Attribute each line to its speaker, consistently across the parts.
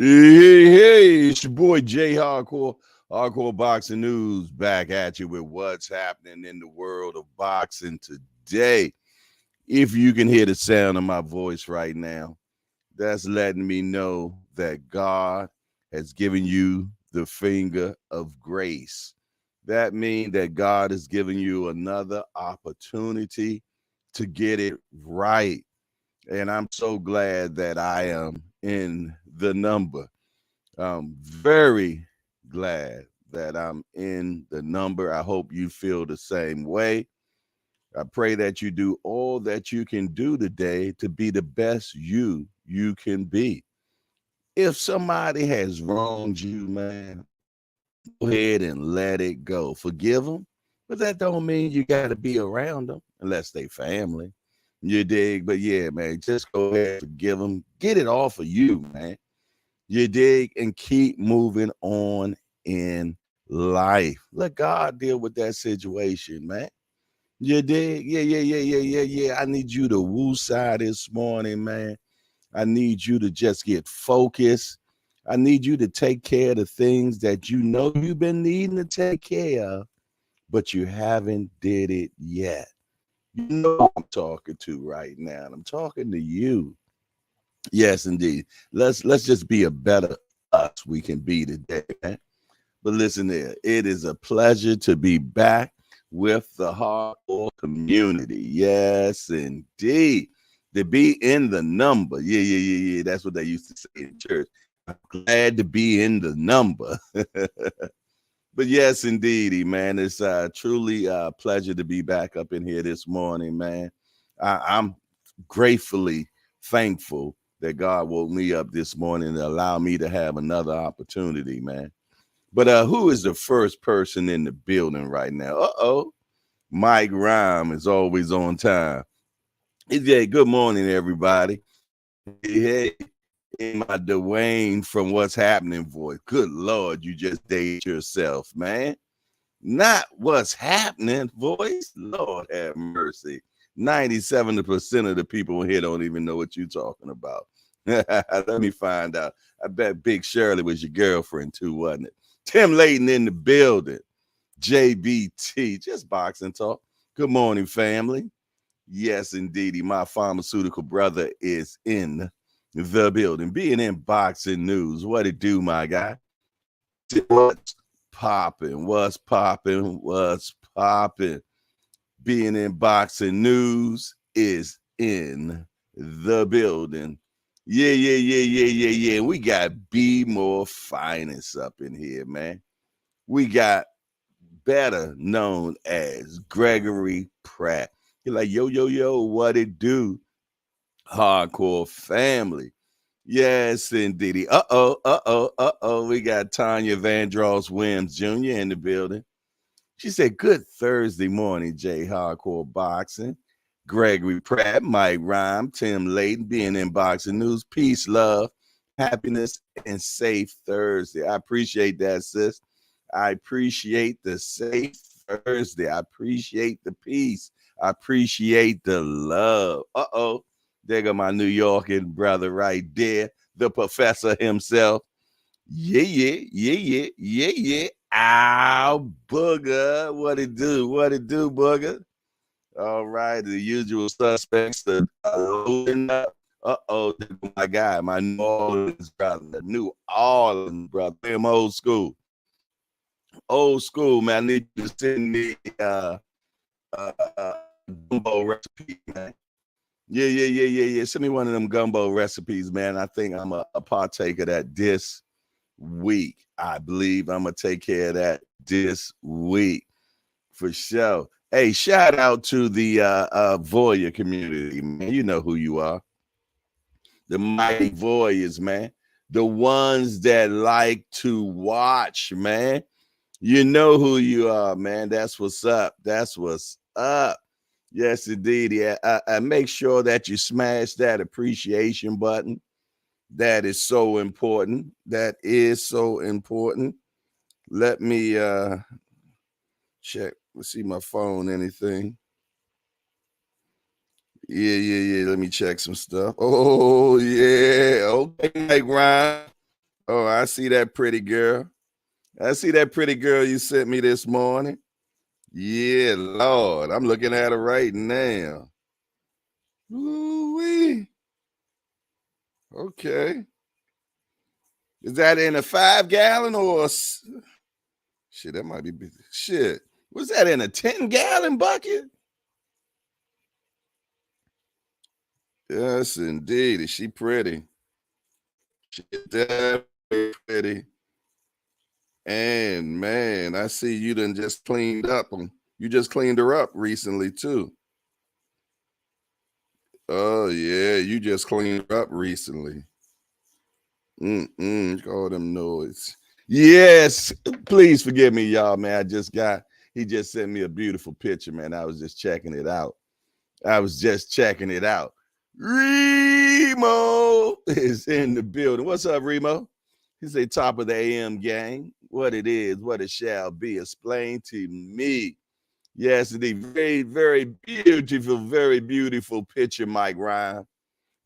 Speaker 1: Hey, it's your boy Jay Hardcore Boxing News, back at you with what's happening in the world of boxing today. If you can hear the sound of my voice right now, that's letting me know that God has given you the finger of grace. That means that God has given you another opportunity to get it right. And I'm so glad that I am in the number. I'm very glad that I'm in the number. I hope you feel the same way. I pray that you do all that you can do today to be the best you can be. If somebody has wronged you, man, go ahead and let it go. Forgive them, but that don't mean you got to be around them unless they family. You dig? But yeah, man, just go ahead, forgive them. Get it off of you, man. You dig? And keep moving on in life. Let God deal with that situation, man. You dig? Yeah. I need you to woo-side this morning, man. I need you to just get focused. I need you to take care of the things that you know you've been needing to take care of, but you haven't did it yet. You know who I'm talking to right now. And I'm talking to you. Yes, indeed. Let's just be a better us we can be today, man. But listen there, it is a pleasure to be back with the hardcore community. Yes, indeed. To be in the number. Yeah. That's what they used to say in church. I'm glad to be in the number. But yes, indeed, man. It's truly a pleasure to be back up in here this morning, man. I'm gratefully thankful that God woke me up this morning and allowed me to have another opportunity, man. But who is the first person in the building right now? Uh-oh. Mike Rhyme is always on time. Yeah, good morning, everybody. Hey, in my Dwayne from What's Happening voice. Good Lord, you just dated yourself, man. Not what's happening voice. Lord have mercy. 97% of the people here don't even know what you're talking about. Let me find out. I bet Big Shirley was your girlfriend too, wasn't it? Tim Layton in the building. JBT, just boxing talk. Good morning, family. Yes, indeedy. My pharmaceutical brother is in the building. Being in boxing news. What it do, my guy? What's popping? What's popping? What's popping? Being in boxing news is in the building. Yeah. We got Be More Finest up in here, man. We got better known as Gregory Pratt. You're like, yo, what it do? Hardcore family. Yes, indeedy. We got Tanya Vandross Williams Jr. in the building. She said, good Thursday morning, Jay Hardcore Boxing. Gregory Pratt, Mike Rhyme, Tim Layton, being in boxing news. Peace, love, happiness, and safe Thursday. I appreciate that, sis. I appreciate the safe Thursday. I appreciate the peace. I appreciate the love. Uh-oh. There go my New Yorker brother right there, the professor himself. Yeah. Ow, booger. What it do? Booger? All right, the usual suspects that are loading up. Uh-oh, my guy, my New Orleans brother, Him old school. Old school, man. I need you to send me gumbo recipe, man. Yeah. Send me one of them gumbo recipes, man. I think I'm a partake of that this week. I believe I'm going to take care of that this week for sure. Hey, shout out to the Voyeur community, man. You know who you are. The mighty Voyeurs, man. The ones that like to watch, man. You know who you are, man. That's what's up. Yes, indeed. Yeah. Make sure that you smash that appreciation button. That is so important. Let me check. Let's see my phone. Anything? Yeah. Let me check some stuff. Oh, yeah. Okay, Mike Ryan. Oh, I see that pretty girl. I see that pretty girl you sent me this morning. Yeah, Lord. I'm looking at her right now. Ooh-wee. Okay. Is that in a 5-gallon or shit? That might be shit. Was that in a 10-gallon bucket? Yes, indeed. Is she pretty? She's definitely pretty. And man, I see you done just cleaned up. You just cleaned her up recently too. Oh yeah, you just cleaned her up recently. Call them noise. Yes, please forgive me, y'all, man. He just sent me a beautiful picture, man. I was just checking it out. Remo is in the building. What's up, Remo? He say top of the AM gang. What it is, what it shall be, explained to me. Yes, indeed. Very, very beautiful picture, Mike Rhyme.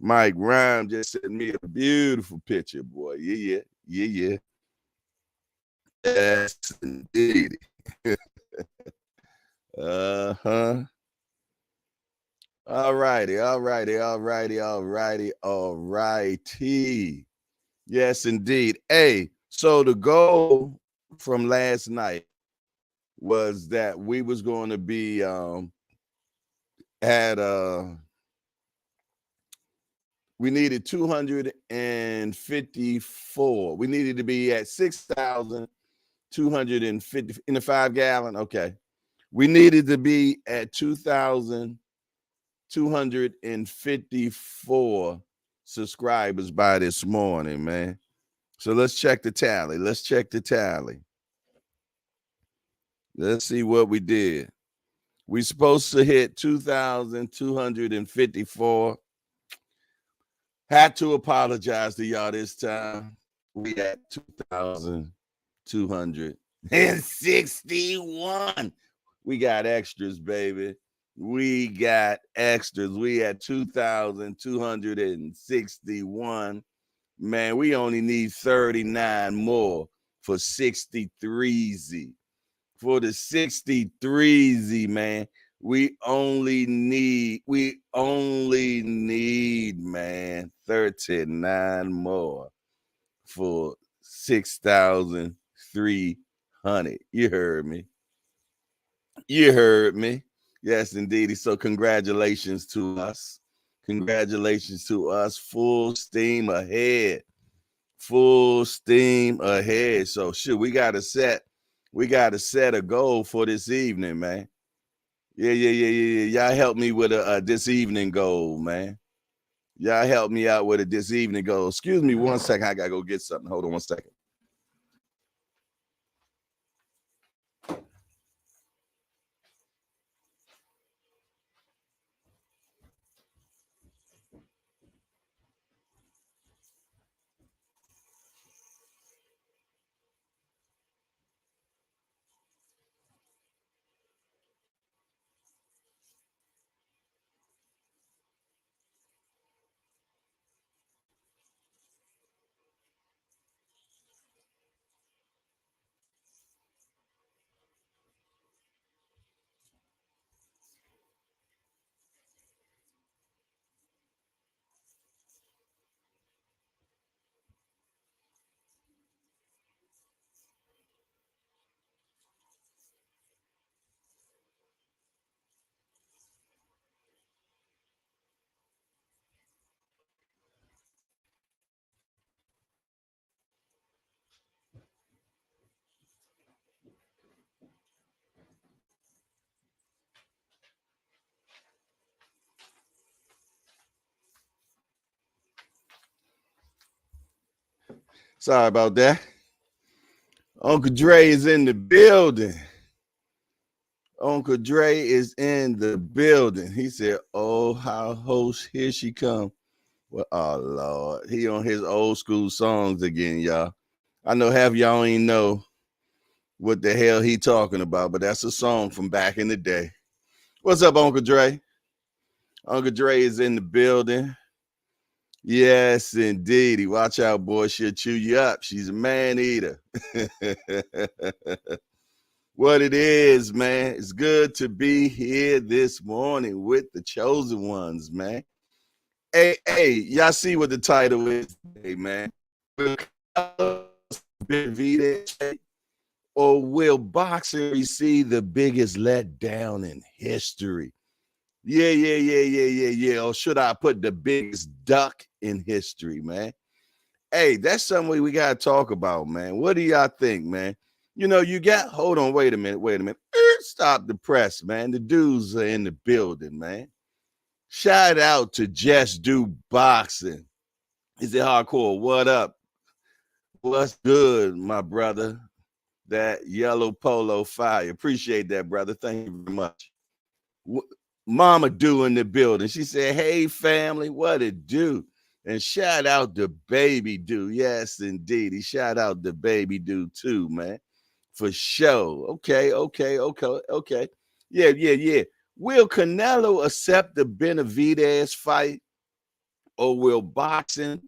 Speaker 1: Mike Rhyme just sent me a beautiful picture, boy. Yeah. Yes, indeed. Uh-huh. All righty. Yes, indeed. Hey, so the goal from last night was that we was going to be at we needed 254. We needed to be at 6,250 in the 5-gallon. Okay. We needed to be at 2,254 subscribers by this morning, man. So let's check the tally. Let's see what we did. We're supposed to hit 2,254. Had to apologize to y'all this time. We at 2,261. We got extras, baby. We got extras. We at 2,261. Man, we only need 39 more for 63Z. For the 63Z, man, we only need, man, 39 more for 6,300. You heard me. Yes, indeed. So congratulations to us. Full steam ahead. So shit, we got to set a goal for this evening, man. Yeah. Y'all help me with a this evening goal, man. Y'all help me out with a this evening goal. Excuse me 1 second. I gotta go get something. Hold on 1 second. Sorry about that. Uncle Dre is in the building. He said, "Oh, how host, here she come." Well, oh Lord, he on his old school songs again, y'all. I know half y'all ain't know what the hell he talking about, but that's a song from back in the day. What's up, Uncle Dre? Uncle Dre is in the building. Yes, indeedy. Watch out, boy. She'll chew you up. She's a man eater. What it is, man. It's good to be here this morning with the chosen ones, man. Hey, y'all see what the title is today, man? Will Benavidez or will boxing receive the biggest letdown in history? Yeah. Or should I put the biggest duck in history, man? Hey, that's something we got to talk about, man. What do y'all think, man? You got, hold on, wait a minute. Stop the press, man. The dudes are in the building, man. Shout out to Just Do Boxing. Is it hardcore? What up? What's good, my brother? That yellow polo fire. Appreciate that, brother. Thank you very much. Mama Do in the building. She said, hey, family, what it do? And shout out to Baby Do. Yes, indeed. Shout out to Baby Do too, man. For sure. Okay. Yeah. Will Canelo accept the Benavidez fight, or will boxing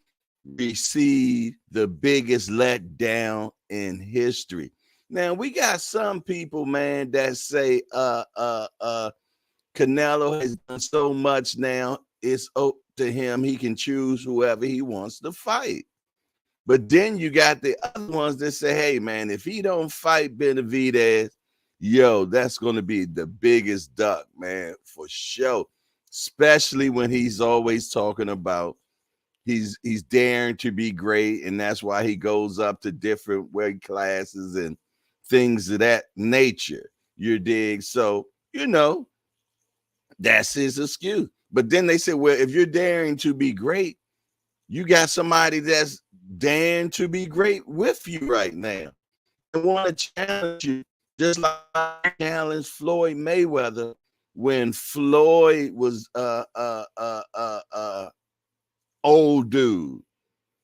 Speaker 1: receive the biggest letdown in history? Now, we got some people, man, that say Canelo has done so much now, it's up to him. He can choose whoever he wants to fight. But then you got the other ones that say, hey, man, if he don't fight Benavidez, that's going to be the biggest duck, man, for sure. Especially when he's always talking about he's daring to be great, and that's why he goes up to different weight classes and things of that nature. You dig? So, that's his excuse. But then they said, well, if you're daring to be great, you got somebody that's daring to be great with you right now and want to challenge you, just like I challenged Floyd Mayweather when Floyd was old dude.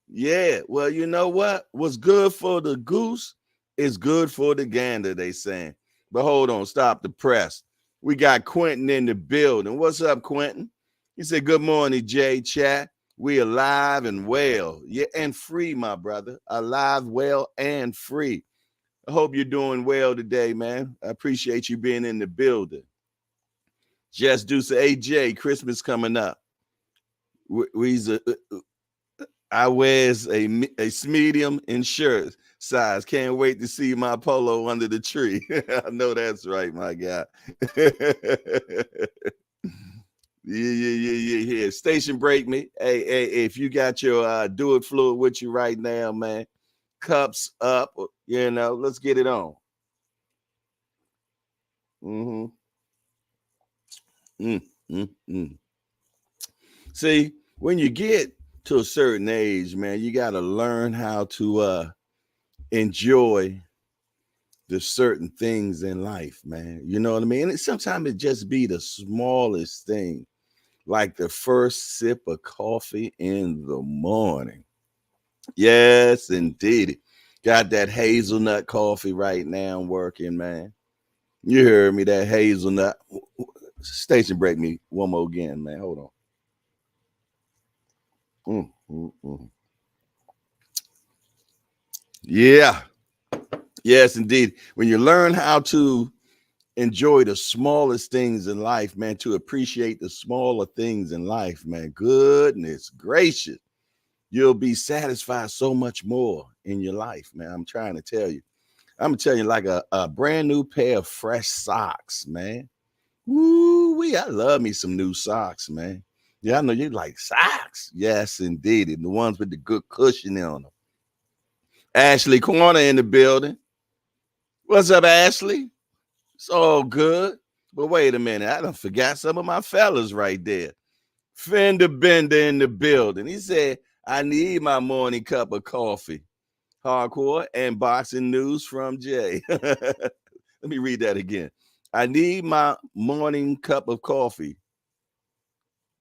Speaker 1: Yeah, well, you know what? What's good for the goose is good for the gander, they saying. But hold on, stop the press. We got Quentin in the building. What's up, Quentin? He said, good morning, Jay Chat. We alive and well. Yeah, and free, my brother. Alive, well, and free. I hope you're doing well today, man. I appreciate you being in the building. Just do say, AJ, Christmas coming up. I wears a medium in shirt size. Can't wait to see my polo under the tree. I know that's right, my guy. Yeah. Station break me. Hey, if you got your do it fluid with you right now, man, cups up, let's get it on. Mm-hmm. Mm. See, when you get to a certain age, man, you got to learn how to enjoy the certain things in life, man. You know what I mean? And sometimes it just be the smallest thing, like the first sip of coffee in the morning. Yes, indeed. Got that hazelnut coffee right now working, man. You heard me, that hazelnut. Station break me one more again, man. Hold on. Yeah. Yes, indeed. When you learn how to enjoy the smallest things in life, man, to appreciate the smaller things in life, man, goodness gracious, you'll be satisfied so much more in your life, man. I'm trying to tell you. I'm telling you, like a brand new pair of fresh socks, man. Woo-wee, I love me some new socks, man. Yeah, I know you like socks. Yes, indeed. And the ones with the good cushion on them. Ashley Corner in the building. What's up, Ashley? It's all good. But wait a minute. I done forgot some of my fellas right there. Fender Bender in the building. He said, I need my morning cup of coffee. Hardcore and boxing news from Jay. Let me read that again. I need my morning cup of coffee.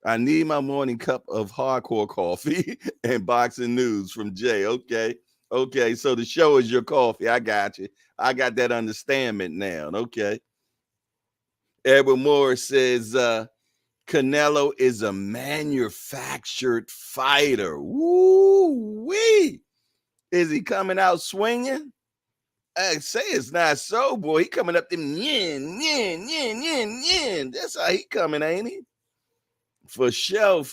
Speaker 1: I need my morning cup of hardcore coffee and boxing news from Jay. Okay. So the show is your coffee. I got you. I got that understanding now. Okay. Edward Morris says, Canelo is a manufactured fighter. Woo-wee. Is he coming out swinging? I say it's not so, boy. He coming up them yin, yin, yin, yin, yin. That's how he coming, ain't he? For sure,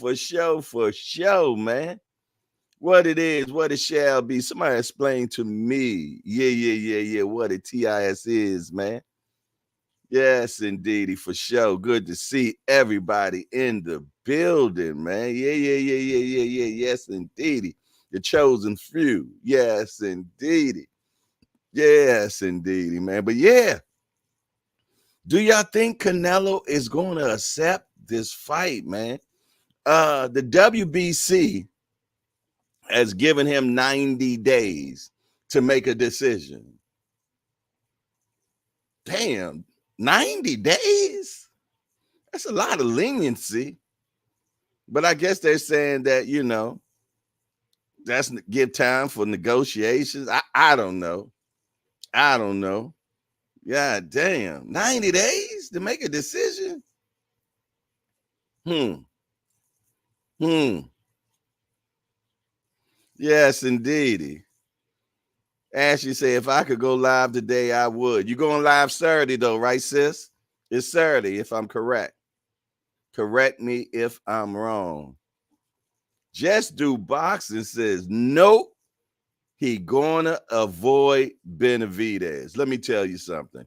Speaker 1: man. What it is, what it shall be. Somebody explain to me. Yeah. What a TIS is, man. Yes, indeedy, for sure. Good to see everybody in the building, man. Yeah. Yes, indeedy. The chosen few. Yes, indeedy. Yes, indeedy, man. But yeah, do y'all think Canelo is going to accept this fight, man? The WBC has given him 90 days to make a decision. Damn, 90 days? That's a lot of leniency. But I guess they're saying that, that's give time for negotiations. I don't know. God damn, 90 days to make a decision? Yes, indeedy. Ashley say, if I could go live today, I would. You going live Saturday, though, right, sis? It's Saturday, if I'm correct. Correct me if I'm wrong. Just Do Boxing says, nope, he gonna avoid Benavidez. Let me tell you something.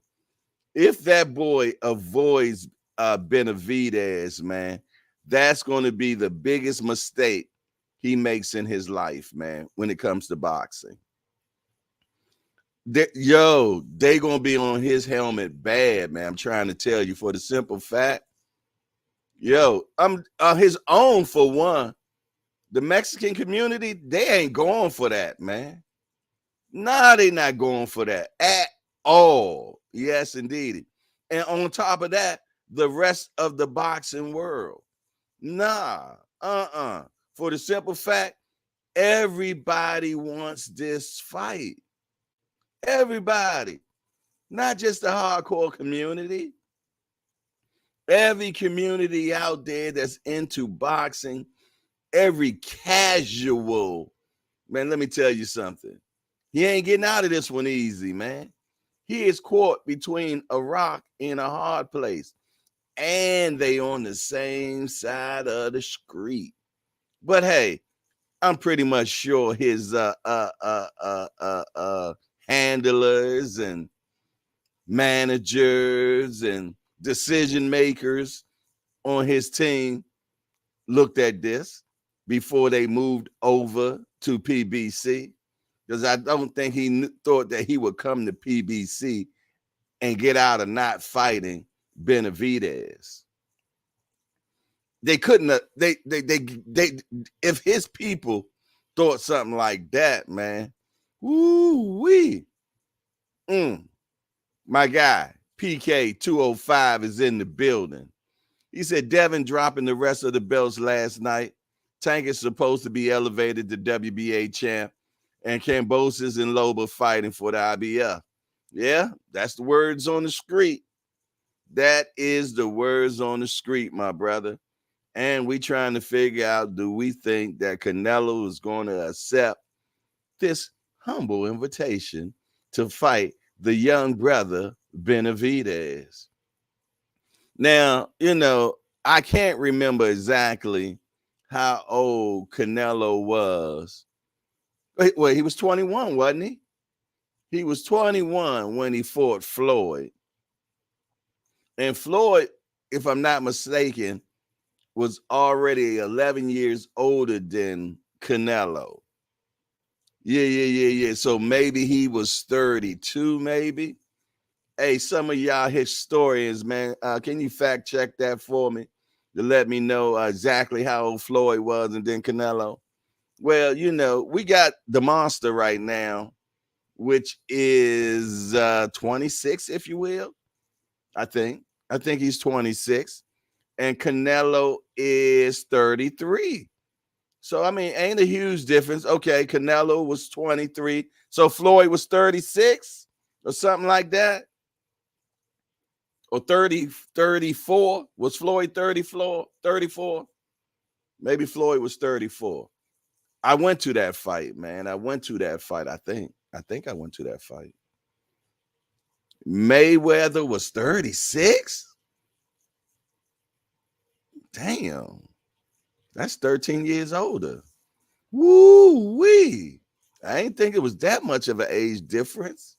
Speaker 1: If that boy avoids Benavidez, man, that's going to be the biggest mistake he makes in his life, man, when it comes to boxing. They gonna be on his helmet bad, man. I'm trying to tell you, for the simple fact, I'm his own, for one. The Mexican community, they ain't going for that, man. Nah, they not going for that at all. Yes, indeed. And on top of that, the rest of the boxing world, nah, for the simple fact, everybody wants this fight. Everybody, not just the hardcore community. Every community out there that's into boxing, every casual, man, let me tell you something. He ain't getting out of this one easy, man. He is caught between a rock and a hard place, and they on the same side of the street. But hey, I'm pretty much sure his handlers and managers and decision makers on his team looked at this before they moved over to PBC, because I don't think he thought that he would come to PBC and get out of not fighting Benavidez. They couldn't have, they if his people thought something like that, man. Woo-wee. My guy, PK 205 is in the building. He said Devin dropping the rest of the belts last night. Tank is supposed to be elevated to WBA champ, and Kambosos and Loba fighting for the IBF. Yeah, that's the words on the street. That is the words on the street, my brother. And we trying to figure out, do we think that Canelo is going to accept this humble invitation to fight the young brother Benavidez? Now, I can't remember exactly how old Canelo was. Well, he was 21, wasn't he? He was 21 when he fought Floyd. And Floyd, if I'm not mistaken, was already 11 years older than Canelo. Yeah. So maybe he was 32, maybe. Hey, some of y'all historians, man, can you fact check that for me to let me know exactly how old Floyd was and then Canelo? Well, we got the monster right now, which is 26, if you will. I think he's 26. And Canelo is 33. So, I mean, ain't a huge difference. Okay, Canelo was 23. So Floyd was 36 or something like that. or 30, 34. Was Floyd 34? Maybe Floyd was 34. I went to that fight, man. I went to that fight. I think I went to that fight. Mayweather was 36. Damn. That's 13 years older. Woo-wee. I ain't think it was that much of an age difference.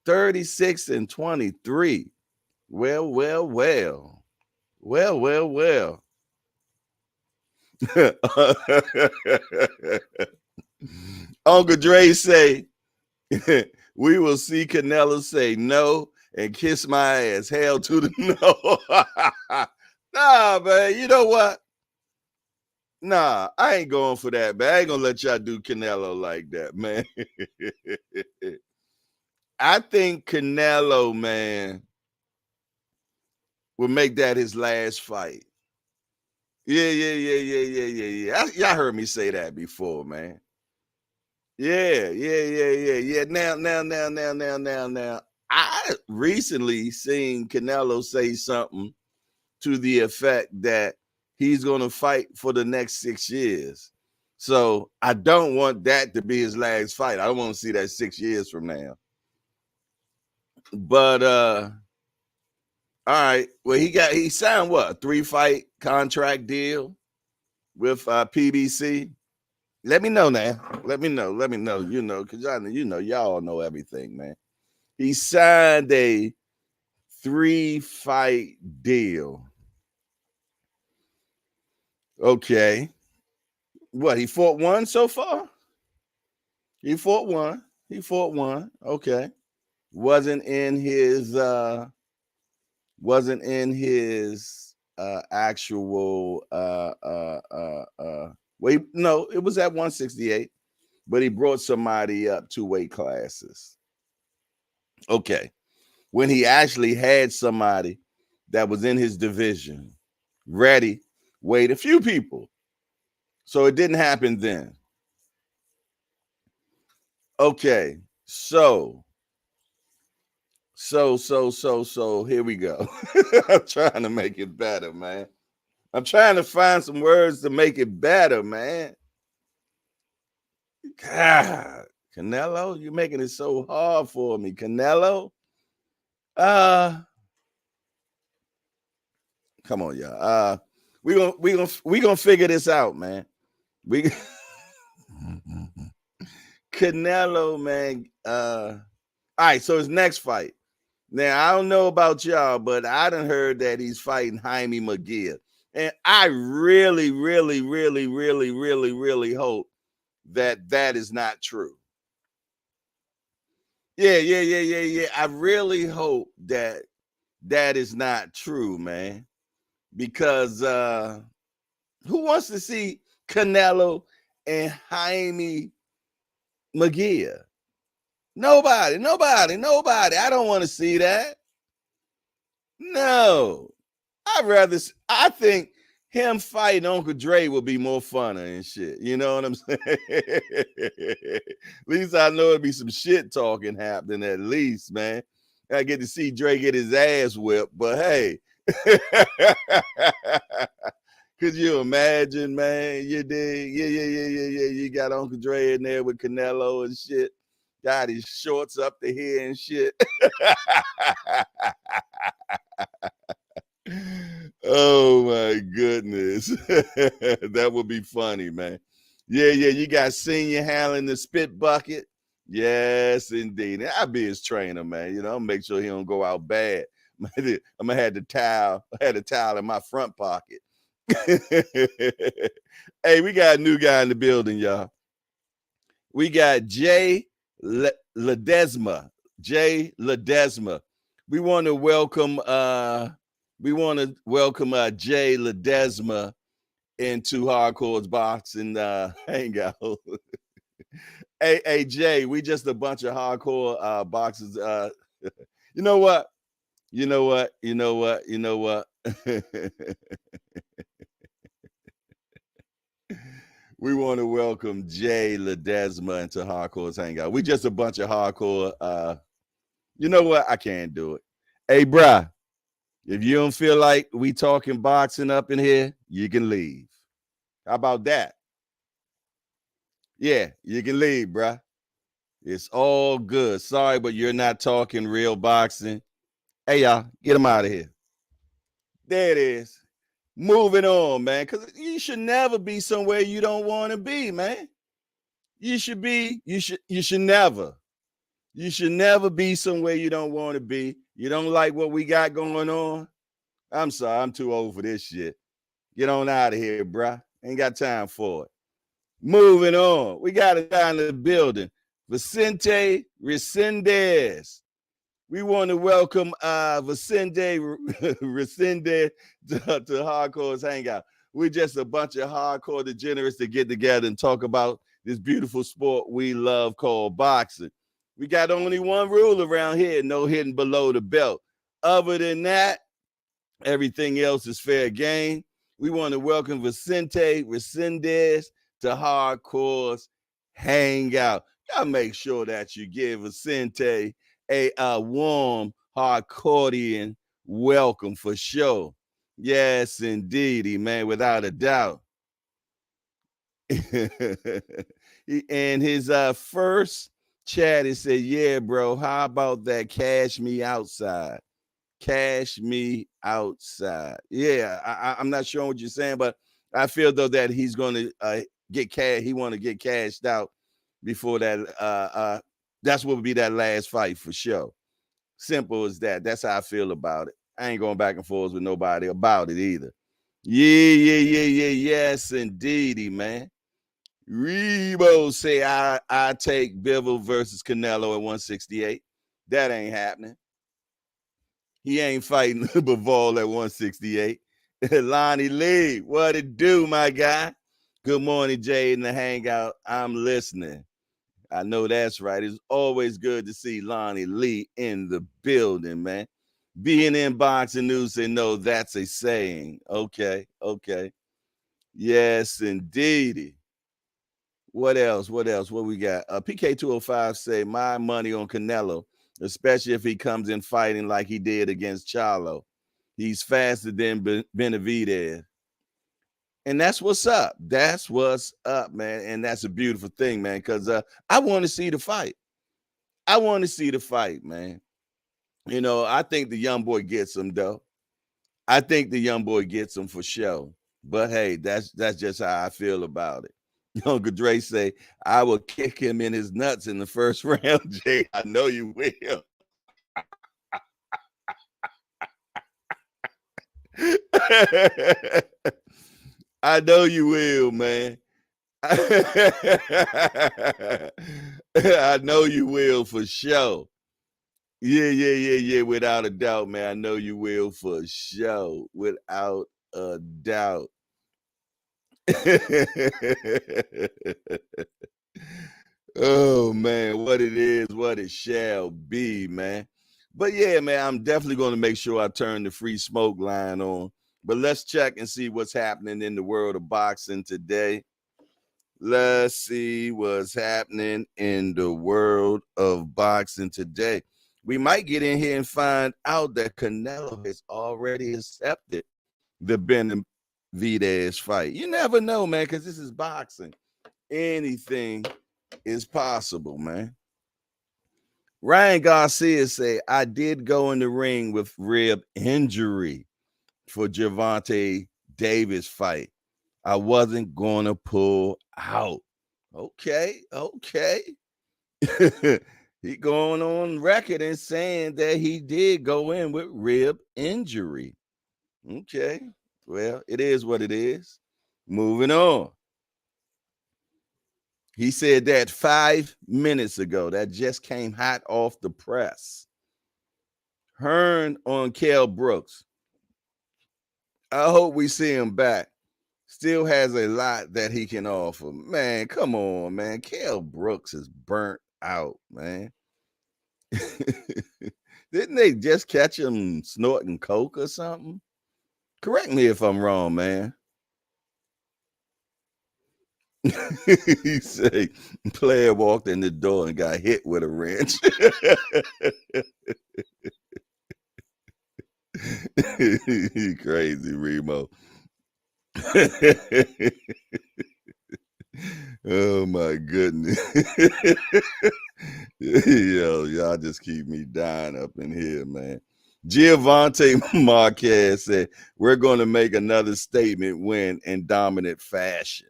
Speaker 1: 36 and 23. Well. Uncle Dre say, we will see Canelo say no and kiss my ass. Hell to the no. Nah, man, you know what? Nah, I ain't going for that, man. I ain't gonna let y'all do Canelo like that, man. I think Canelo, man, will make that his last fight. Yeah. Y'all heard me say that before, man. Yeah. Now. I recently seen Canelo say something to the effect that he's going to fight for the next 6 years. So I don't want that to be his last fight. I don't want to see that 6 years from now. But all right. Well, he signed what, a 3-fight contract deal with PBC. Let me know now. Let me know. You know, because y'all know everything, man. He signed a 3-fight deal. Okay. What, he fought one so far? He fought one. Okay. Wasn't in his actual no, it was at 168, but he brought somebody up 2 weight classes. Okay. When he actually had somebody that was in his division ready, weighed a few people. So it didn't happen then. Okay. So here we go. I'm trying to make it better, man. I'm trying to find some words to make it better, man. God, Canelo, you're making it so hard for me, Canelo. Come on, y'all. We gonna figure this out, man. Canelo, man. All right, so his next fight. Now, I don't know about y'all, but I done heard that he's fighting Jaime Munguia. And I really hope that that is not true. Yeah. I really hope that that is not true, man. Because who wants to see Canelo and Jaime Munguia? Nobody. I don't want to see that. No. I think him fighting Uncle Dre will be more funner and shit. You know what I'm saying? At least I know it'll be some shit talking happening at least, man. I get to see Dre get his ass whipped, but hey. Could you imagine, man? You dig? Yeah. You got Uncle Dre in there with Canelo and shit. Got his shorts up to here and shit. Oh my goodness. That would be funny, man. Yeah. You got Senior handling the spit bucket. Yes, indeed. I'll be his trainer, man. You know, make sure he don't go out bad. I'm gonna have the towel. I had a towel in my front pocket. Hey, we got a new guy in the building, y'all. We got Jay Ledesma. Jay Ledesma. We want to welcome Jay Ledesma into Hardcore Boxing Hangout. Hey Jay, we just a bunch of hardcore boxers. You know what? We want to welcome Jay Ledesma into Hardcore's Hangout. We just a bunch of hardcore. You know what? I can't do it. Hey, bruh. If you don't feel like we talking boxing up in here, you can leave. How about that? Yeah, you can leave, bruh. It's all good. Sorry, but you're not talking real boxing. Hey, y'all, get him out of here. There it is. Moving on, man, because you should never be somewhere you don't want to be, man. You should never. You should never be somewhere you don't want to be. You don't like what we got going on? I'm sorry, I'm too old for this shit. Get on out of here, bruh. Ain't got time for it. Moving on. We got a guy in the building. Vicente Resendez. We want to welcome Vicente Resendez to Hardcore's Hangout. We're just a bunch of hardcore degenerates that get together and talk about this beautiful sport we love called boxing. We got only one rule around here: no hitting below the belt. Other than that, everything else is fair game. We want to welcome Vicente Resendez to Hardcore's Hangout. Y'all make sure that you give Vicente a warm Hardcorean welcome for sure. Yes, indeedy, man, without a doubt. And his first chat, he said, yeah, bro, how about that cash me outside? Cash me outside. Yeah, I'm not sure what you're saying, but I feel though that he's going to get cash. He want to get cashed out before that. That's what would be that last fight for sure. Simple as that. That's how I feel about it. I ain't going back and forth with nobody about it either. Yeah. Yes, indeedy, man. Rebo say I take Bivol versus Canelo at 168. That ain't happening. He ain't fighting Bivol at 168. Lonnie Lee, what it do, my guy? Good morning, Jay, in the Hangout. I'm listening. I know that's right. It's always good to see Lonnie Lee in the building, man. Being in boxing news, they know that's a saying. Okay. Yes, indeedy. What else? What we got? PK205 say, my money on Canelo, especially if he comes in fighting like he did against Charlo. He's faster than Benavidez. And that's what's up. That's what's up, man. And that's a beautiful thing, man, because I want to see the fight. I want to see the fight, man. You know, I think the young boy gets him, though. I think the young boy gets him for sure. But hey, that's just how I feel about it. Uncle Dre say, I will kick him in his nuts in the first round, Jay. I know you will. I know you will, man. I know you will for sure. Yeah. Without a doubt, man. I know you will for sure. Without a doubt. Oh man, what it is, what it shall be, man. But yeah, man, I'm definitely going to make sure I turn the free smoke line on. But let's check and see what's happening in the world of boxing today. Let's see what's happening in the world of boxing today. We might get in here and find out that Canelo has already accepted the Benavidez fight. You never know, man, because this is boxing. Anything is possible, man. Ryan Garcia say, I did go in the ring with rib injury for Gervonta Davis fight. I wasn't going to pull out. Okay. He going on record and saying that he did go in with rib injury. Okay. Well, it is what it is. Moving on. He said that 5 minutes ago. That just came hot off the press. Hearn on Kell Brooks. I hope we see him back. Still has a lot that he can offer. Man, come on, man. Kell Brooks is burnt out, man. Didn't they just catch him snorting coke or something? Correct me if I'm wrong, man. He say player walked in the door and got hit with a wrench. You crazy, Remo. Oh my goodness. Yo, y'all just keep me dying up in here, man. Giovanni Marquez said, we're going to make another statement win in dominant fashion.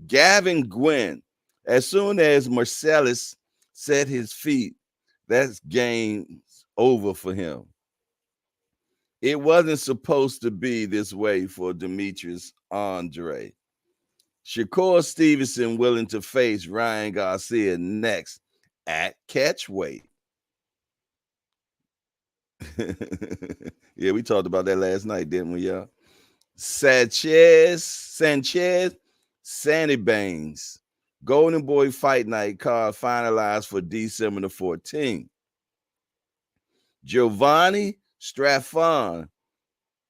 Speaker 1: Gavin Gwynn, as soon as Marcellus set his feet, that's game over for him. It wasn't supposed to be this way for Demetrius Andre. Shakur Stevenson willing to face Ryan Garcia next at catchweight. Yeah, we talked about that last night, didn't we, y'all? Sanchez, Sandy Bangs. Golden Boy Fight Night card finalized for December the 14th. Giovanni Straffon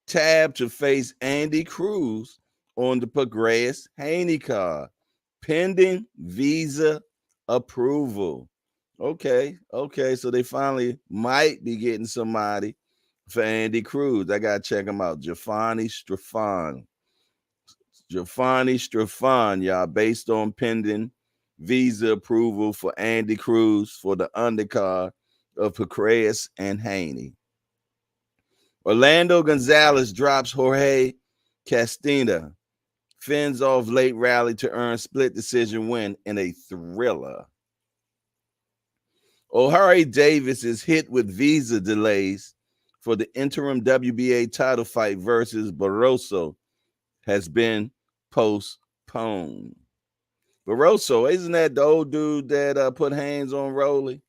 Speaker 1: tabbed to face Andy Cruz on the Pagreas Haney card, pending visa approval. Okay, so they finally might be getting somebody for Andy Cruz. I gotta check him out. Giovanni Straffon, y'all, based on pending visa approval for Andy Cruz for the undercard of Pagreas and Haney. Orlando Gonzalez drops Jorge Castilla, fends off late rally to earn split decision win in a thriller. O'Hare Davis is hit with visa delays for the interim WBA title fight versus Barroso has been postponed. Barroso, isn't that the old dude that put hands on Rolly?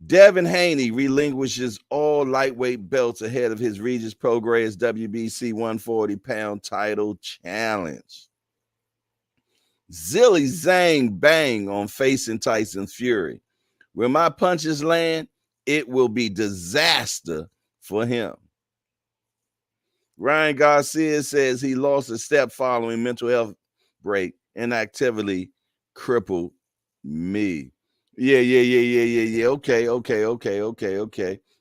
Speaker 1: Devin Haney relinquishes all lightweight belts ahead of his Regis Prograis WBC 140-pound title challenge. Zilly Zang Bang on facing Tyson Fury. When my punches land, it will be disaster for him. Ryan Garcia says he lost a step following mental health break. Inactivity crippled me. Yeah. Okay.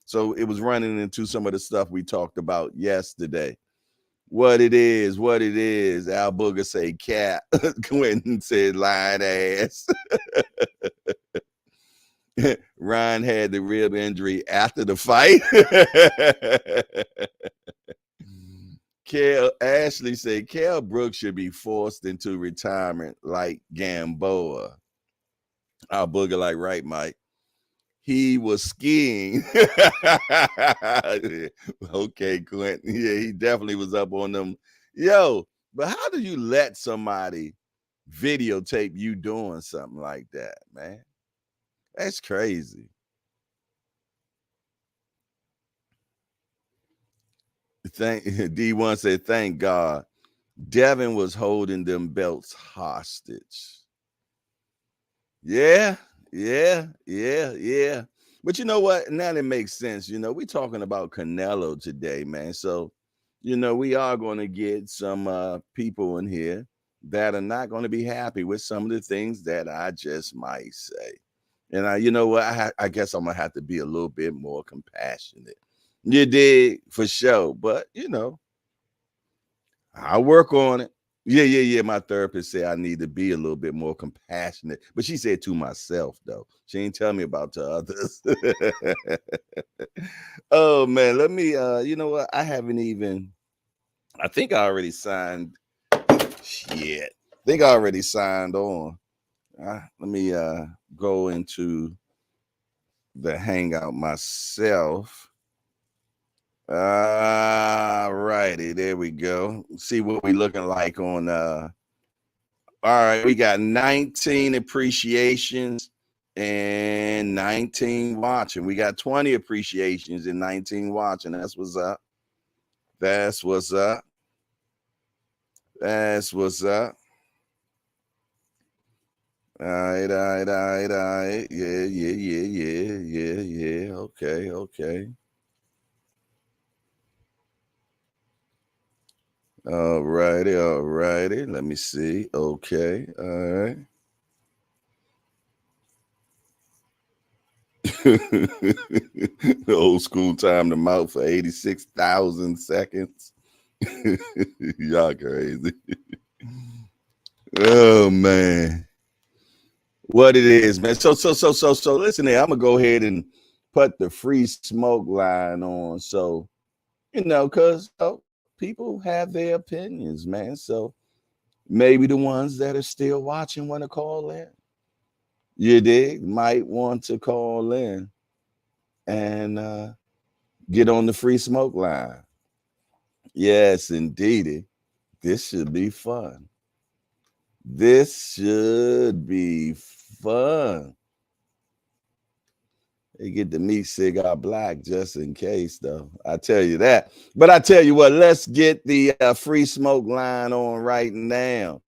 Speaker 1: So it was running into some of the stuff we talked about yesterday. What it is. Al Booger say cat. Quentin said lying ass. Ryan had the rib injury after the fight. Ashley said Kell Brooks should be forced into retirement like Gamboa. Al Booger like, right, Mike. He was skiing. Okay, Quentin. Yeah, he definitely was up on them. Yo, but how do you let somebody videotape you doing something like that, man? That's crazy. D1 said, thank God. Devin was holding them belts hostage. Yeah. But you know what? Now it makes sense. You know, we're talking about Canelo today, man. So, you know, we are going to get some people in here that are not going to be happy with some of the things that I just might say. And you know what? I guess I'm going to have to be a little bit more compassionate. You did, for sure. But, you know, I'll work on it. Yeah. My therapist said I need to be a little bit more compassionate. But she said to myself, though. She ain't tell me about to others. Oh, man. Let me, you know what? I think I already signed. Shit. I think I already signed on. Let me go into the Hangout myself. Righty, there we go. See what we looking like on all right, we got 19 appreciations and 19 watching. We got 20 appreciations and 19 watching. That's what's up. All right. Yeah. Okay. All righty. Let me see. Okay. All right. The old school timed him out for 86,000 seconds. Y'all crazy. Oh man. What it is, man. So listen here. I'm gonna go ahead and put the free smoke line on. So, because people have their opinions, man. So maybe the ones that are still watching want to call in. You dig? Might want to call in and get on the free smoke line. Yes, indeedy. This should be fun. This should be fun. They get the meat cigar black just in case, though. I tell you that. But I tell you what, let's get the free smoke line on right now.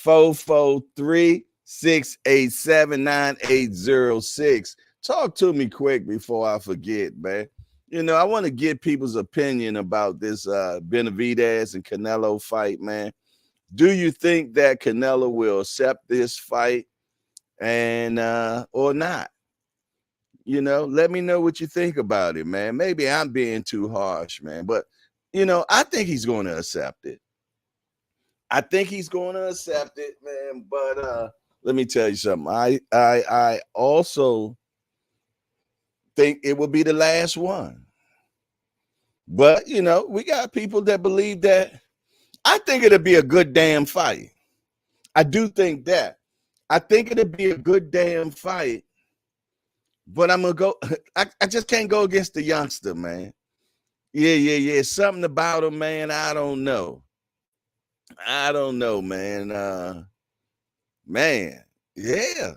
Speaker 1: 443-687-9806. Talk to me quick before I forget, man. I want to get people's opinion about this Benavidez and Canelo fight, man. Do you think that Canelo will accept this fight and or not? Let me know what you think about it, man. Maybe I'm being too harsh, man, but I think he's going to accept it. I think he's going to accept it, man. But let me tell you something. I also think it will be the last one. But we got people that believe that. I think it'll be a good damn fight. I do think that. I think it'll be a good damn fight. But I'm gonna go. I just can't go against the youngster, man. Yeah. Something about him, man. I don't know, man. Man, yeah.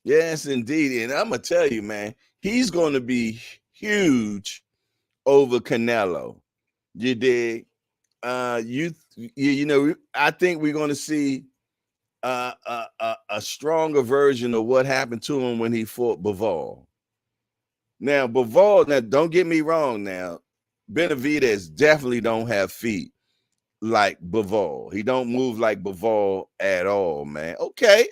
Speaker 1: Yes, indeed. And I'm gonna tell you, man, he's gonna be huge over Canelo. You dig? I think we're gonna see a stronger version of what happened to him when he fought Bivol. Now, don't get me wrong now. Benavidez definitely don't have feet like Bivol. He don't move like Bivol at all, man. Okay.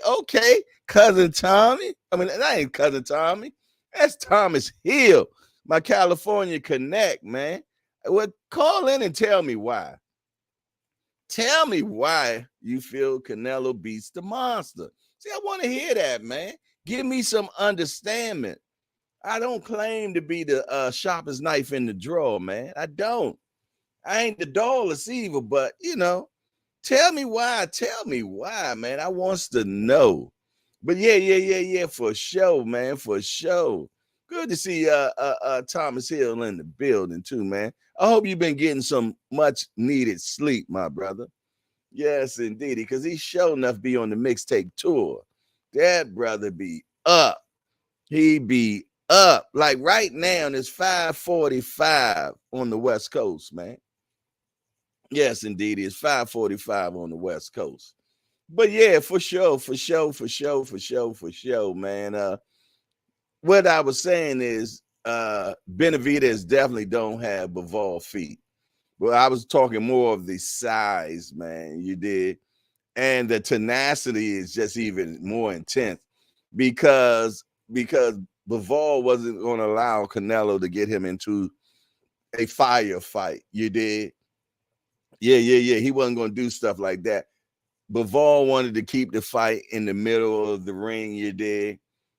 Speaker 1: Cousin Tommy. I mean, that ain't Cousin Tommy. That's Thomas Hill, my California connect, man. Well, call in and tell me why. Tell me why you feel Canelo beats the monster. See, I want to hear that, man. Give me some understanding. I don't claim to be the sharpest knife in the drawer, man. I don't. I ain't the dullest either, but tell me why. Tell me why, man. I wants to know. But yeah, for sure, man. For sure. Good to see Thomas Hill in the building too, man. I hope you've been getting some much needed sleep, my brother. Yes, indeed, because he sure enough be on the mixtape tour. That brother be up. He be up. Like right now, it's 5:45 on the West Coast, man. Yes, indeed, it's 5:45 on the West Coast. But yeah, for sure, man. What I was saying is Benavidez definitely don't have Bivol feet. Well, I was talking more of the size, man. You did. And the tenacity is just even more intense because Bivol wasn't going to allow Canelo to get him into a firefight. You did. Yeah. He wasn't going to do stuff like that. Bivol wanted to keep the fight in the middle of the ring. You did.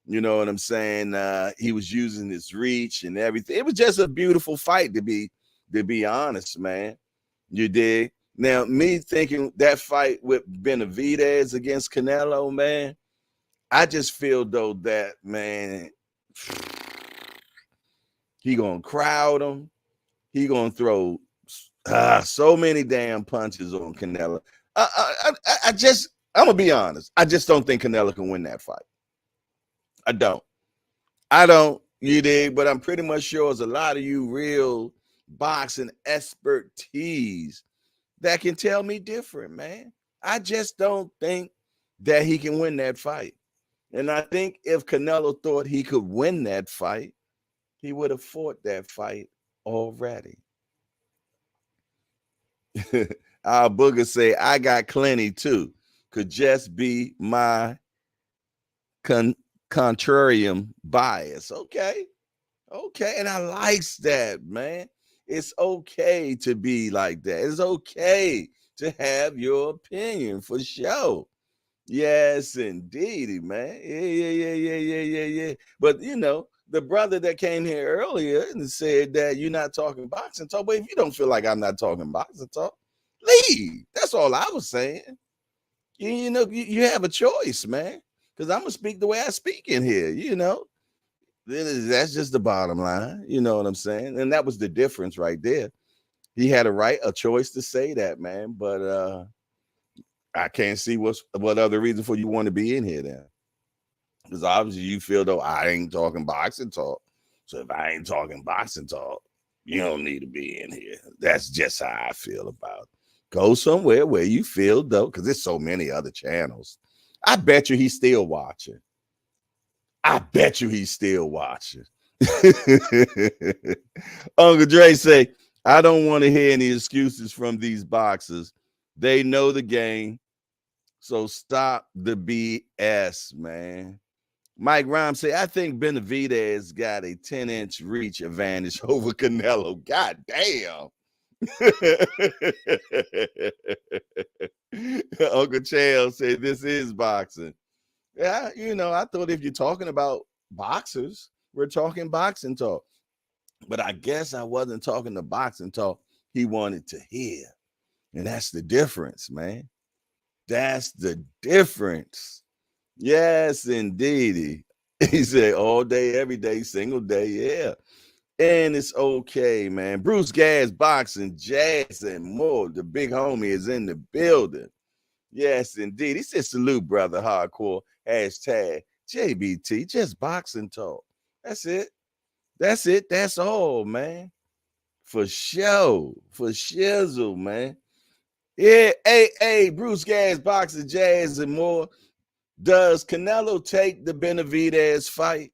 Speaker 1: You know what I'm saying? He was using his reach and everything. It was just a beautiful fight, to be honest, man. You did. Now, me thinking that fight with Benavidez against Canelo, man, I just feel though that, man, he gonna crowd him. He gonna throw so many damn punches on Canelo. I'm gonna be honest. I just don't think Canelo can win that fight. I don't. You dig? But I'm pretty much sure there's a lot of you real boxing expertise that can tell me different, man. I just don't think that he can win that fight. And I think if Canelo thought he could win that fight, he would have fought that fight already. Our booger say, I got Clenny too. Could just be my contrarian bias. Okay. Okay. And I likes that, man. It's okay to be like that. It's okay to have your opinion for sure. Yes, indeed, man. Yeah. But the brother that came here earlier and said that you're not talking boxing talk. But if you don't feel like I'm not talking boxing talk, leave. That's all I was saying. You have a choice, man. Because I'm gonna speak the way I speak in here. That's just the bottom line. You know what I'm saying? And that was the difference right there. He had a choice to say that, man. But I can't see what other reason for you want to be in here then. Because obviously you feel though I ain't talking boxing talk. So if I ain't talking boxing talk, you don't need to be in here. That's just how I feel about it. Go somewhere where you feel though, because there's so many other channels. I bet you he's still watching. Uncle Dre say, I don't want to hear any excuses from these boxers. They know the game. So stop the BS, man. Mike Rhymes say, I think Benavidez got a 10-inch reach advantage over Canelo. God damn. Uncle Chael said, this is boxing. Yeah, I thought if you're talking about boxers, we're talking boxing talk. But I guess I wasn't talking the boxing talk he wanted to hear. And that's the difference, man. That's the difference. Yes, indeed. He said all day, every day, single day. Yeah. And it's okay, man. Bruce Gas, boxing, jazz, and more. The big homie is in the building. Yes, indeed. He said, salute, brother, hardcore. Hashtag JBT, just boxing talk. That's it. That's all, man. For sure. For shizzle, man. Yeah, hey, Bruce Gas, boxing, jazz, and more. Does Canelo take the Benavidez fight?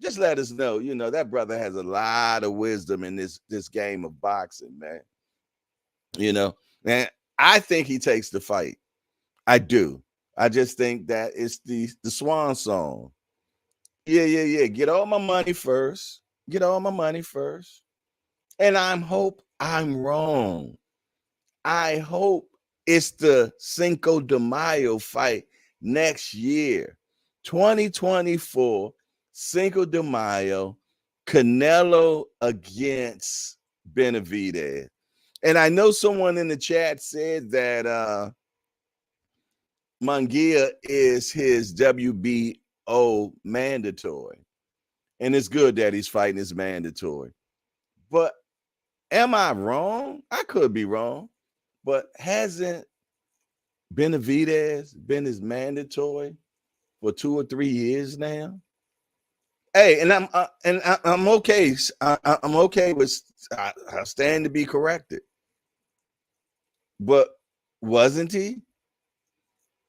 Speaker 1: Just let us know. That brother has a lot of wisdom in this game of boxing, man. And I think he takes the fight. I do. I just think that it's the swan song. Yeah. Get all my money first. And I hope I'm wrong. I hope it's the Cinco de Mayo fight next year, 2024, Cinco de Mayo, Canelo against Benavidez. And I know someone in the chat said that Munguia is his WBO mandatory. And it's good that he's fighting his mandatory. But am I wrong? I could be wrong. But hasn't Benavidez been his mandatory for 2 or 3 years now? Hey, and I'm okay. I'm okay with I stand to be corrected. But wasn't he?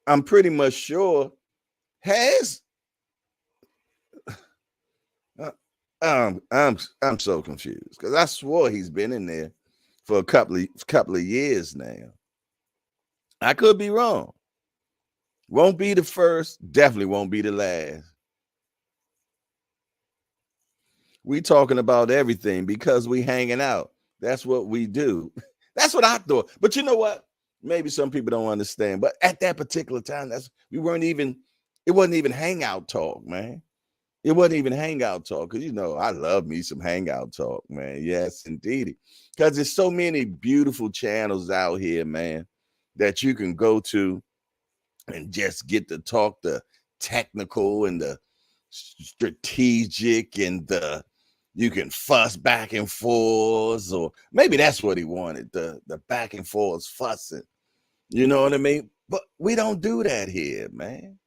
Speaker 1: I'm pretty much sure has. I'm so confused because I swore he's been in there for a couple of years now. I could be wrong. Won't be the first, definitely won't be the last. We talking about everything because we hanging out. That's what we do. That's what I thought. But you know what? Maybe some people don't understand. But at that particular time, it wasn't even hangout talk, man. It wasn't even hangout talk because I love me some hangout talk, man. Yes, indeed. Because there's so many beautiful channels out here, man, that you can go to and just get to talk the technical and the strategic and you can fuss back and forth, or maybe that's what he wanted, the back and forth fussing. You know what I mean? But we don't do that here, man.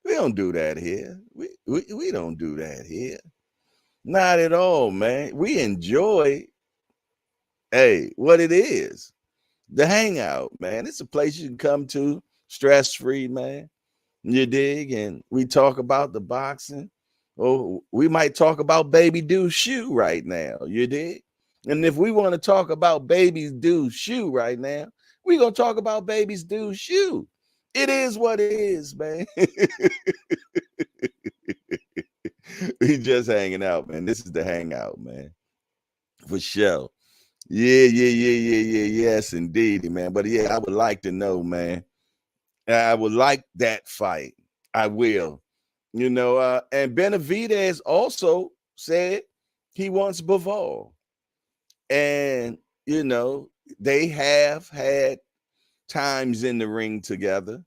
Speaker 1: We don't do that here. We don't do that here. Not at all, man. We enjoy, what it is. The hangout, man. It's a place you can come to stress-free, man. You dig? And we talk about the boxing. Oh, we might talk about Baby Doo's shoe right now. You dig? And if we want to talk about Baby Doo's shoe right now, we're going to talk about Baby Doo's shoe. It is what it is, man. We just hanging out, man. This is the hangout, man. For sure. Yeah. Yes, indeed, man. But yeah, I would like to know, man. I would like that fight. I will. And Benavidez also said he wants Bivol. And, they have had times in the ring together.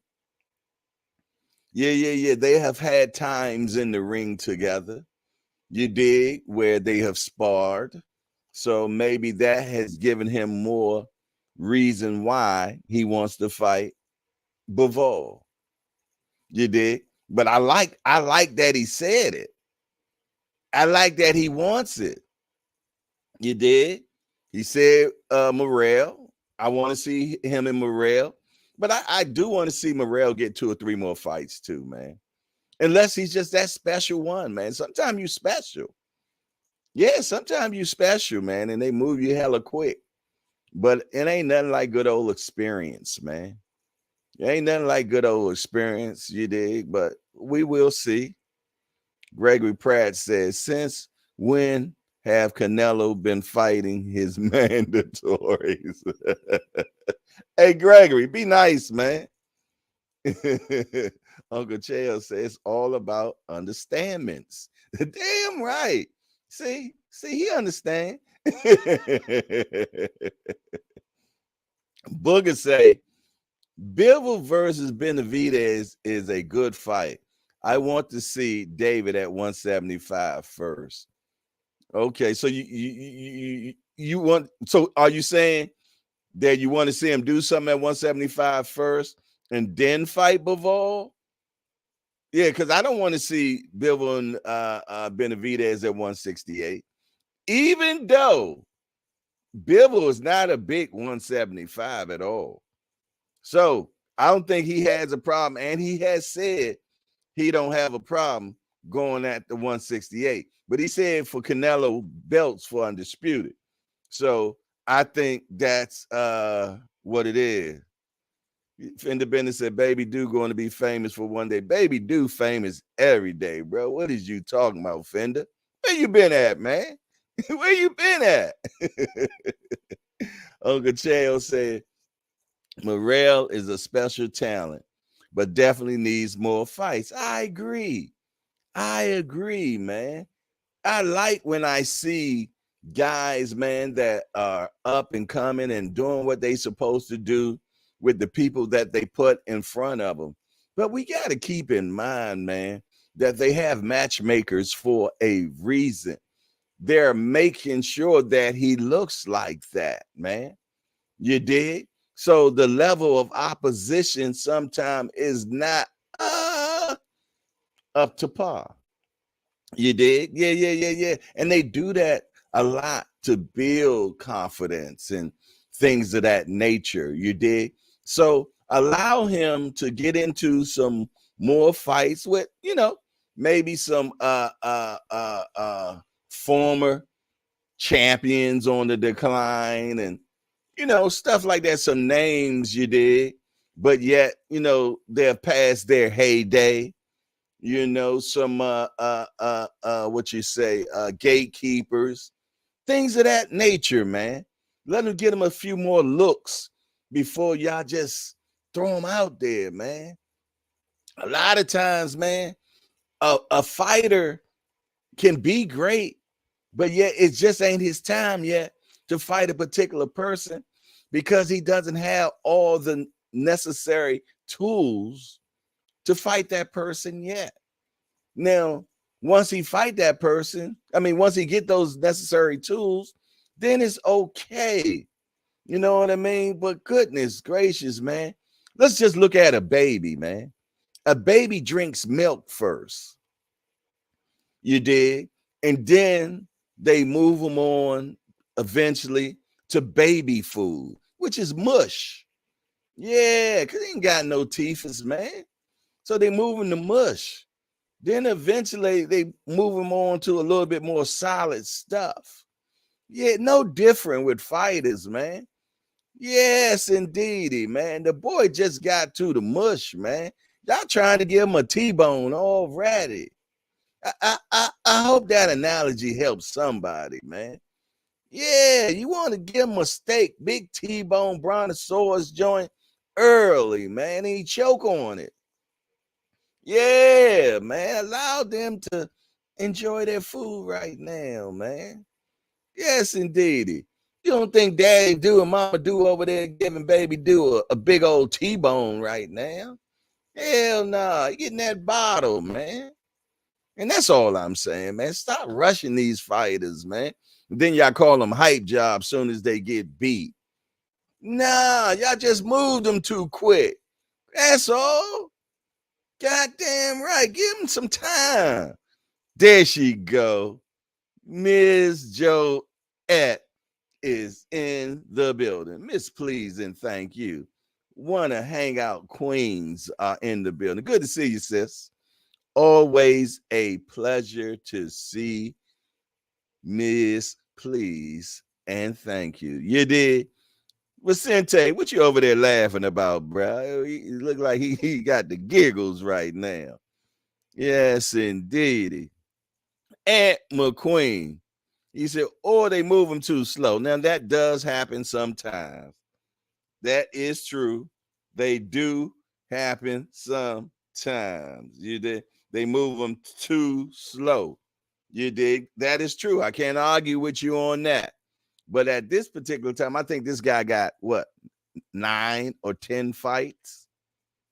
Speaker 1: Yeah. They have had times in the ring together. You dig, where they have sparred. So maybe that has given him more reason why he wants to fight Bivol. You dig? But I like that he said it. I like that he wants it. You did. He said Morrell. I want to see him and Morrell. But I do want to see Morrell get 2 or 3 more fights too, man. Unless he's just that special one, man. Sometimes you special. Yeah, sometimes you special, man, and they move you hella quick. But it ain't nothing like good old experience, man. It ain't nothing like good old experience, you dig? But we will see. Gregory Pratt says, since when have Canelo been fighting his mandatories? Hey, Gregory, be nice, man. Uncle Chael says it's all about understandments. Damn right. See, he understand. Booger say, Bivol versus Benavidez is a good fight. I want to see David at 175 first. Okay, so you want, so are you saying that you want to see him do something at 175 first and then fight Bivol? Yeah, because I don't want to see Bivol and Benavidez at 168. Even though Bivol is not a big 175 at all. So I don't think he has a problem. And he has said he don't have a problem going at the 168. But he said for Canelo belts for undisputed. So I think that's what it is. Fender Bennett said, Baby Do going to be famous for one day. Baby Do famous every day, bro. What is you talking about, Fender? Where you been at, man? Where you been at? Uncle Chael said, Morrell is a special talent, but definitely needs more fights. I agree, man. I like when I see guys, man, that are up and coming and doing what they supposed to do with the people that they put in front of them. But we got to keep in mind, man, that they have matchmakers for a reason. They're making sure that he looks like that, man. You dig? So the level of opposition sometimes is not up to par. You dig? Yeah. And they do that a lot to build confidence and things of that nature. You dig? So allow him to get into some more fights with, maybe some former champions on the decline and stuff like that, some names, you dig, but yet, they're past their heyday, some what you say, gatekeepers, things of that nature, man. Let them get them a few more looks before y'all just throw them out there, man. A lot of times, man, a fighter can be great, but yet it just ain't his time yet to fight a particular person because he doesn't have all the necessary tools to fight that person yet. Now, once he fight that person, once he get those necessary tools, then it's okay. You know what I mean? But goodness gracious, man. Let's just look at a baby, man. A baby drinks milk first. You dig? And then they move them on eventually to baby food, which is mush. Yeah, because he ain't got no teethers, man. So they move him to mush. Then eventually they move him on to a little bit more solid stuff. Yeah, no different with fighters, man. Yes, indeedy, man. The boy just got to the mush, man. Y'all trying to give him a T-bone already. I hope that analogy helps somebody, man. Yeah, you want to give him a steak, big T-bone brontosaurus joint early, man, and he choke on it. Yeah, man, allow them to enjoy their food right now, man. Yes, indeedy. You don't think daddy do and mama do over there giving baby do a big old T-bone right now? Hell nah, get in that bottle, man. And that's all I'm saying, man. Stop rushing these fighters, man. And then y'all call them hype jobs soon as they get beat. Nah, y'all just moved them too quick. That's all. Goddamn right. Give them some time. There she go. Ms. Joette is in the building. Miss Please and thank you. Wanna hang out queens are in the building. Good to see you, sis. Always a pleasure to see Miss Please and thank you. You did. Vicente, what you over there laughing about, bro? He look like he got the giggles right now. Yes, indeed. Aunt McQueen. He said, or they move him too slow. Now, that does happen sometimes. That is true. They do happen sometimes. You did. They move them too slow. You dig? That is true. I can't argue with you on that. But at this particular time, I think this guy got what, 9 or 10 fights?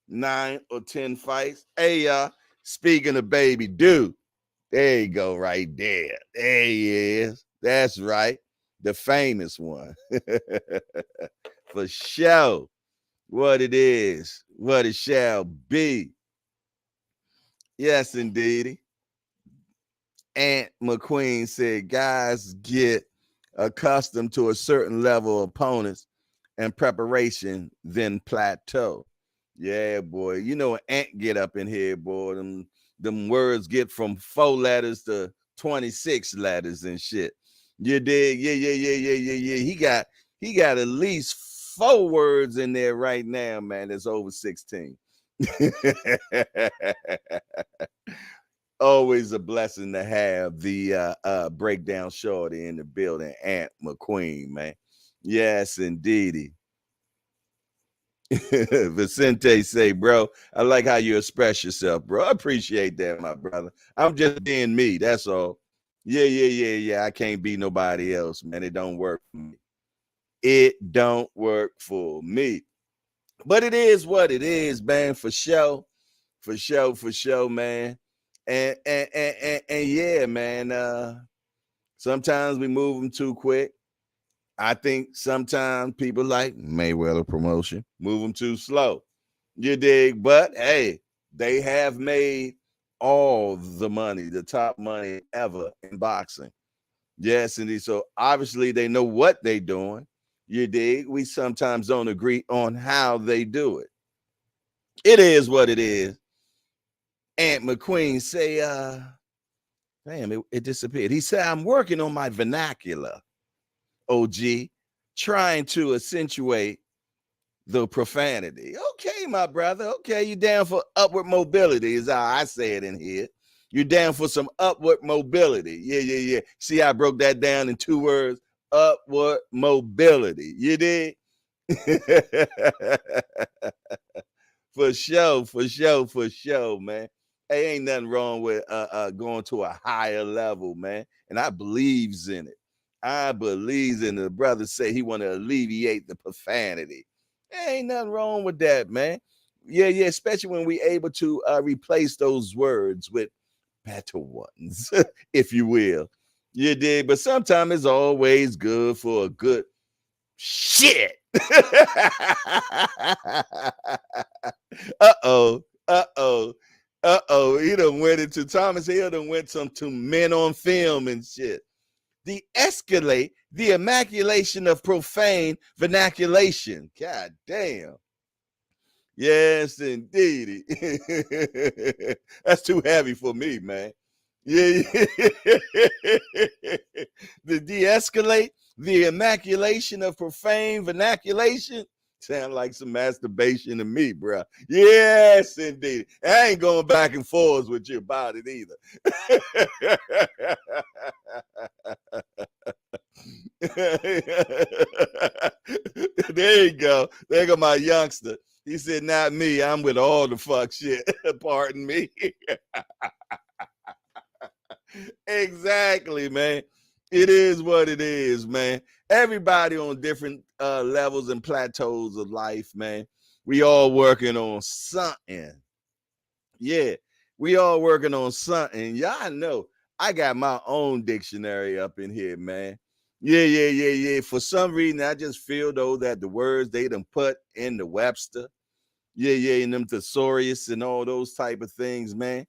Speaker 1: 9 or 10 fights. Hey, speaking of baby dude, there you go, right there. There he is. That's right. The famous one. For sure. What it is, what it shall be. Yes, indeedy. Aunt McQueen said, guys get accustomed to a certain level of opponents and preparation, then plateau. Yeah, boy. You know, an ant get up in here, boy. Them words get from 4 letters to 26 letters and shit. You dig? Yeah. He got at least 4 words in there right now, man. That's over 16. Always a blessing to have the breakdown shorty in the building, Aunt McQueen, man. Yes, indeedy. Vicente say, bro, I like how you express yourself, bro. I appreciate that, my brother. I'm just being me. That's all. Yeah. I can't be nobody else, man. It don't work for me. It don't work for me. But it is what it is, man, for sure. For sure, man. And yeah, man. Sometimes we move them too quick. I think sometimes people like Mayweather promotion move them too slow. You dig? But hey, they have made all the money, the top money ever in boxing. Yes, indeed. So obviously they know what they're doing. You dig? We sometimes don't agree on how they do it. It is what it is. Aunt McQueen say, damn, it disappeared. He said, I'm working on my vernacular, OG, trying to accentuate the profanity. Okay, my brother. Okay, you down for upward mobility is how I say it in here. You're down for some upward mobility. Yeah. See, I broke that down in 2 words. Upward mobility. You did? For sure, man. Hey, ain't nothing wrong with going to a higher level, man. And I believes in it. I believes in it. The brother say he want to alleviate the profanity. Ain't nothing wrong with that, man. Yeah, especially when we able to replace those words with better ones, if you will. You did, but sometimes it's always good for a good shit. Uh-oh. He done went into Thomas Hill done went to Men on Film and shit. The immaculation of profane vernaculation. God damn. Yes, indeed. That's too heavy for me, man. Yeah. The de-escalate, the immaculation of profane vernaculation. Sound like some masturbation to me, bro. Yes, indeed. I ain't going back and forth with you about it either. There you go. There go my youngster. He said, not me. I'm with all the fuck shit. Pardon me. Exactly, man. It is what it is, man. Everybody on different levels and plateaus of life, man. We all working on something. Yeah, we all working on something. Y'all know I got my own dictionary up in here, man. Yeah. For some reason, I just feel though that the words they done put in the Webster, in them thesaurus and all those type of things, man.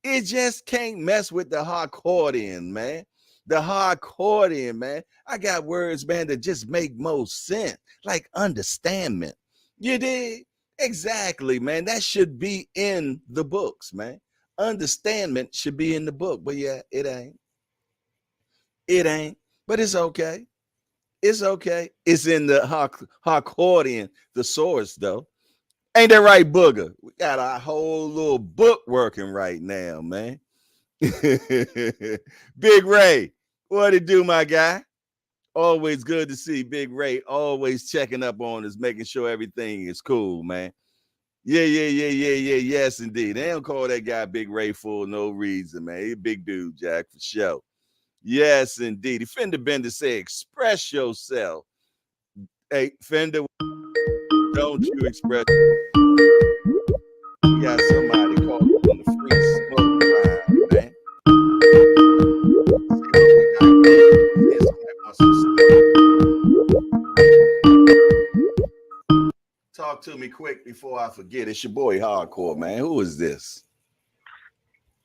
Speaker 1: It just can't mess with the hardcoredian, man. The hardcoredian, man. I got words, man, that just make most sense, like understandment. You dig? Exactly, man. That should be in the books, man. Understandment should be in the book, but yeah, it ain't. It ain't. But it's okay. It's okay. It's in the hardcoredian thesaurus, though. Ain't that right, Booger? We got our whole little book working right now, man. Big Ray, what it do, my guy? Always good to see Big Ray. Always checking up on us, making sure everything is cool, man. Yeah. Yes, indeed. They don't call that guy Big Ray for no reason, man. He's a big dude, Jack, for sure. Yes, indeed. Fender Bender say, express yourself. Hey, Fender, don't you express? We got somebody calling on the free smoke line, man. Talk to me quick before I forget. It's your boy Hardcore, man. Who is this?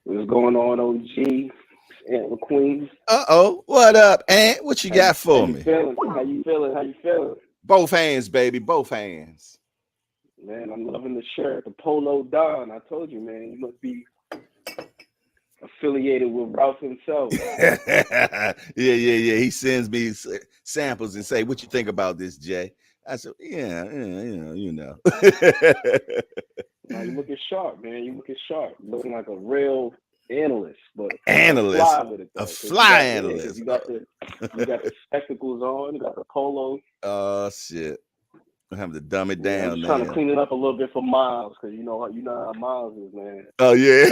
Speaker 2: What's going on, OG? Aunt McQueen.
Speaker 1: What up, Aunt? What you got for me?
Speaker 2: How you feeling?
Speaker 1: Both hands, baby. Both hands.
Speaker 2: Man, I'm loving the shirt, the Polo Don. I told you, man, you must be affiliated with Ralph himself.
Speaker 1: Yeah. He sends me samples and say, "What you think about this, Jay?" I said, "Yeah, you know."
Speaker 2: Now you looking sharp, man. You looking like a real analyst, but
Speaker 1: analyst,
Speaker 2: fly with it,
Speaker 1: a fly analyst.
Speaker 2: You got the spectacles on. You got the polo.
Speaker 1: Oh shit. I have to dumb it down.
Speaker 2: I'm trying to clean it up a little bit for Miles, because you know how Miles is, man.
Speaker 1: Oh yeah.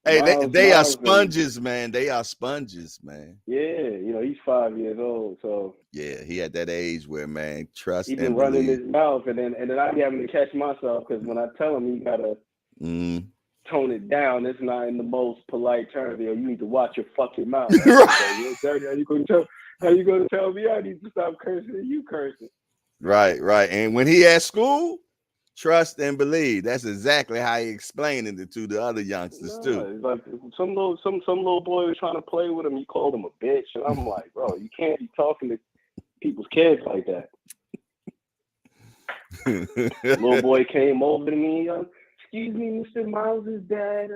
Speaker 1: Hey,
Speaker 2: Miles,
Speaker 1: they are sponges, man. They are sponges, man.
Speaker 2: Yeah, he's 5 years old, so
Speaker 1: yeah, he at that age where, man, trust.
Speaker 2: He been running his mouth, and then I be having to catch myself, because when I tell him he gotta tone it down, it's not in the most polite terms. You need to watch your fucking mouth. Right. You're dirty. How you gonna tell me I need to stop cursing and you cursing? Right.
Speaker 1: And when he at school, trust and believe. That's exactly how he explaining it to the other youngsters too.
Speaker 2: It's like some little boy was trying to play with him. He called him a bitch, and I'm like, bro, you can't be talking to people's kids like that. Little boy came over to me. Excuse me, Mr. Miles' dad.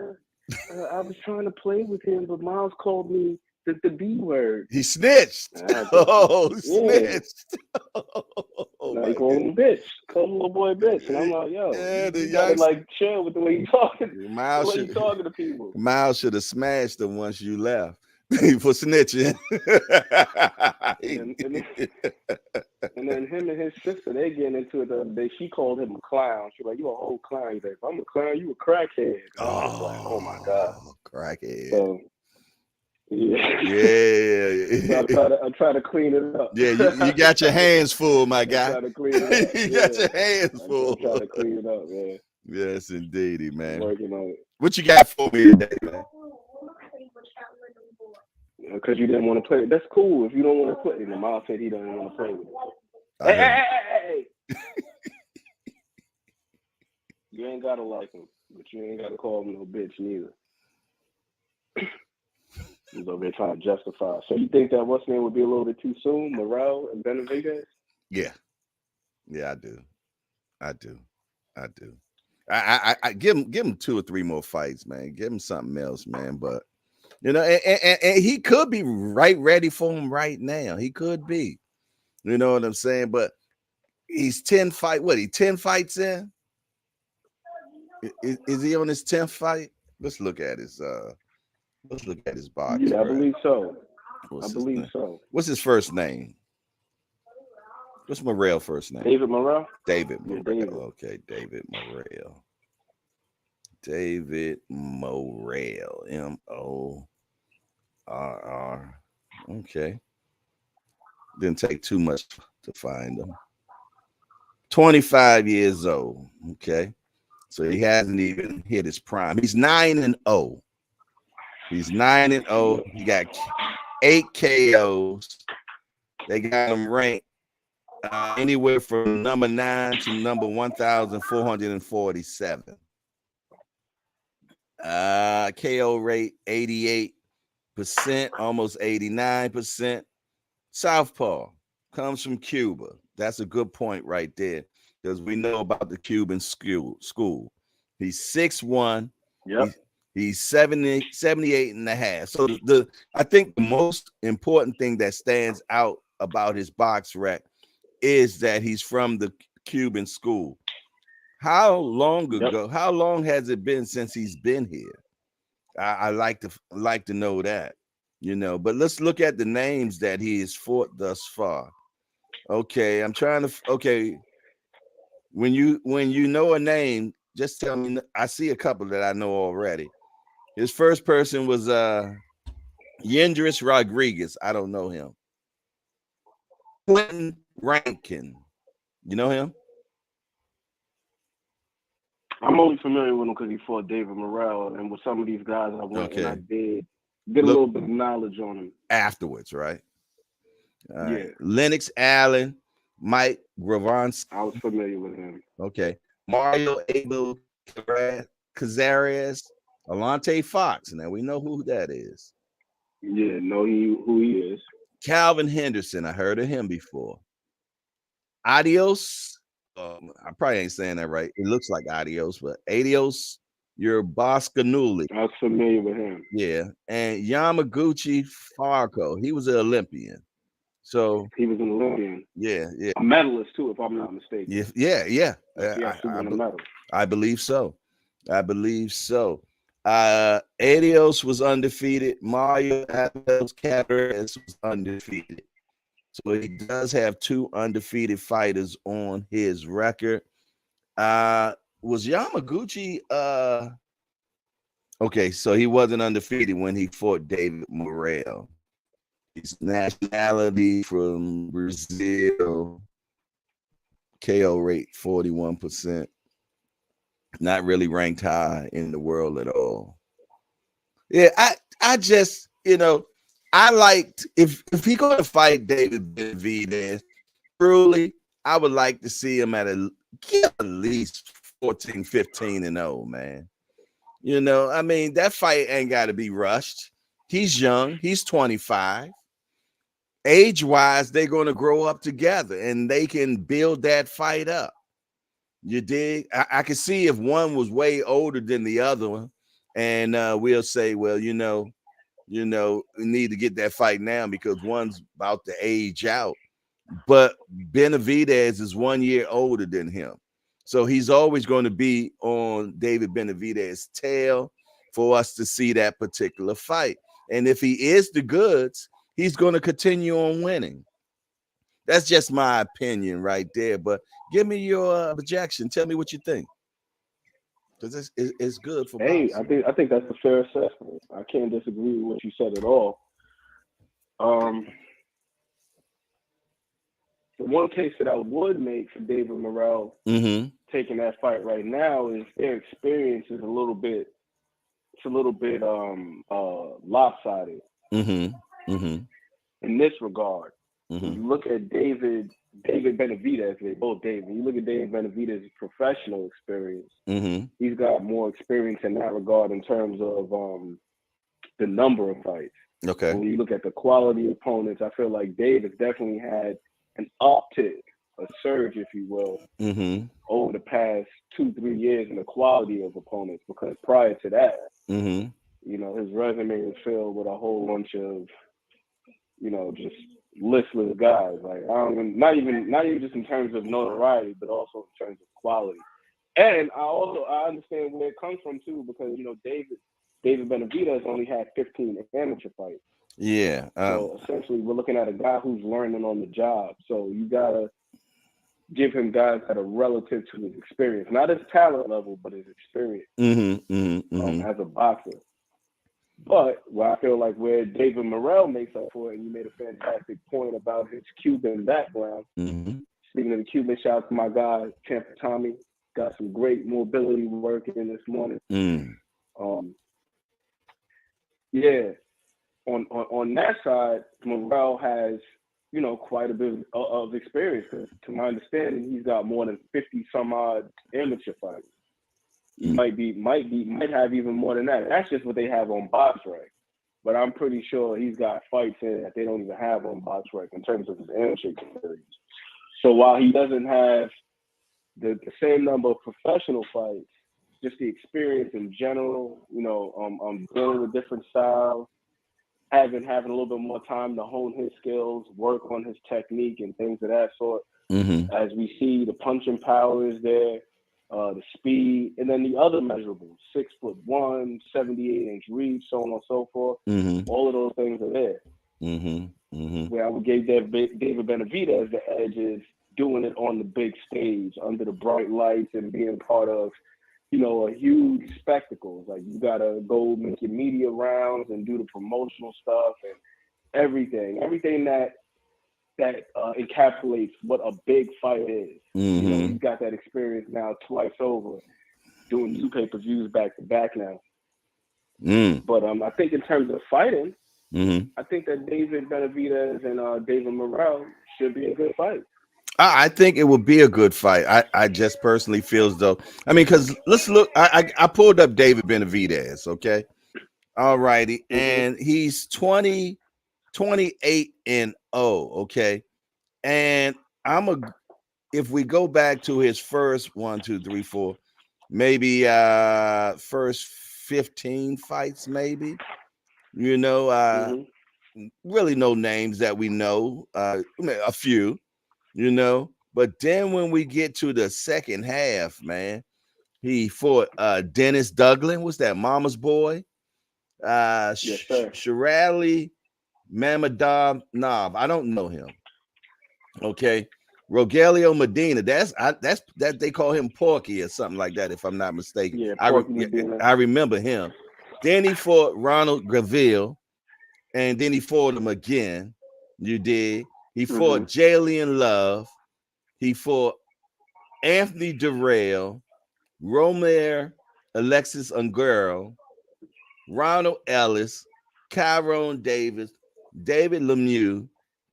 Speaker 2: I was trying to play with him, but Miles called me the B word.
Speaker 1: He snitched. Snitched.
Speaker 2: He called him a bitch. Called him little boy a bitch. And I'm like, yo, you gotta like chill with the way you talking.
Speaker 1: Miles
Speaker 2: the way you talking to people.
Speaker 1: Miles should have smashed him once you left. For snitching.
Speaker 2: and then him and his sister, they getting into it the other day. She called him a clown. She's like, you a whole clown. He's like, if I'm a clown, you a crackhead. Oh my God.
Speaker 1: Crackhead.
Speaker 2: So, yeah. I try to clean it up.
Speaker 1: Yeah, you got your hands full, my guy.
Speaker 2: Try to clean it up.
Speaker 1: You got your hands full.
Speaker 2: I try to clean it up, man.
Speaker 1: Yes, indeedy, man.
Speaker 2: Working on it.
Speaker 1: What you got for me today, man?
Speaker 2: Because you didn't want to play. That's cool if you don't want to play. The mom said he doesn't want to play with it. Hey. You ain't gotta like him, but you ain't gotta call him no bitch neither. He's over there trying to justify. So you think that what's name would be a little bit too soon, Morel and Benavidez?
Speaker 1: Yeah, I do. I give him 2 or 3 more fights, man. Give him something else, man. But and he could be ready for him right now. He could be. You know what I'm saying? But He's 10 fight. What, he 10 fights in? Is he on his 10th fight? Let's look at his box.
Speaker 2: Yeah, I believe so.
Speaker 1: What's
Speaker 2: I believe
Speaker 1: name?
Speaker 2: so.
Speaker 1: What's his first name? What's Morrell first name?
Speaker 2: David Morrell?
Speaker 1: David
Speaker 2: Yeah,
Speaker 1: Morrell.
Speaker 2: David.
Speaker 1: Okay, David Morrell. David Morrell. M-O-R-R. Okay. Didn't take too much to find him. 25 years old. Okay. So he hasn't even hit his prime. He's 9-0. He's 9-0. He got 8 KOs. They got him ranked anywhere from number 9 to number 1,447. KO rate 88%, almost 89%. Southpaw, comes from Cuba. That's a good point right there, because we know about the Cuban school. He's 6'1".
Speaker 2: Yep.
Speaker 1: He's 78 and a half. So I think the most important thing that stands out about his box rec is that he's from the Cuban school. How long ago? How long has it been since he's been here? I like to know that, But let's look at the names that he has fought thus far. Okay, I'm trying to. Okay, when you know a name, just tell me. I see a couple that I know already. His first person was Yendris Rodriguez. I don't know him. Clinton Rankin. You know him?
Speaker 2: I'm only familiar with him because he fought David Morrell, and with some of these guys I went and I did a little bit of knowledge on him
Speaker 1: afterwards, right?
Speaker 2: Yeah.
Speaker 1: Lennox Allen, Mike Gravonsky.
Speaker 2: I was familiar with him.
Speaker 1: Okay. Mario Abel Cazares, Alante Fox. Now we know who that is.
Speaker 2: Yeah, know who he is.
Speaker 1: Calvin Henderson. I heard of him before. Adios. I probably ain't saying that right. It looks like Adios, but Adios, you're Boscanuli.
Speaker 2: I was familiar with him.
Speaker 1: Yeah. And Yamaguchi Farco. He was an Olympian. So
Speaker 2: he was an Olympian.
Speaker 1: Yeah.
Speaker 2: A medalist too, if I'm not mistaken.
Speaker 1: Yeah. I believe so. Adios was undefeated. Mario Cazares was undefeated. So he does have 2 undefeated fighters on his record. Was Yamaguchi okay, so he wasn't undefeated when he fought David Morrell. His nationality from Brazil. KO rate 41%. Not really ranked high in the world at all. Yeah, I just, I liked if he going to fight David Benavidez, truly, I would like to see him at least 14, 15-0, man. I mean, that fight ain't got to be rushed. He's young. He's 25. Age-wise, they're going to grow up together, and they can build that fight up. You dig? I can see if one was way older than the other one, and we'll say, well, we need to get that fight now because one's about to age out. But Benavidez is 1 year older than him. So he's always going to be on David Benavidez's tail for us to see that particular fight. And if he is the goods, he's going to continue on winning. That's just my opinion right there. But give me your projection. Tell me what you think. Because it's good for boxing.
Speaker 2: I think that's a fair assessment. I can't disagree with what you said at all. The one case that I would make for David Morrell taking that fight right now is their experience is a little bit lopsided in this regard. You look at David Benavidez, they both David. You look at David Benavidez's professional experience. He's got more experience in that regard in terms of the number of fights.
Speaker 1: Okay.
Speaker 2: When you look at the quality of opponents, I feel like David definitely had an uptick, a surge, if you will, over the past 2-3 years in the quality of opponents. Because prior to that, his resume is filled with a whole bunch of, just listless guys. Like not even just in terms of notoriety, but also in terms of quality. And I understand where it comes from too, because David Benavidez only had 15 amateur fights.
Speaker 1: Yeah.
Speaker 2: So essentially, we're looking at a guy who's learning on the job. So you gotta give him guys that are relative to his experience, not his talent level, but his experience as a boxer. But I feel like where David Morrell makes up for it, and you made a fantastic point about his Cuban background. Speaking of the Cuban, shout out to my guy Tampa Tommy. Got some great mobility work in this morning. Yeah. On that side, Morrell has, quite a bit of experience. To my understanding, he's got more than 50 some odd amateur fights. He might have even more than that. That's just what they have on BoxRec. But I'm pretty sure he's got fights in that they don't even have on BoxRec in terms of his amateur experience. So while he doesn't have the same number of professional fights, just the experience in general, dealing with different styles, having a little bit more time to hone his skills, work on his technique and things of that sort. As we see, the punching power is there, the speed, and then the other measurables, 6'1", 78-inch reach, so on and so forth. All of those things are there. Where I would give David Benavidez the edge is doing it on the big stage under the bright lights and being part of, a huge spectacle. Like you gotta go make your media rounds and do the promotional stuff and everything that encapsulates what a big fight is. He's got that experience now twice over, doing 2 pay-per-views back to back now. But I think in terms of fighting, I think that David Benavidez and David Morrell should be a good fight.
Speaker 1: I think it would be a good fight. I just personally feel as though, because let's look. I pulled up David Benavidez. Okay, all righty, and he's 28 and 0. Okay, and if we go back to his first maybe first 15 fights, maybe, really no names that we know, a few. But then when we get to the second half, man, he fought Dennis Douglas. What's that? Mama's boy.
Speaker 2: Yes, sir.
Speaker 1: Shirali Mamadov Knob. I don't know him. Okay. Rogelio Medina. That's that they call him Porky or something like that, if I'm not mistaken.
Speaker 2: Yeah,
Speaker 1: I remember him. Then he fought Ronald Graville, and then he fought him again. You did. He fought Jalen Love. He fought Anthony Durrell, Romer Alexis Ungaro, Ronald Ellis, Kyron Davis, David Lemieux,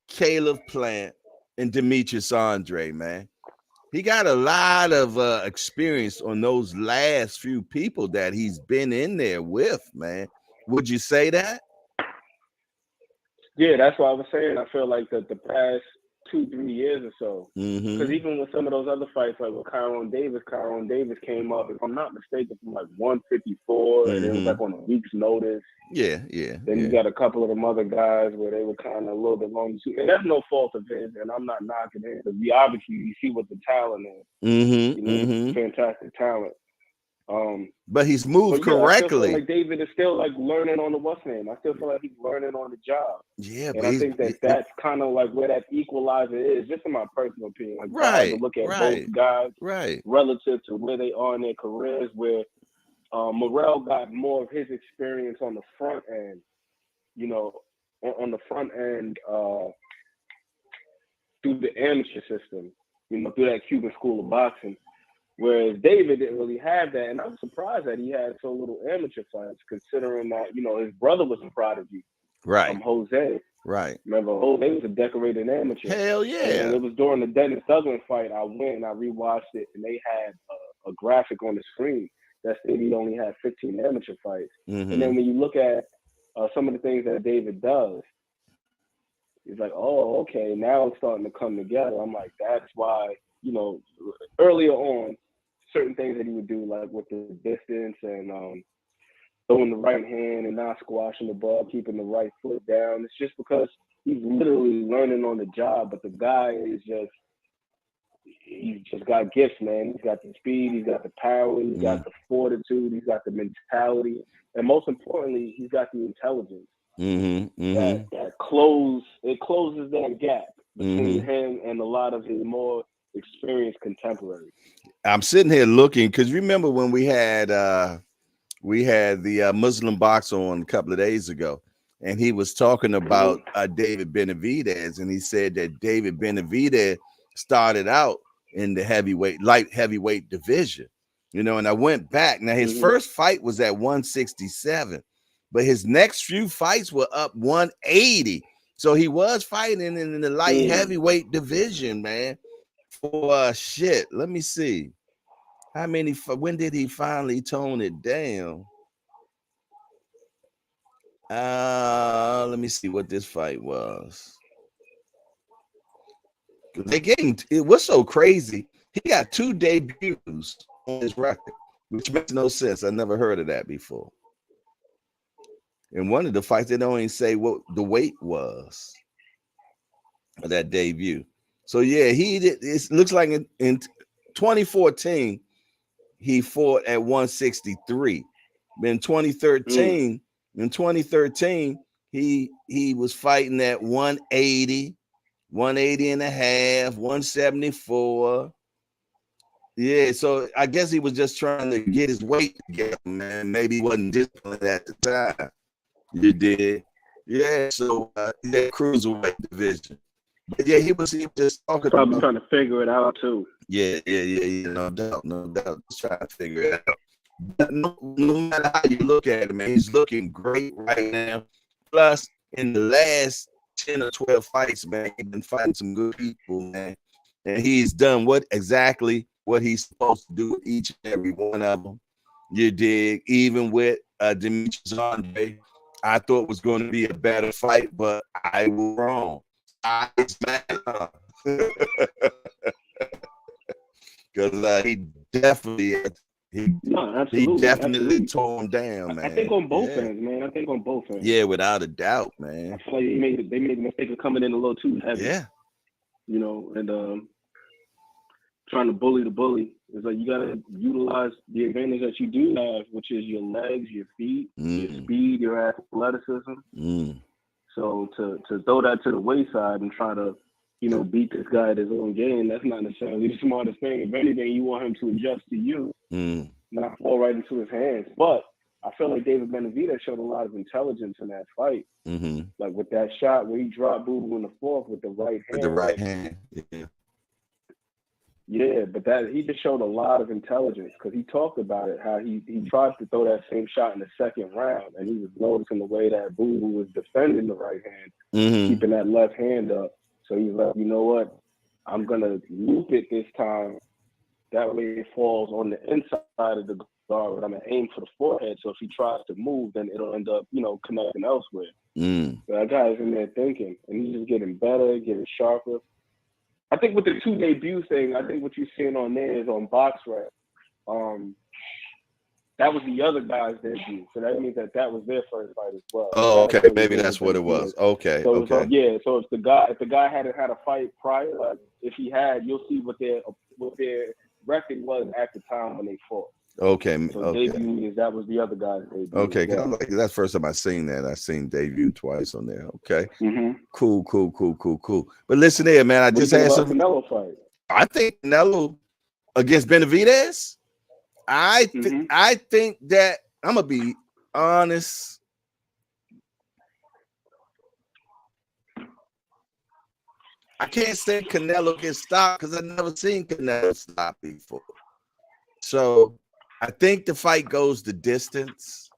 Speaker 1: Caleb Plant, and Demetrius Andre, man. He got a lot of experience on those last few people that he's been in there with, man. Would you say that?
Speaker 2: Yeah, that's what I was saying. I feel like that the past 2-3 years or so, because even with some of those other fights, like with Kyron Davis came up, if I'm not mistaken, from like 154, and it was like on a week's notice.
Speaker 1: Yeah.
Speaker 2: Then you got a couple of them other guys where they were kind of a little bit long too, and that's no fault of his, and I'm not knocking it, because obviously you see what the talent is. Fantastic talent.
Speaker 1: But he's moved correctly.
Speaker 2: I still feel like David is still like learning on the what's name. I still feel like he's learning on the job.
Speaker 1: Yeah,
Speaker 2: and I think that's kind of like where that equalizer is, just in my personal opinion. Like, I have to look at both guys relative to where they are in their careers. Where Morrell got more of his experience on the front end, through the amateur system, through that Cuban school of boxing. Whereas David didn't really have that, and I'm surprised that he had so little amateur fights, considering that his brother was a prodigy, Jose.
Speaker 1: Right.
Speaker 2: Remember, Jose was a decorated amateur.
Speaker 1: Hell yeah!
Speaker 2: And it was during the Dennis Douglas fight. I went and I rewatched it, and they had a graphic on the screen that said he only had 15 amateur fights. And then when you look at some of the things that David does, it's like, oh, okay, now it's starting to come together. I'm like, that's why, earlier on, certain things that he would do, like with the distance and throwing the right hand and not squashing the ball, keeping the right foot down. It's just because he's literally learning on the job. But the guy is he's just got gifts, man. He's got the speed, he's got the power, he's got the fortitude, he's got the mentality, and most importantly, he's got the intelligence. That closes that gap between him and a lot of his more experienced contemporaries.
Speaker 1: I'm sitting here looking because remember when we had the Muslim boxer on a couple of days ago, and he was talking about David Benavidez, and he said that David Benavidez started out in the light heavyweight division, and I went back. Now his first fight was at 167, but his next few fights were up 180. So he was fighting in the light heavyweight division, man. For shit, let me see. When did he finally tone it down? Let me see what this fight was. It was so crazy. He got 2 debuts on his record, which makes no sense. I never heard of that before. In one of the fights, they don't even say what the weight was of that debut. So yeah, he did. It looks like in 2014 he fought at 163. In 2013, he was fighting at 180, 180 and a half, 174. Yeah, so I guess he was just trying to get his weight together, man. Maybe he wasn't disciplined at the time. You did. Yeah, so that cruiserweight division. But yeah, he was just talking
Speaker 2: probably trying to figure it out too.
Speaker 1: Yeah, no doubt. Just trying to figure it out. But no matter how you look at him, man, he's looking great right now. Plus, in the last 10 or 12 fights, man, he's been fighting some good people, man. And he's done exactly what he's supposed to do with each and every one of them. You dig? Even with Demetrius Andre, I thought was going to be a better fight, but I was wrong. Because he definitely tore him down, man.
Speaker 2: I think on both ends, man. I think on both ends.
Speaker 1: Yeah, without a doubt, man.
Speaker 2: I feel like they made the mistake of coming in a little too heavy.
Speaker 1: Yeah.
Speaker 2: And trying to bully the bully. It's like you gotta utilize the advantage that you do have, which is your legs, your feet, your speed, your athleticism. So to throw that to the wayside and try to, beat this guy at his own game, that's not necessarily the smartest thing. If anything, you want him to adjust to you, not fall right into his hands. But I feel like David Benavidez showed a lot of intelligence in that fight. Like with that shot where he dropped Boo Boo in the fourth with the right hand.
Speaker 1: With the right hand, yeah.
Speaker 2: Yeah, but he just showed a lot of intelligence because he talked about it, how he tried to throw that same shot in the second round, and he was noticing the way that Boo Boo was defending the right hand, keeping that left hand up. So he's like, you know what? I'm going to loop it this time. That way it falls on the inside of the guard, but I'm going to aim for the forehead. So if he tries to move, then it'll end up, connecting elsewhere. So that guy's in there thinking, and he's just getting better, getting sharper. I think with the 2 debut thing, I think what you're seeing on there is on BoxRec. That was the other guy's debut, so that means that was their first fight as well.
Speaker 1: Oh, okay, maybe that's what it was. Okay,
Speaker 2: so
Speaker 1: okay.
Speaker 2: So if the guy hadn't had a fight prior, like if he had, you'll see what their record was at the time when they fought.
Speaker 1: Okay.
Speaker 2: So debut that was the other guy's debut.
Speaker 1: Okay, that's the first time I seen that. I seen debut twice on there. Okay. Cool. But listen here, man. I just had some
Speaker 2: Canelo fight.
Speaker 1: I think Canelo against Benavidez. I think that I'm gonna be honest. I can't say Canelo gets stopped because I've never seen Canelo stop before. So I think the fight goes the distance.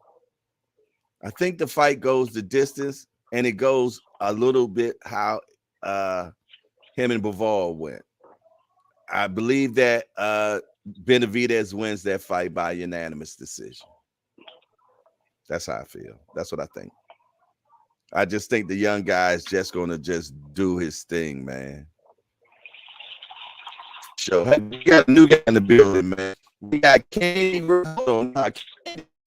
Speaker 1: And it goes a little bit how him and Bivol went. I believe that Benavidez wins that fight by unanimous decision. That's how I feel. That's what I think. I just think the young guy is just going to just do his thing, man. So hey, we got a new guy in the building, man. We got Kenny Run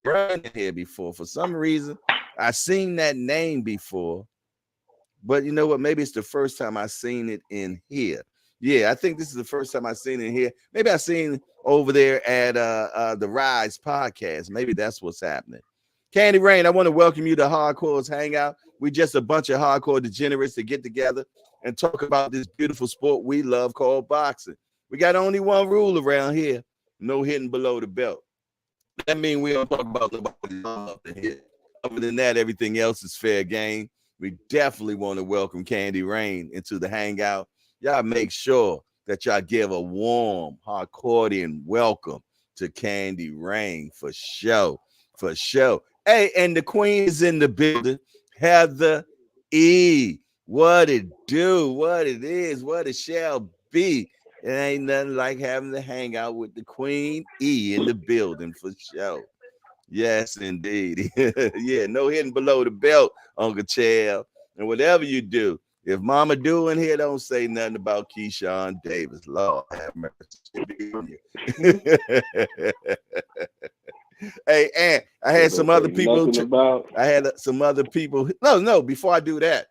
Speaker 1: in here before. For some reason, I seen that name before, but you know what? Maybe it's the first time I seen it in here. Yeah, I think this is the first time I seen it in here. Maybe I seen over there at the Rise podcast. Maybe that's what's happening. Candy Rain, I want to welcome you to Hardcore's Hangout. We just a bunch of hardcore degenerates to get together and talk about this beautiful sport we love called boxing. We got only one rule around here: no hitting below the belt. That means we don't talk about nobody up to hit. Other than that, everything else is fair game. We definitely want to welcome Candy Rain into the Hangout. Y'all make sure that y'all give a warm, hardcore welcome to Candy Rain for show. For show. Hey, and the queen is in the building. Heather E. What it do, what it is, what it shall be. It ain't nothing like having to hang out with the Queen E in the building for show. Yes, indeed. Yeah, no hitting below the belt, Uncle Chad. And whatever you do, if Mama doing here, don't say nothing about Keyshawn Davis. Lord have mercy. Hey, and I had some other people. I had some other people. No. Before I do that,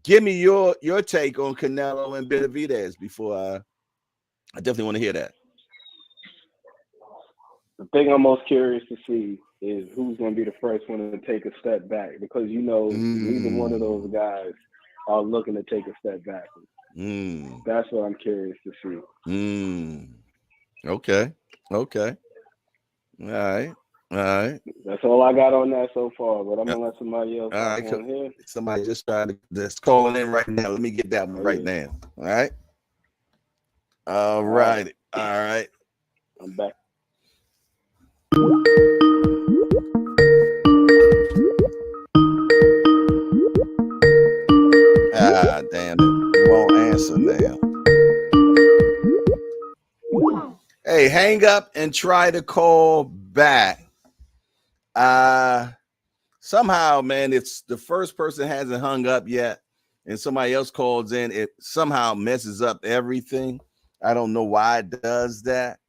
Speaker 1: give me your take on Canelo and Benavidez. Before I definitely want to hear that.
Speaker 2: The thing I'm most curious to see is who's going to be the first one to take a step back, because neither one of those guys are looking to take a step back. That's what I'm curious to see.
Speaker 1: Okay. All right.
Speaker 2: That's all I got on that so far, but I'm gonna let somebody else on here.
Speaker 1: Somebody just tried to just calling in right now. Let me get that one right now. All right. All right.
Speaker 2: I'm back.
Speaker 1: Ah, damn it. You won't answer now. Hey, hang up and try to call back. Somehow, man, it's the first person hasn't hung up yet and somebody else calls in, it somehow messes up everything. I don't know why it does that,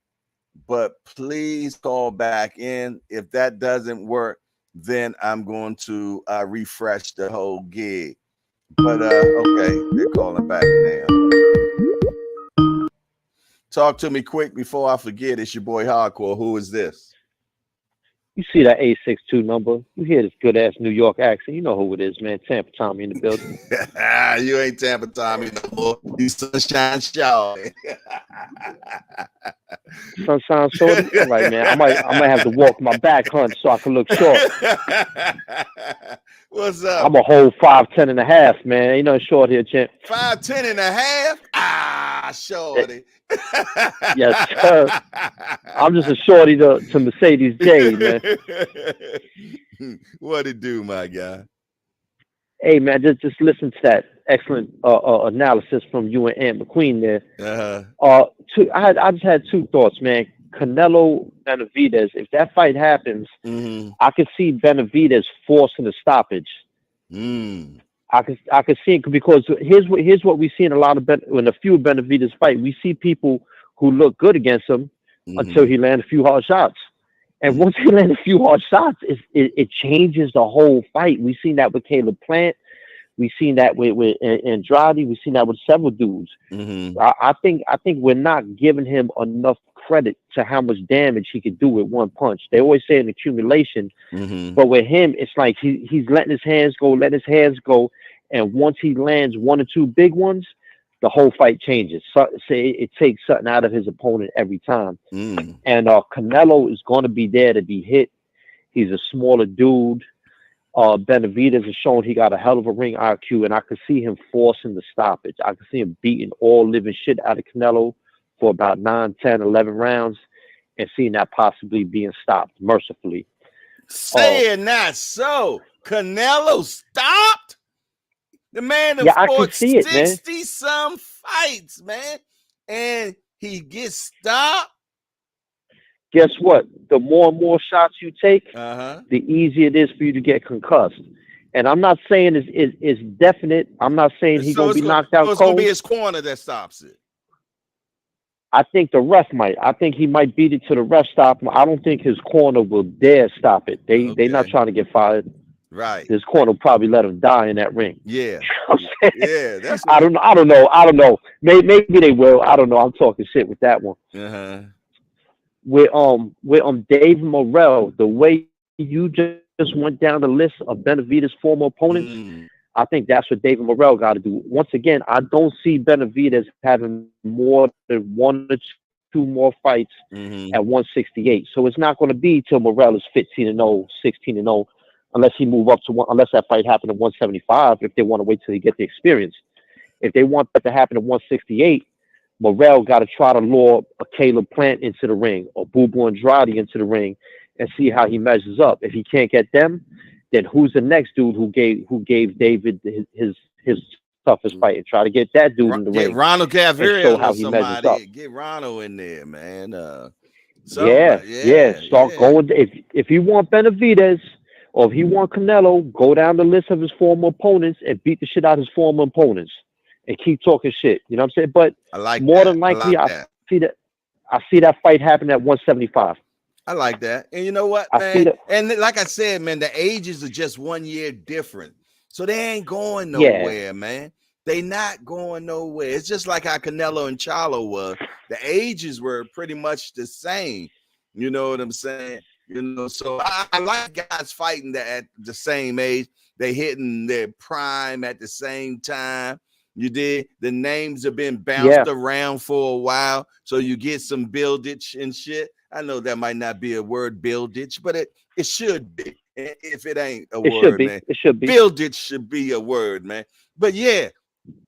Speaker 1: but please call back in. If that doesn't work, then I'm going to refresh the whole gig. But okay, they're calling back now. Talk to me quick before I forget. It's your boy Hardcore. Who is this?
Speaker 3: You see that 862 number? You hear this good ass New York accent? You know who it is, man. Tampa Tommy in the building.
Speaker 1: You ain't Tampa Tommy no more. You Sunshine Shawty.
Speaker 3: Sunshine Shorty? All right, man. I might have to walk my back hunt so I can look short.
Speaker 1: What's up?
Speaker 3: I'm a whole 5'10" and a half, man. Ain't nothing short here, champ.
Speaker 1: 5'10" and a half? Ah, shorty.
Speaker 3: Yes, sir. I'm just a shorty to Mercedes J, man.
Speaker 1: What it do, my guy?
Speaker 3: Hey, man, just listen to that excellent analysis from you and Aunt McQueen there. I just had two thoughts, man. Canelo Benavidez, if that fight happens, I could see Benavidez forcing a stoppage. I could see it, because here's what we see in in a few Benavidez fight. We see people who look good against him until he lands a few hard shots. And once he lands a few hard shots, it changes the whole fight. We've seen that with Caleb Plant. We've seen that with Andrade. We've seen that with several dudes. I think we're not giving him enough credit to how much damage he could do with one punch. They always say an accumulation, but with him, it's like he's letting his hands go, and once he lands one or two big ones, the whole fight changes. So it takes something out of his opponent every time. And Canelo is going to be there to be hit. He's a smaller dude. Benavidez has shown he got a hell of a ring IQ, and I could see him forcing the stoppage. I could see him beating all living shit out of Canelo for about 9, 10, 11 rounds, and seeing that possibly being stopped mercifully.
Speaker 1: Saying not so. Canelo stopped? The man that fought 60-some fights, man, and he gets stopped?
Speaker 3: Guess what? The more and more shots you take, the easier it is for you to get concussed. And I'm not saying it's definite. I'm not saying he's going to be knocked out cold.
Speaker 1: So it's going to be his corner that stops it.
Speaker 3: I think the ref might. I think he might beat it to the ref stop. I don't think his corner will dare stop it. They're not trying to get fired.
Speaker 1: Right.
Speaker 3: His corner will probably let him die in that ring.
Speaker 1: Yeah.
Speaker 3: You know what I'm saying?
Speaker 1: Yeah. That's
Speaker 3: I don't know. Maybe they will. I don't know. I'm talking shit with that one.
Speaker 1: Uh-huh.
Speaker 3: With Dave Morrell, the way you just went down the list of Benavidez' former opponents, I think that's what David Morrell got to do. Once again, I don't see Benavidez having more than 1 or 2 more fights at 168. So it's not going to be till Morrell is 15-0, 16-0, unless he move up to one. Unless that fight happen at 175, if they want to wait till he get the experience. If they want that to happen at 168, Morrell got to try to lure a Caleb Plant into the ring or Bubu Andrade into the ring and see how he measures up. If he can't get them, then who's the next dude who gave David his toughest fight, and try to get that dude in the ring.
Speaker 1: Ronald Gaviria
Speaker 3: show how he measures up.
Speaker 1: Get Ronald in there, man.
Speaker 3: Start going. If you want Benavidez or if you want Canelo, go down the list of his former opponents and beat the shit out of his former opponents and keep talking shit. You know what I'm saying? But
Speaker 1: I like
Speaker 3: more
Speaker 1: that.
Speaker 3: than likely, I see that fight happen at 175.
Speaker 1: I like that. And you know what, man? And like I said, man, the ages are just 1 year different. So they ain't going nowhere, man. They not going nowhere. It's just like how Canelo and Charlo were. The ages were pretty much the same. You know what I'm saying? You know, so I like guys fighting at the same age. They hitting their prime at the same time. You did. The names have been bounced around for a while, so you get some buildage and shit. I know that might not be a word, buildage, but it should be. If it ain't a word, man.
Speaker 3: It should be.
Speaker 1: Buildage should be a word, man. But yeah.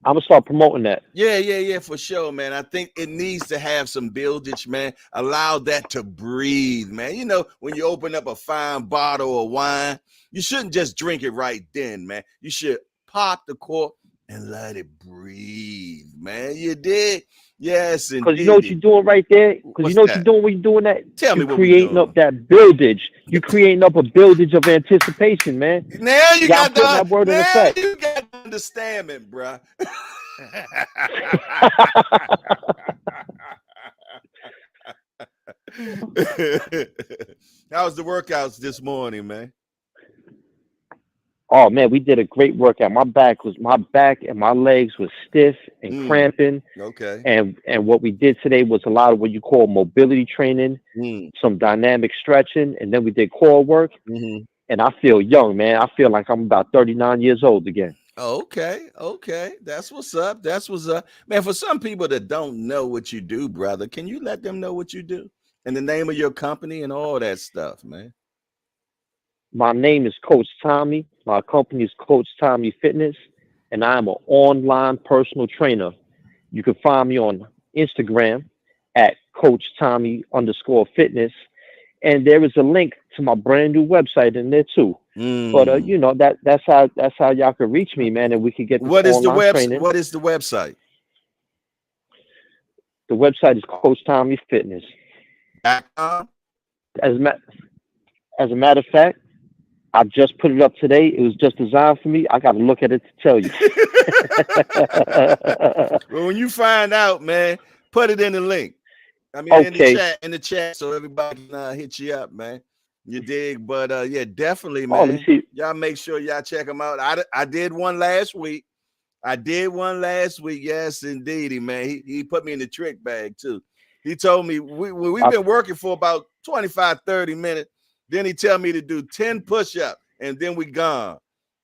Speaker 3: I'm gonna start promoting that.
Speaker 1: Yeah, for sure, man. I think it needs to have some buildage, man. Allow that to breathe, man. You know, when you open up a fine bottle of wine, you shouldn't just drink it right then, man. You should pop the cork and let it breathe, man. You did? Yes, indeed.
Speaker 3: Because you know what you're doing right there? Because you know what you're doing when you're doing that?
Speaker 1: Tell me what
Speaker 3: you're creating up that buildage. You're creating up a buildage of anticipation, man.
Speaker 1: Now you got
Speaker 3: that word in effect.
Speaker 1: You got to understand it, bro. How was the workouts this morning, man?
Speaker 3: Oh man, we did a great workout. My back and my legs was stiff and cramping.
Speaker 1: Okay.
Speaker 3: And what we did today was a lot of what you call mobility training, some dynamic stretching, and then we did core work. And I feel young, man. I feel like I'm about 39 years old again.
Speaker 1: Okay. That's what's up. Man, for some people that don't know what you do, brother, can you let them know what you do? And the name of your company and all that stuff, man.
Speaker 3: My name is Coach Tommy. My company is Coach Tommy Fitness, and I'm an online personal trainer. You can find me on Instagram at Coach Tommy_fitness, and there is a link to my brand new website in there too. But you know that's how y'all can reach me, man, and we can get this online training.
Speaker 1: What is the website?
Speaker 3: The website is Coach Tommy Fitness. As a matter of fact, I just put it up today. It was just designed for me. I got to look at it to tell you.
Speaker 1: Well, when you find out, man, put it in the link. I mean, in the chat, so everybody can hit you up, man. You dig? But yeah, definitely, man. Y'all make sure y'all check them out. I did one last week. Yes, indeedy, man. He put me in the trick bag too. He told me we've been working for about 25, 30 minutes. Then he tell me to do 10 push-ups, and then we gone.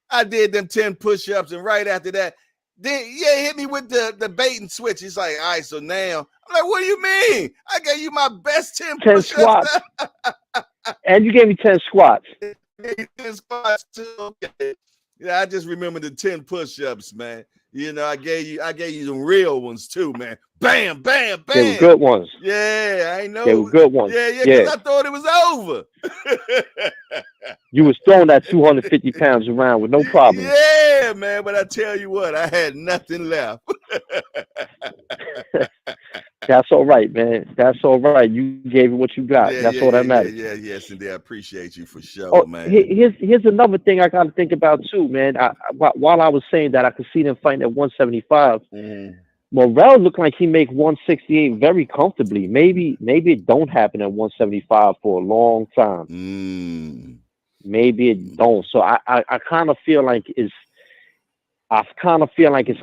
Speaker 1: I did them 10 push-ups, and right after that, then he hit me with the bait and switch. He's like, all right, so now I'm like, what do you mean? I gave you my best 10 push-ups.
Speaker 3: Squats. And you gave me 10 squats.
Speaker 1: 10 squats too. Okay. Yeah, I just remember the 10 push-ups, man. You know, I gave you some real ones too, man. Bam, bam, bam.
Speaker 3: They were good ones.
Speaker 1: Yeah, I know.
Speaker 3: They were good ones.
Speaker 1: Yeah, because I thought it was over.
Speaker 3: You was throwing that 250 pounds around with no problem.
Speaker 1: Yeah, man, but I tell you what, I had nothing left.
Speaker 3: That's all right, man. That's all right. You gave it what you got. That's all that matters.
Speaker 1: Yes, indeed. I appreciate you for sure, man.
Speaker 3: Here's another thing I got to think about too, man. While I was saying that, I could see them fighting at 175. Morrell looked like he make 168 very comfortably. Maybe it don't happen at 175 for a long time. maybe it don't. So I kind of feel like it's an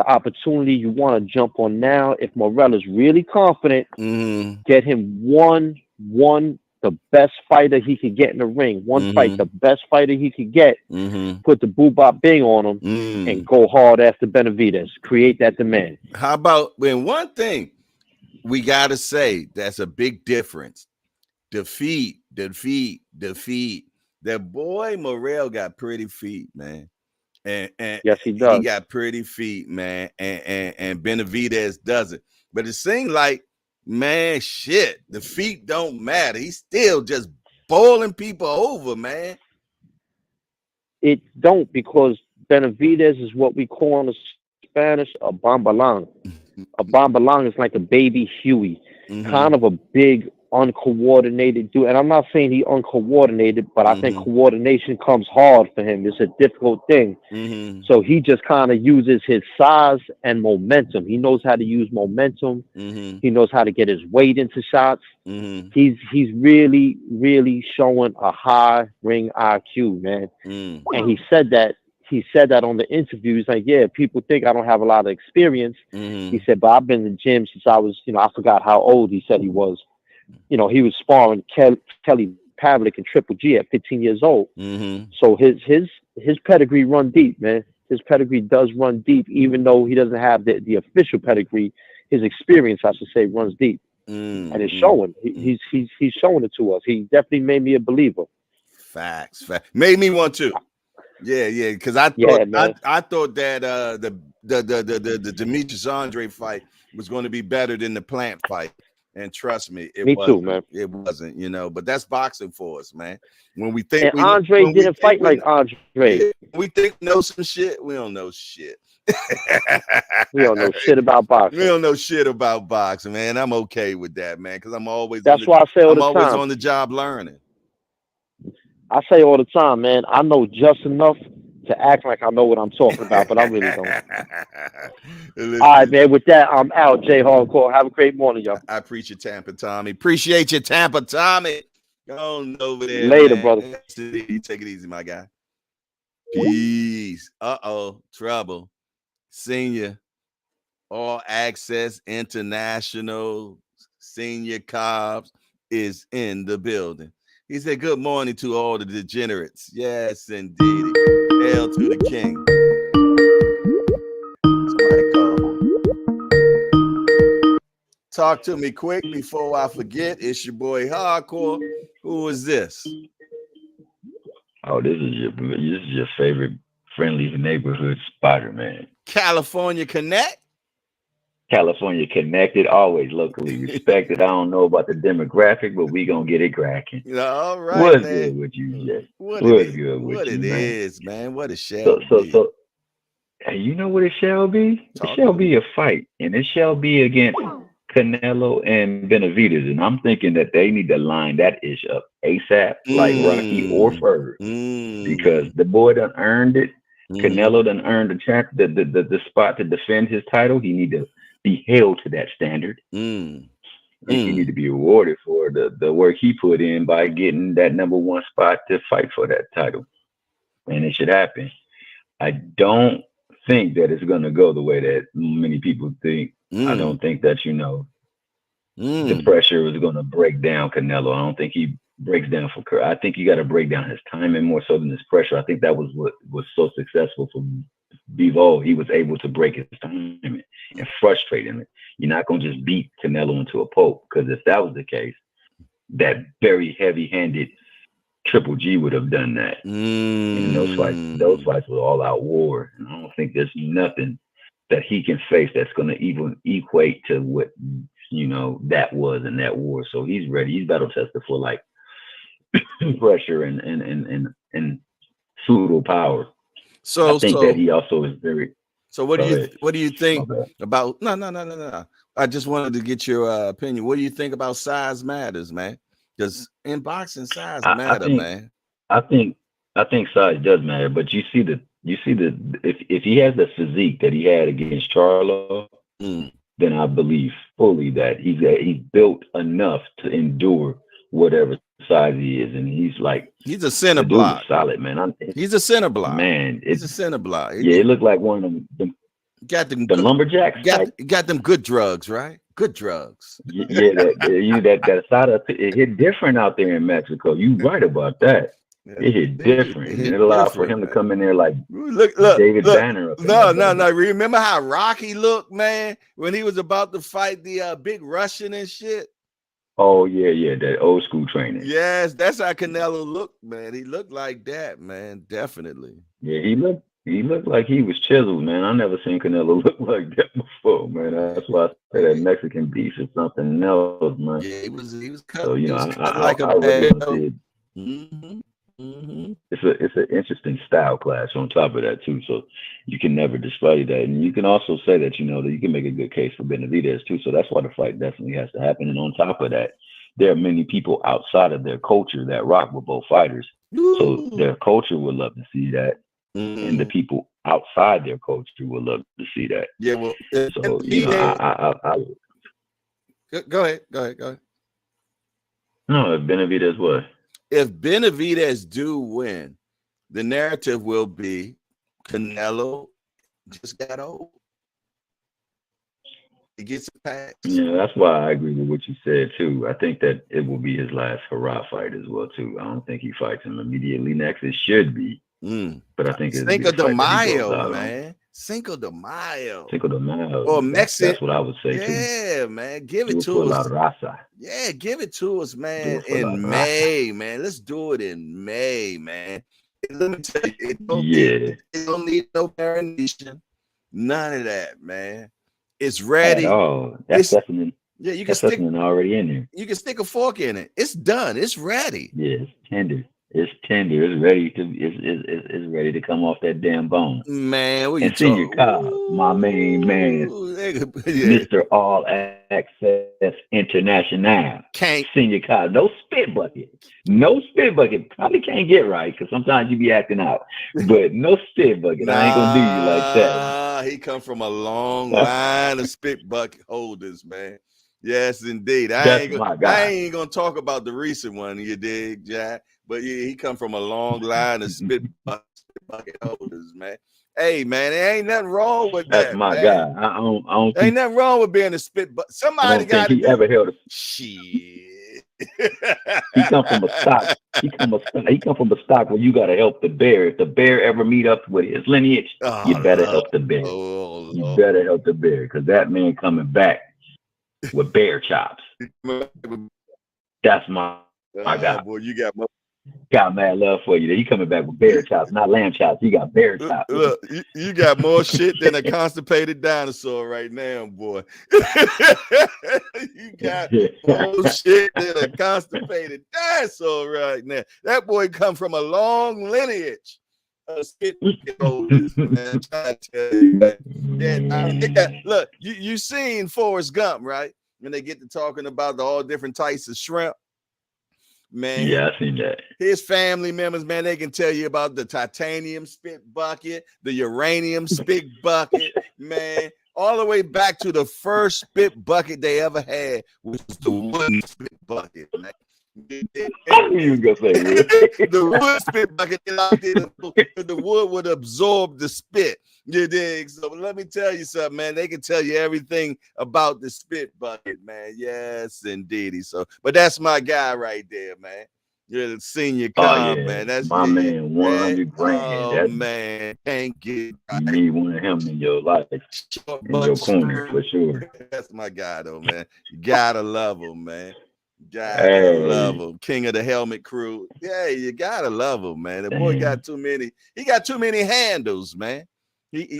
Speaker 3: opportunity you want to jump on now. If Morel is really confident, get him one the best fighter he could get in the ring. One fight, the best fighter he could get. Put the boobop bing on him and go hard after Benavidez. Create that demand.
Speaker 1: How about when one thing we gotta say that's a big difference? Defeat. That boy Morel got pretty feet, man. And
Speaker 3: yes, he does.
Speaker 1: He got pretty feet, man. And Benavidez doesn't. But it seems like, man, shit, the feet don't matter. He's still just bowling people over, man.
Speaker 3: It don't, because Benavidez is what we call in the Spanish a bombalang. A bombalang is like a baby Huey, kind of a big, uncoordinated dude. And I'm not saying he uncoordinated, but I think coordination comes hard for him. It's a difficult thing. So he just kind of uses his size and momentum. He knows how to use momentum. He knows how to get his weight into shots. He's really, really showing a high ring IQ, man. And he said that on the interview. He's like, yeah, people think I don't have a lot of experience. He said, but I've been in the gym since I was, I forgot how old he said he was. He was sparring Kelly Pavlik and Triple G at 15 years old. So his pedigree run deep, man. His pedigree does run deep, even though he doesn't have the official pedigree. His experience, I should say, runs deep, and it's showing. He's showing it to us. He definitely made me a believer.
Speaker 1: Facts. Made me want to. Yeah, because I thought that the Demetrius Andre fight was going to be better than the Plant fight. And trust me, it wasn't. Too, man. It wasn't, but that's boxing for us, man. When we think
Speaker 3: Andre didn't fight like Andre.
Speaker 1: We think we know some shit. We don't know shit.
Speaker 3: We don't know shit about boxing.
Speaker 1: We don't know shit about boxing, man. I'm okay with that, man, because I'm always.
Speaker 3: That's why I say all the time.
Speaker 1: I'm always on the job learning.
Speaker 3: I say all the time, man. I know just enough to act like I know what I'm talking about, but I really don't. All right, man. With that, I'm out. Jay Hardcore. Have a great morning, y'all.
Speaker 1: I appreciate Tampa Tommy. Appreciate you, Tampa Tommy. Go on over there.
Speaker 3: Later,
Speaker 1: man.
Speaker 3: brother.
Speaker 1: Take it easy, my guy. Peace. Trouble. Senior All Access International Senior Cobbs is in the building. He said, good morning to all the degenerates. Yes, indeed. Hail to the king. Talk to me quick before I forget. It's your boy Hardcore. Who is this?
Speaker 4: Oh, this is your favorite friendly neighborhood spotter, man.
Speaker 1: California Connect?
Speaker 4: California connected, always locally respected. I don't know about the demographic, but we gonna get it cracking.
Speaker 1: All right,
Speaker 4: what's
Speaker 1: man.
Speaker 4: Good with you, Jay?
Speaker 1: What's
Speaker 4: good with
Speaker 1: what
Speaker 4: you,
Speaker 1: it
Speaker 4: man?
Speaker 1: Is, man? What it shall be?
Speaker 4: So, hey, you know what it shall be? It shall be a fight, and it shall be against Canelo and Benavidez. And I'm thinking that they need to line that ish up ASAP, like Rocky or Ferg, because the boy done earned it. Canelo done earned the spot to defend his title. He need to be held to that standard. He need to be rewarded for the work he put in by getting that #1 spot to fight for that title. And it should happen. I don't think that it's going to go the way that many people think. I don't think that, the pressure is going to break down Canelo. I don't think he breaks down for I think you got to break down his timing more so than his pressure. I think that was what was so successful for Bivol. He was able to break his timing and frustrate him. You're not going to just beat Canelo into a pulp, because if that was the case, that very heavy-handed Triple G would have done that. And those fights were all-out war. And I don't think there's nothing that he can face that's going to even equate to what that was in that war. So he's ready. He's battle tested for like pressure and pseudo power.
Speaker 1: So
Speaker 4: I think that he also is very.
Speaker 1: So what do you think about? No. I just wanted to get your opinion. What do you think about size matters, man? Because in boxing, size matters, man.
Speaker 4: I think size does matter, but you see if he has the physique that he had against Charlo, then I believe fully that he's built enough to endure whatever size he is, and he's like
Speaker 1: he's a center
Speaker 4: the dude
Speaker 1: block.
Speaker 4: is solid, man.
Speaker 1: He's a center block,
Speaker 4: man.
Speaker 1: He's a center block.
Speaker 4: Yeah, it looked like one of them.
Speaker 1: Got them
Speaker 4: the lumberjacks.
Speaker 1: Got them good drugs, right? Good drugs.
Speaker 4: Yeah, that side of it hit different out there in Mexico. You right about that. It hit different. It allowed for him to come in there like
Speaker 1: look,
Speaker 4: David Banner.
Speaker 1: No. Remember how Rocky looked, man, when he was about to fight the big Russian and shit?
Speaker 4: Oh yeah, that old school training.
Speaker 1: Yes, that's how Canelo looked, man. He looked like that, man. Definitely.
Speaker 4: Yeah, he looked like he was chiseled, man. I never seen Canelo look like that before, man. That's why I say that Mexican beef is something else, man.
Speaker 1: Yeah, he was cut.
Speaker 4: So you know,
Speaker 1: I like a bad.
Speaker 4: It's an interesting style clash on top of that too. So you can never display that, and you can also say that that you can make a good case for Benavidez too. So that's why the fight definitely has to happen. And on top of that, there are many people outside of their culture that rock with both fighters. So their culture would love to see that. And the people outside their culture will love to see that.
Speaker 1: Yeah, well,
Speaker 4: so
Speaker 1: I go ahead.
Speaker 4: No, if Benavidez what?
Speaker 1: If Benavidez do win, the narrative will be Canelo just got old. He gets a pass.
Speaker 4: Yeah, that's why I agree with what you said too. I think that it will be his last hurrah fight as well too. I don't think he fights him immediately next. It should be. But I think it's
Speaker 1: Cinco de Mayo, man. Cinco de Mayo. Or Mexican.
Speaker 4: That's what I would say too.
Speaker 1: Yeah, man. Give it to us. Yeah, give it to us, man. In May, man. Let's do it in May, man. Let me tell you, it don't need no marination. None of that, man. It's ready.
Speaker 4: Oh, that's definitely.
Speaker 1: Yeah, you can stick
Speaker 4: already in there.
Speaker 1: You can stick a fork in it. It's done. It's ready.
Speaker 4: Yeah, it's tender. It's tender. It's ready to. It's ready to come off that damn bone.
Speaker 1: Man, what you
Speaker 4: and Senior Cobb, my main man, Mr. All Access International. Senior Cobb, no spit bucket. Probably can't get right because sometimes you be acting out. But no spit bucket. I ain't gonna do you like that.
Speaker 1: He come from a long line of spit bucket holders, man. Yes, indeed. I ain't gonna talk about the recent one, you dig, Jack? But yeah, he come from a long line of spit bucket holders, man. Hey, man, there ain't nothing wrong with that.
Speaker 4: That's my guy. I don't
Speaker 1: ain't nothing wrong with being a spit bucket. Somebody got to.
Speaker 4: He ever held a
Speaker 1: shit.
Speaker 4: He come from a stock. He come from a stock where you gotta help the bear. If the bear ever meet up with his lineage, you better help the bear. You better help the bear because that man coming back with bear chops. That's my guy.
Speaker 1: Boy, you
Speaker 4: got mad love for you. He coming back with bear chops, not lamb chops. He got bear chops.
Speaker 1: Look, you got more shit than a constipated dinosaur right now, boy. You got more shit than a constipated dinosaur right now. That boy come from a long lineage of spit holders, man. I tell you, man. Yeah, look, you seen Forrest Gump, right? When they get to talking about all different types of shrimp. Man,
Speaker 4: yeah, I seen that.
Speaker 1: His family members, man, they can tell you about the titanium spit bucket, the uranium spit bucket, man, all the way back to the first spit bucket they ever had, which was the wooden spit bucket, man.
Speaker 4: I knew you were gonna say
Speaker 1: the wood spit bucket, the wood would absorb the spit. You dig? So let me tell you something, man. They can tell you everything about the spit bucket, man. Yes, indeedy. So, but that's my guy right there, man. You're the Senior Cobb, man. That's
Speaker 4: my man. 100 grand.
Speaker 1: Oh man, can't get.
Speaker 4: You need one of him in your life, in your corner for sure.
Speaker 1: That's my guy, though, man. You gotta love him, man. Gotta love him. King of the helmet crew. Yeah, you gotta love him, man. The boy got too many. He got too many handles, man. Hey.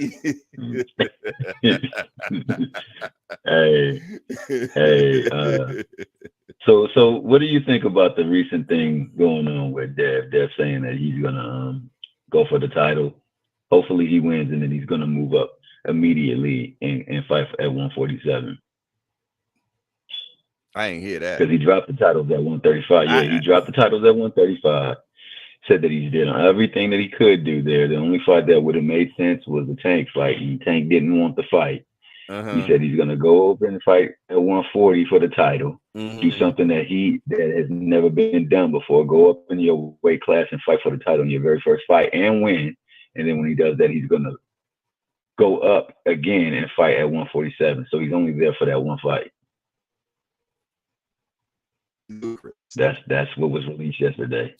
Speaker 4: So what do you think about the recent thing going on with Dev? Dev saying that he's gonna go for the title. Hopefully he wins and then he's gonna move up immediately and fight at 147.
Speaker 1: I ain't hear that.
Speaker 4: Because he dropped the titles at 135. Yeah, he dropped the titles at 135. Said that he did everything that he could do there. The only fight that would have made sense was the Tank fight, and Tank didn't want the fight. He said he's gonna go over and fight at 140 for the title. Do something that has never been done before. Go up in your weight class and fight for the title in your very first fight and win. And then when he does that, he's gonna go up again and fight at 147. So he's only there for that one fight. That's what was released yesterday.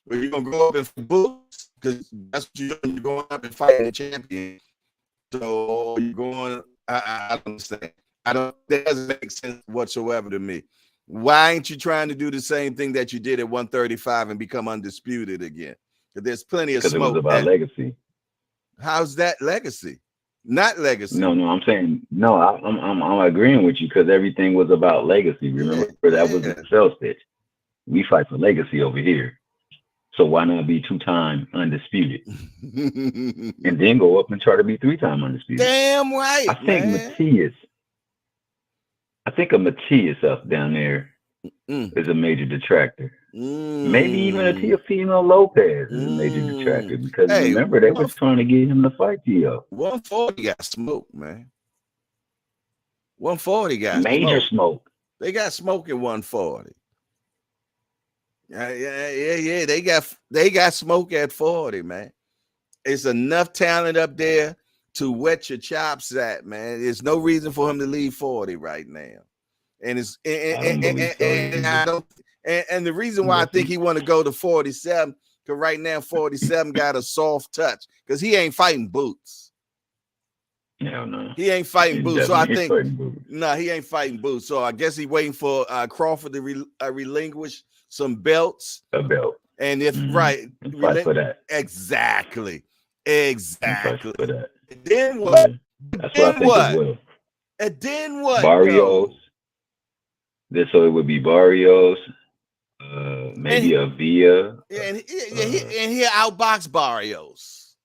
Speaker 1: Well, you're gonna go up and boots because that's what you're doing. You're going up and fighting the champion. So you're going. I don't understand. That doesn't make sense whatsoever to me. Why ain't you trying to do the same thing that you did at 135 and become undisputed again? Because there's plenty of smoke.
Speaker 4: Because it was about legacy.
Speaker 1: How's that legacy? Not legacy.
Speaker 4: No, I'm saying no. I'm agreeing with you because everything was about legacy. Remember that was the sales pitch. We fight for legacy over here. So why not be 2-time undisputed? And then go up and try to be 3-time undisputed.
Speaker 1: Damn right.
Speaker 4: I think a Matias up down there is a major detractor. Maybe even a Teofimo Lopez is a major detractor because remember they were trying to get him to fight Tio.
Speaker 1: 140 got smoked, man. 140 got
Speaker 4: major smoke.
Speaker 1: They got smoke at 140. Yeah. They got smoke at 40, man. It's enough talent up there to wet your chops at, man. There's no reason for him to leave 40 right now. And it's and the reason why I think he want to go to 47, because right now 47 got a soft touch because he ain't fighting Boots.
Speaker 4: Hell no.
Speaker 1: He ain't fighting Boots. So I think he ain't fighting Boots. So I guess he's waiting for Crawford to relinquish some belts.
Speaker 4: A belt.
Speaker 1: And if
Speaker 4: fight for that.
Speaker 1: Exactly.
Speaker 4: Fight for that.
Speaker 1: And then what?
Speaker 4: That's what I think as well.
Speaker 1: And then what?
Speaker 4: Barrios. So it would be Barrios, maybe a Villa.
Speaker 1: And he outbox Barrios.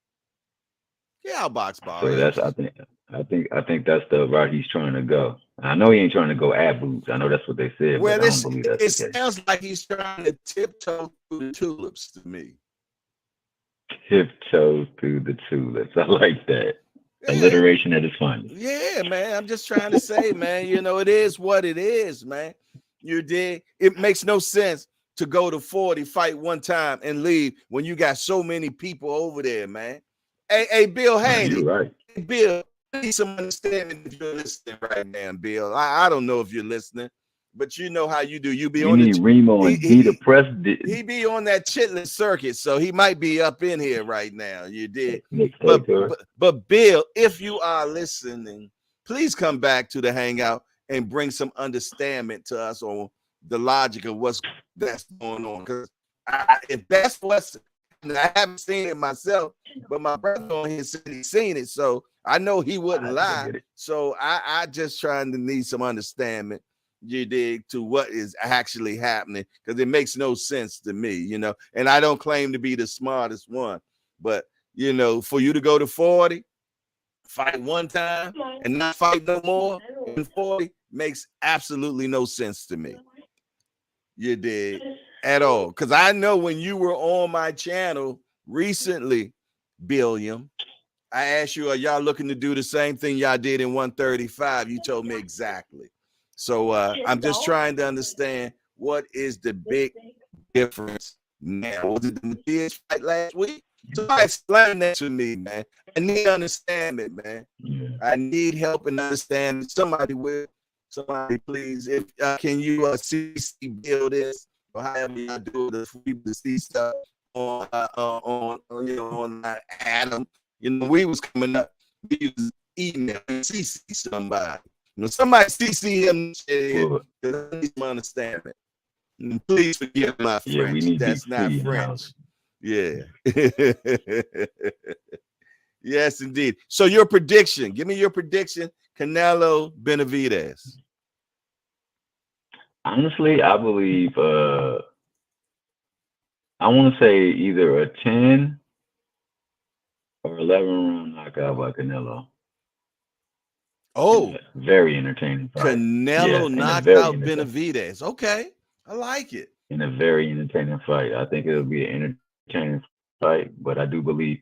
Speaker 1: He outbox Barrios.
Speaker 4: So I think that's the route he's trying to go. I know he ain't trying to go at Boots. I know that's what they said.
Speaker 1: Well,
Speaker 4: but I don't believe that's
Speaker 1: it sounds like he's trying to tiptoe through the tulips to me.
Speaker 4: Tiptoe through the tulips. I like that. Alliteration at its finest.
Speaker 1: Yeah, man. I'm just trying to say, man, it is what it is, man. You dig? It makes no sense to go to 40, fight one time, and leave when you got so many people over there, man. Hey, Bill Haney.
Speaker 4: You're right.
Speaker 1: Hey, Bill, I need some understanding if you're listening right now, Bill. I don't know if you're listening, but you know how you do. You be on
Speaker 4: Remo and he the president.
Speaker 1: He be on that chitlin circuit, so he might be up in here right now. You did. But Bill, if you are listening, please come back to the hangout and bring some understanding to us on the logic of that's going on. Because if that's what's, I haven't seen it myself, but my brother on here said he's seen it, so I know he wouldn't lie. So I just trying to need some understanding, you dig, to what is actually happening, because it makes no sense to me, and I don't claim to be the smartest one, but for you to go to 40, fight one time and not fight no more in 40 makes absolutely no sense to me. You dig? At all. Because I know when you were on my channel recently, Billiam, I asked you, are y'all looking to do the same thing y'all did in 135? You told me exactly. So I'm just trying to understand what is the big difference now. Was it the Matias fight last week? Somebody explain that to me, man. I need understanding, man. I need help and understanding. Somebody please, if can you CC build this or however y'all do it, for people to see stuff on Adam. We was coming up, we was email CC somebody. Somebody CC him, because I need some understanding. And please forgive my French. That's not French. Yeah. Yes, indeed. So your prediction. Give me your prediction. Canelo, Benavidez.
Speaker 4: Honestly, I believe I want to say either a 10 or 11 round knockout by Canelo.
Speaker 1: Oh,
Speaker 4: very entertaining fight.
Speaker 1: Canelo knocked out Benavidez. Okay, I like it.
Speaker 4: In a very entertaining fight. I think it'll be an entertaining fight, but I do believe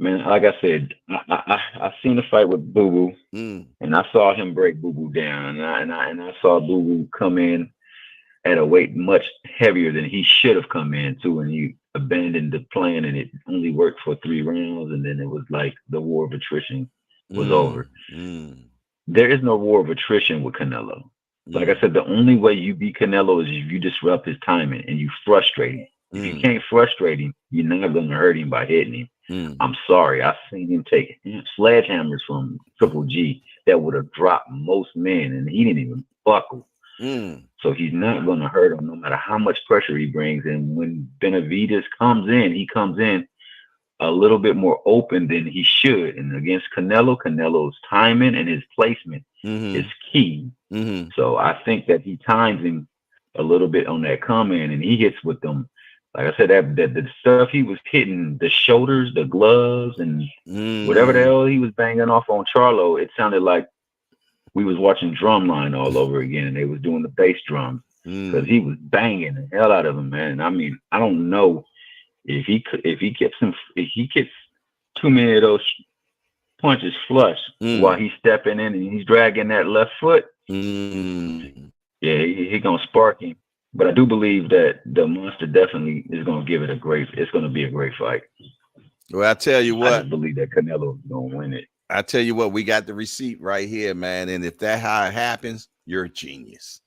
Speaker 4: Man, like I said, I seen the fight with Boo Boo, and I saw him break Boo Boo down, and I saw Boo Boo come in at a weight much heavier than he should have come in to, and he abandoned the plan, and it only worked for 3 rounds, and then it was like the war of attrition was over. There is no war of attrition with Canelo. Like I said, the only way you beat Canelo is if you disrupt his timing and you frustrate him. If you can't frustrate him, you're not going to hurt him by hitting him. I'm sorry. I've seen him take sledgehammers from Triple G that would have dropped most men, and he didn't even buckle. So he's not going to hurt him no matter how much pressure he brings. And when Benavidez comes in, he comes in a little bit more open than he should. And against Canelo, Canelo's timing and his placement is key. So I think that he times him a little bit on that come in, and he hits with them. Like I said, that the stuff he was hitting, the shoulders, the gloves, and whatever the hell he was banging off on Charlo, it sounded like we was watching Drumline all over again, and they was doing the bass drums because he was banging the hell out of him, man. I mean, I don't know if he gets 2 many of those punches flush while he's stepping in and he's dragging that left foot. Yeah, he gonna spark him. But I do believe that the monster definitely is gonna give it it's gonna be a great fight.
Speaker 1: Well, I tell you what,
Speaker 4: I just believe that Canelo is gonna win it.
Speaker 1: I tell you what, we got the receipt right here, man. And if that's how it happens, you're a genius.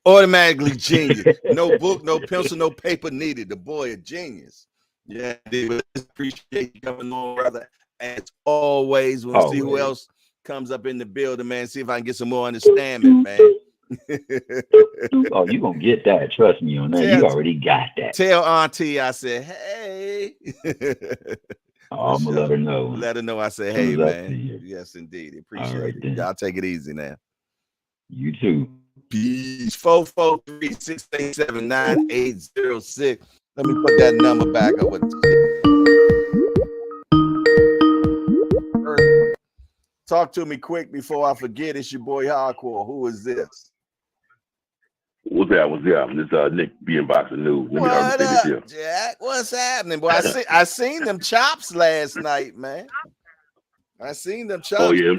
Speaker 1: Automatically genius. No book, no pencil, no paper needed. The boy a genius. Yeah, dude, appreciate you coming on, brother. As always, we'll see who else comes up in the building, man. See if I can get some more understanding, man.
Speaker 4: Oh, you gonna get that. Trust me on that. You already got that.
Speaker 1: Tell Auntie I said, hey.
Speaker 4: Oh, I'm gonna let her know.
Speaker 1: Let her know I said, hey, man. Yes, indeed. Appreciate it. Y'all take it easy now.
Speaker 4: You too.
Speaker 1: Peace. 443-687-9806. Let me put that number back up with Talk to me quick before I forget. It's your boy Hardcore. Who is this?
Speaker 5: What's that? This Nick being Boxing News.
Speaker 1: What up, Jack? What's happening, boy? I seen them chops last night, man. I seen them chops.
Speaker 5: Oh yeah,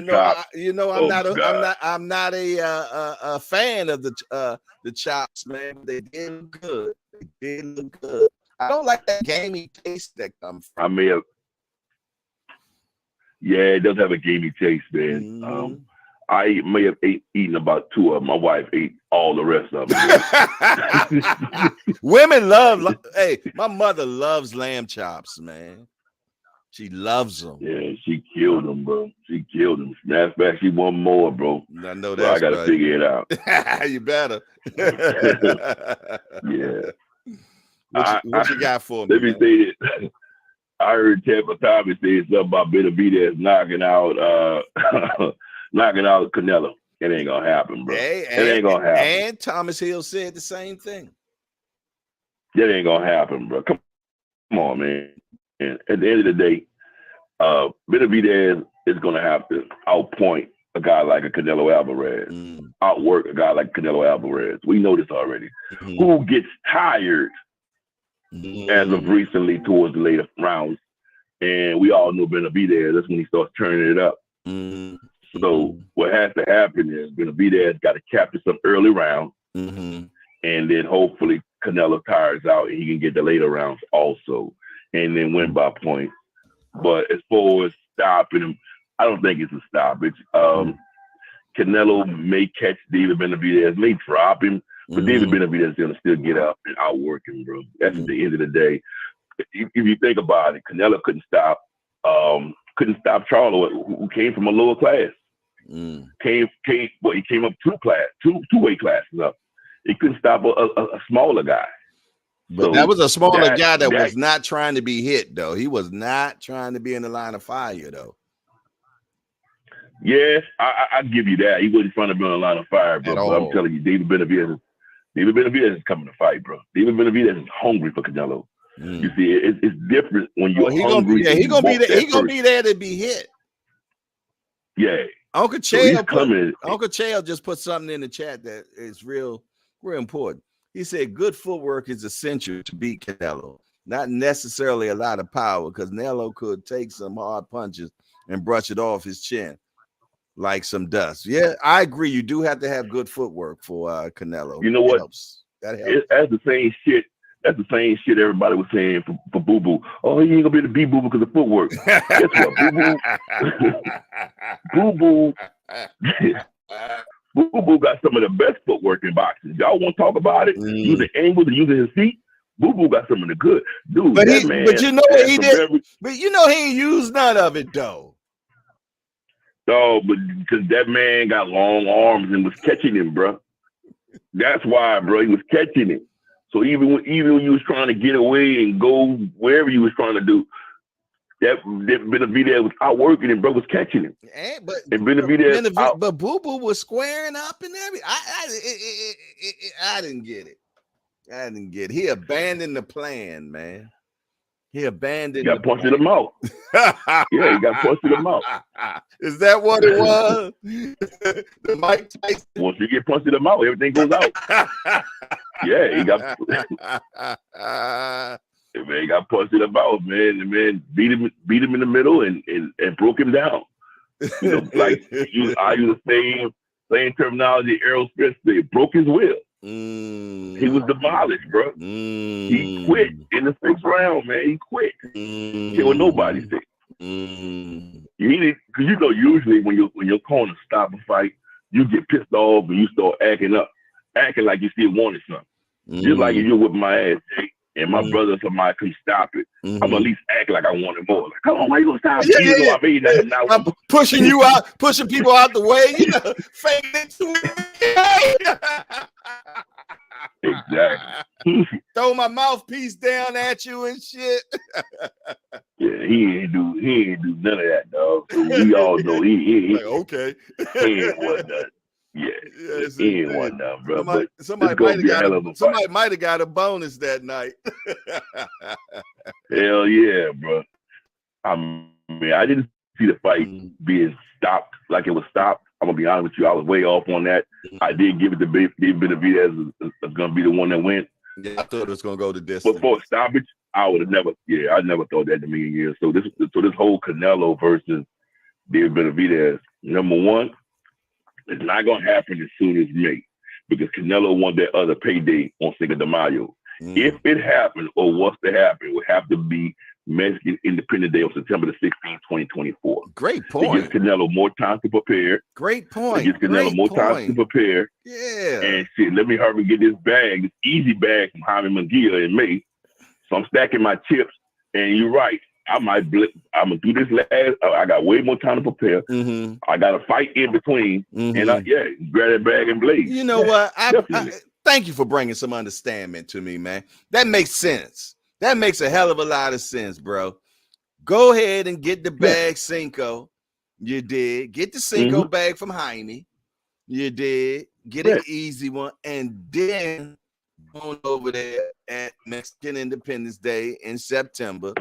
Speaker 1: I'm not a fan of the chops, man. They did look good. I don't like that gamey taste that comes from.
Speaker 5: I may have. Yeah, it does have a gamey taste, man. I may have eaten about 2 of them. My wife ate all the rest of them.
Speaker 1: Women love. Hey, my mother loves lamb chops, man. She loves them.
Speaker 5: Yeah, she killed them, bro. She killed them. Matter of fact, she want more, bro.
Speaker 1: I know that.
Speaker 5: So I got to figure it out.
Speaker 1: You better.
Speaker 5: Yeah.
Speaker 1: What you got for me?
Speaker 5: Let me say this. I heard Tampa Tommy say something about Benavidez knocking out Canelo. It ain't gonna happen, bro. It ain't gonna happen.
Speaker 1: And Thomas Hill said the same thing.
Speaker 5: That ain't gonna happen, bro. Come on, man. And at the end of the day, Benavidez is gonna have to outpoint a guy like a Canelo Alvarez, outwork a guy like Canelo Alvarez. We know this already. Who gets tired as of recently towards the later rounds, and we all know Benavidez. That's when he starts turning it up. So what has to happen is Benavidez got to capture some early rounds, and then hopefully Canelo tires out and he can get the later rounds also, and then win by points. But as far as stopping him, I don't think it's a stop. It's Canelo may catch David Benavidez, may drop him, but David Benavidez is gonna still get up and outwork him, bro. That's at the end of the day. If you think about it, Canelo couldn't stop Charlo, who came from a lower class. He came up two weight classes up. He couldn't stop a smaller guy.
Speaker 1: But so that was a smaller guy that was not trying to be hit, though. He was not trying to be in the line of fire, though.
Speaker 5: Yes, I give you that. He wasn't trying to be on the line of fire, bro. But I'm telling you, David Benavidez is coming to fight, bro. David Benavidez is hungry for Canelo. You see, it's different when you're hungry.
Speaker 1: He's gonna be there to be hit.
Speaker 5: Yeah.
Speaker 1: Uncle Chael just put something in the chat that is real important. He said good footwork is essential to beat Canelo. not necessarily a lot of power, because Canelo could take some hard punches and brush it off his chin like some dust. Yeah, I agree. You do have to have good footwork for Canelo.
Speaker 5: You know what?
Speaker 1: That helps.
Speaker 5: That's the same shit. That's the same shit everybody was saying for Boo Boo. Oh, he ain't gonna be able to beat Boo Boo because of footwork. Guess what? Boo Boo got some of the best footwork in boxing. Y'all want to talk about it? Using angles and using his feet. Boo Boo got some of the good, dude.
Speaker 1: But
Speaker 5: you know
Speaker 1: what he did. But you know he ain't used none of it though.
Speaker 5: No, but because that man got long arms and was catching him, bro. That's why, bro. He was catching him. So even when you was trying to get away and go wherever you was trying to do, that Benavidez was outworking him, bro. Was catching him.
Speaker 1: But
Speaker 5: Benavidez,
Speaker 1: but Boo Boo was squaring up and everything. I didn't get it. I didn't get it. He abandoned the plan, man. He abandoned.
Speaker 5: He got punched in the mouth. Yeah, he got punched in the mouth.
Speaker 1: Is that what it was? The Mike Tyson.
Speaker 5: Once you get punched in the mouth, everything goes out. Yeah, he got. Man, he got punched in the mouth, man. The man beat him in the middle and broke him down. You know, like I use the same terminology Errol Spence said, broke his will. He was demolished, bro. He quit in the 6th round, man. He quit. Can't what nobody said. You need it because usually when your corner stop a fight, you get pissed off and you start acting like you still wanted something. Just like if you're whipping my ass, Jake, and my brother somebody couldn't stop it, I'm at least act like I wanted more. Like, come on, why you gonna stop it? Even though I made that now.
Speaker 1: I'm pushing you out, pushing people out the way, faking it to it.
Speaker 5: Exactly.
Speaker 1: Throw my mouthpiece down at you and shit.
Speaker 5: Yeah, he ain't do none of that, dog. So we all know he
Speaker 1: like, okay.
Speaker 5: He ain't what done. Yeah, he ain't what done, bro.
Speaker 1: Somebody might have got a bonus that night.
Speaker 5: Hell yeah, bro. I mean, I didn't see the fight being stopped like it was stopped. I'm gonna be honest with you, I was way off on that. I did give it to Benavidez as gonna be the one that went.
Speaker 1: Yeah, I thought it was gonna go the distance.
Speaker 5: But for a stoppage, I would have never. Yeah, I never thought that in a million years. So this whole Canelo versus Benavidez, number one, it's not gonna happen as soon as May because Canelo won that other payday on Cinco de Mayo. If it happened or was to happen, it would have to be Mexican Independence Day on September the 16th, 2024.
Speaker 1: Great point.
Speaker 5: It gives Canelo more time to prepare.
Speaker 1: Great point.
Speaker 5: It gives Canelo more time to prepare.
Speaker 1: Yeah.
Speaker 5: And shit, let me hurry and get this easy bag from Jaime Munguia in May. So I'm stacking my chips. And you're right. I'm gonna do this last. I got way more time to prepare. I got a fight in between, and grab that bag and blaze.
Speaker 1: You know what? I thank you for bringing some understanding to me, man. That makes sense. That makes a hell of a lot of sense, bro. Go ahead and get the bag Cinco. You did. Get the Cinco bag from Jaime. You did. Get an easy one, and then going over there at Mexican Independence Day in September.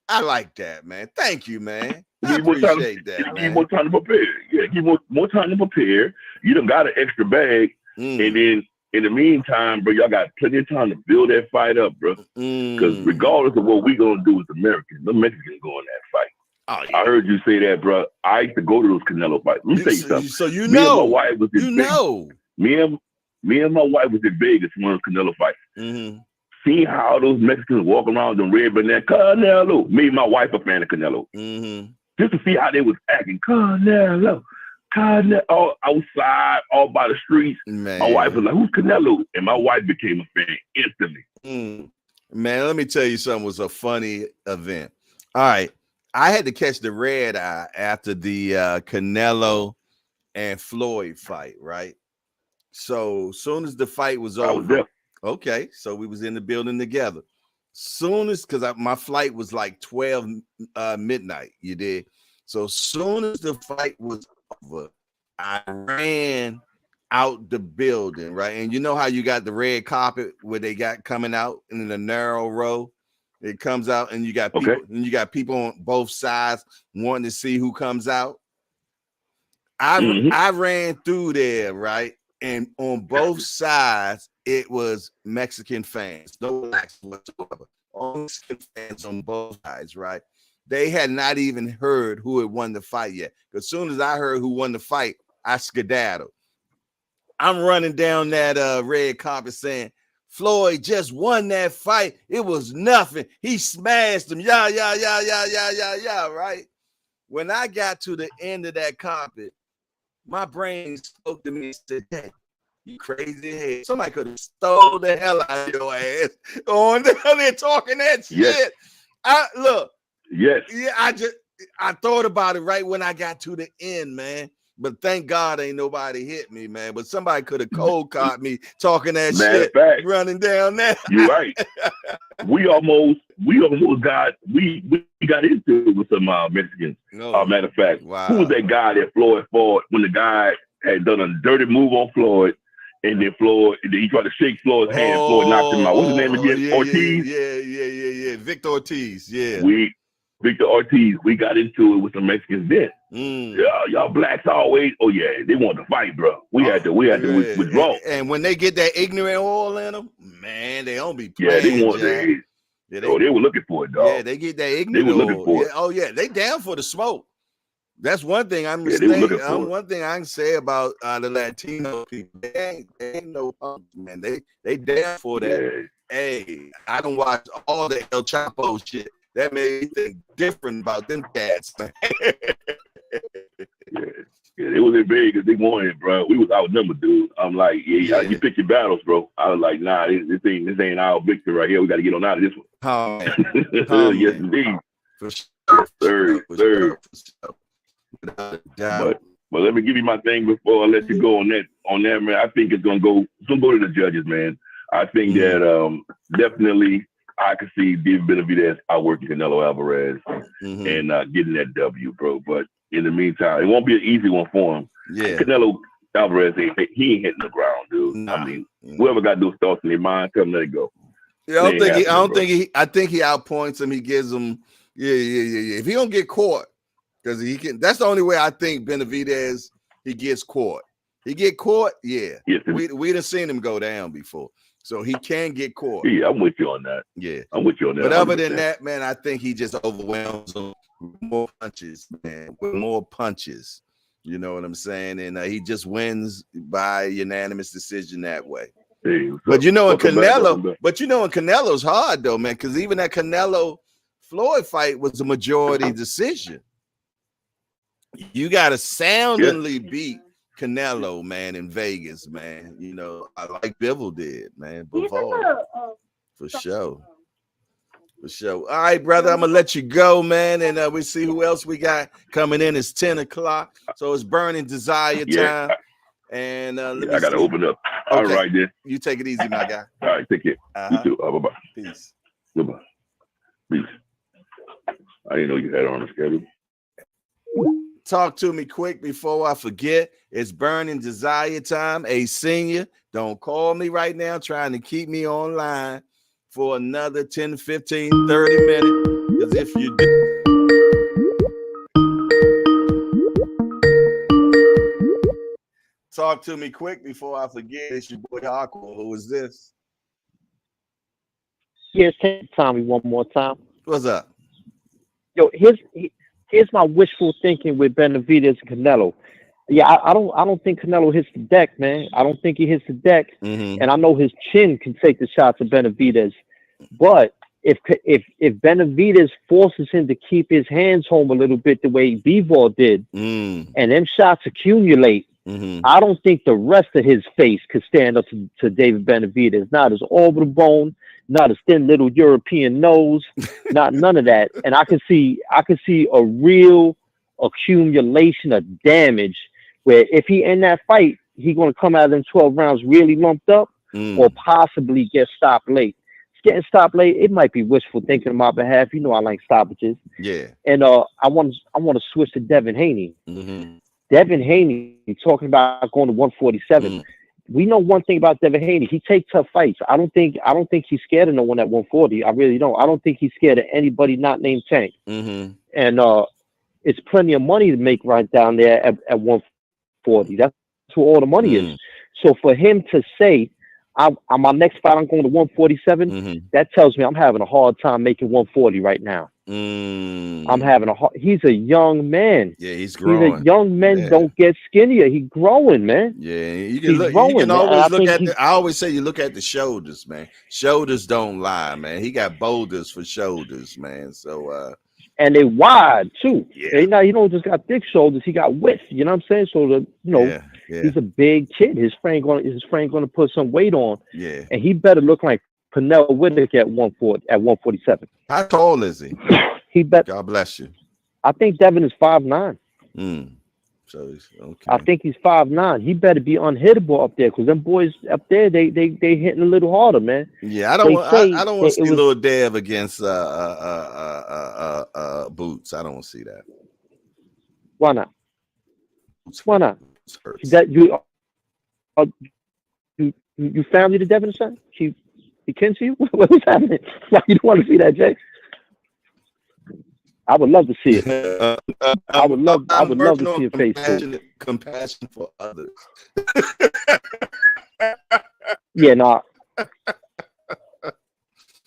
Speaker 1: I like that, man. Thank you, man. I appreciate that, man.
Speaker 5: Give more time to prepare. Yeah, give more time to prepare. You done got an extra bag, and then in the meantime, bro, y'all got plenty of time to build that fight up, bro. Because regardless of what we gonna do as Americans, the Mexicans go in that fight. Oh, yeah. I heard you say that, bro. I used to go to those Canelo fights. Let me tell you something.
Speaker 1: So you know,
Speaker 5: me and my wife was in Vegas. Me and my wife was in Vegas one of those Canelo fights. See how those Mexicans walk around with the red banana, Canelo. Me and my wife a fan of Canelo. Just to see how they was acting, Canelo. Canelo, outside, all by the streets. Man. My wife was like, who's Canelo? And my wife became a fan instantly.
Speaker 1: Man, let me tell you something was a funny event. All right. I had to catch the red eye after the Canelo and Floyd fight, right? So soon as the fight was over, okay, so we was in the building together. Soon as, because my flight was like 12 midnight, you did. So soon as the fight was over, I ran out the building, right? And you know how you got the red carpet where they got coming out in the narrow row? It comes out and you got people, and you got people on both sides wanting to see who comes out. I ran through there, right? And on both sides, it was Mexican fans, no blacks whatsoever. all fans on both sides, right? They had not even heard who had won the fight yet. Because as soon as I heard who won the fight, I skedaddled. I'm running down that red carpet saying, Floyd just won that fight. It was nothing. He smashed him. Yeah, right? When I got to the end of that carpet, my brain spoke to me and said, hey, you crazy head. Somebody could have stole the hell out of your ass on there talking that shit. Look.
Speaker 5: Yes.
Speaker 1: Yeah, I thought about it right when I got to the end, man. But thank God ain't nobody hit me, man. But somebody could have cold caught me talking that shit, running down there.
Speaker 5: You're right. we almost got into it with some Mexicans. Matter of fact, who was that guy that Floyd fought when the guy had done a dirty move on Floyd? And then he tried to shake Floyd's hand. Floyd knocked him out. What's his name again? Ortiz?
Speaker 1: Yeah. Victor Ortiz, yeah.
Speaker 5: Victor Ortiz, we got into it with some Mexicans then. Y'all blacks always, they want to fight, bro. We had to withdraw.
Speaker 1: And when they get that ignorant oil in them, man, they don't be playing.
Speaker 5: They were looking for it, dog.
Speaker 1: Yeah, they get that ignorant oil. They were looking for it. Oh, yeah, they down for the smoke. That's one thing one thing I can say about the Latino people. They ain't no punks, man. They down for that. Yeah. Hey, I don't watch all the El Chapo shit. That made me think different about them cats, man.
Speaker 5: Yeah, it was in Vegas. They wanted it, bro. We was outnumbered, dude. I'm like, you pick your battles, bro. I was like, nah, this ain't our victory right here. We got to get on out of this one. Yes, indeed.
Speaker 1: For sure.
Speaker 5: Third. But let me give you my thing before I let you go on that, man. I think it's gonna go to the judges, man. I think that definitely I could see David Benavidez outworking Canelo Alvarez and getting that W, bro. But in the meantime, it won't be an easy one for him. Yeah, Canelo Alvarez, he ain't hitting the ground, dude. Nah. I mean, whoever got those thoughts in their mind, come let it go.
Speaker 1: Yeah, I think he outpoints him. He gives him, If he don't get caught, because he can. That's the only way I think Benavidez he gets caught. He get caught, yeah. Yes, we done seen him go down before. So he can get caught.
Speaker 5: Yeah, I'm with you on that.
Speaker 1: Yeah.
Speaker 5: I'm with you on that.
Speaker 1: But other than that, man, I think he just overwhelms them with more punches, man. With more punches. You know what I'm saying? And he just wins by unanimous decision that way. Hey, but in Canelo's hard though, man, because even that Canelo Floyd fight was a majority decision. You gotta soundingly beat Canelo, man, in Vegas, man. You know, I like Bivol did, man. Bivol. For sure. All right, brother, I'm gonna let you go, man, and we see who else we got coming in. It's 10 o'clock, so it's burning desire time. And I
Speaker 5: gotta open up. Okay. All right, then.
Speaker 1: You take it easy, my guy.
Speaker 5: All right, take care. You too. Bye-bye.
Speaker 1: Peace.
Speaker 5: Goodbye. Peace. I didn't know you had on the schedule.
Speaker 1: Talk to me quick before I forget. It's burning desire time. A senior, don't call me right now trying to keep me online for another 10, 15, 30 minutes. Because if you do. Talk to me quick before I forget. It's your boy Hardcore. Who is this?
Speaker 3: Yes, Tommy, one more time.
Speaker 1: What's up?
Speaker 3: Yo, here's my wishful thinking with Benavidez and Canelo. Yeah, I don't think Canelo hits the deck, man. I don't think he hits the deck, and I know his chin can take the shots of Benavidez. But if Benavidez forces him to keep his hands home a little bit the way Bivol did, and them shots accumulate, I don't think the rest of his face could stand up to David Benavidez. Not his orbital bone, not his thin little European nose, none of that. And I can see a real accumulation of damage where if he in that fight, he's going to come out of them 12 rounds really lumped up or possibly get stopped late. Getting stopped late, it might be wishful thinking on my behalf. You know I like stoppages.
Speaker 1: Yeah.
Speaker 3: And I want to switch to Devin Haney. Devin Haney talking about going to 147. We know one thing about Devin Haney. He takes tough fights. I don't think he's scared of no one at 140. I really don't. I don't think he's scared of anybody not named Tank. And it's plenty of money to make right down there at 140. That's where all the money is. So for him to say, my next fight, I'm going to 147.
Speaker 1: Mm-hmm.
Speaker 3: That tells me I'm having a hard time making 140 right now. I'm having he's a young man.
Speaker 1: Yeah, he's growing.
Speaker 3: Young men don't get skinnier. He's growing, man.
Speaker 1: Yeah, you can always look at I always say you look at the shoulders, man. Shoulders don't lie, man. He got boulders for shoulders, man. So
Speaker 3: and they wide too.
Speaker 1: Yeah.
Speaker 3: He don't just got thick shoulders, he got width, you know what I'm saying? So he's a big kid. His friend gonna put some weight on.
Speaker 1: Yeah.
Speaker 3: And he better look like Canelo Whitaker at 147.
Speaker 1: How tall is he? God bless you.
Speaker 3: I think Devin is 5'9".
Speaker 1: So he's okay.
Speaker 3: I think he's 5'9". He better be unhittable up there, because them boys up there, they hitting a little harder, man.
Speaker 1: Yeah, I don't want to see little Dev against Boots. I don't want to see that.
Speaker 3: Why not? Why not? That you family to Devin son? He kin to you? What's happening? Why you don't want to see that, Jay? I would love to see it. I would love to see a face.
Speaker 1: Compassion for others.
Speaker 3: Yeah, nah.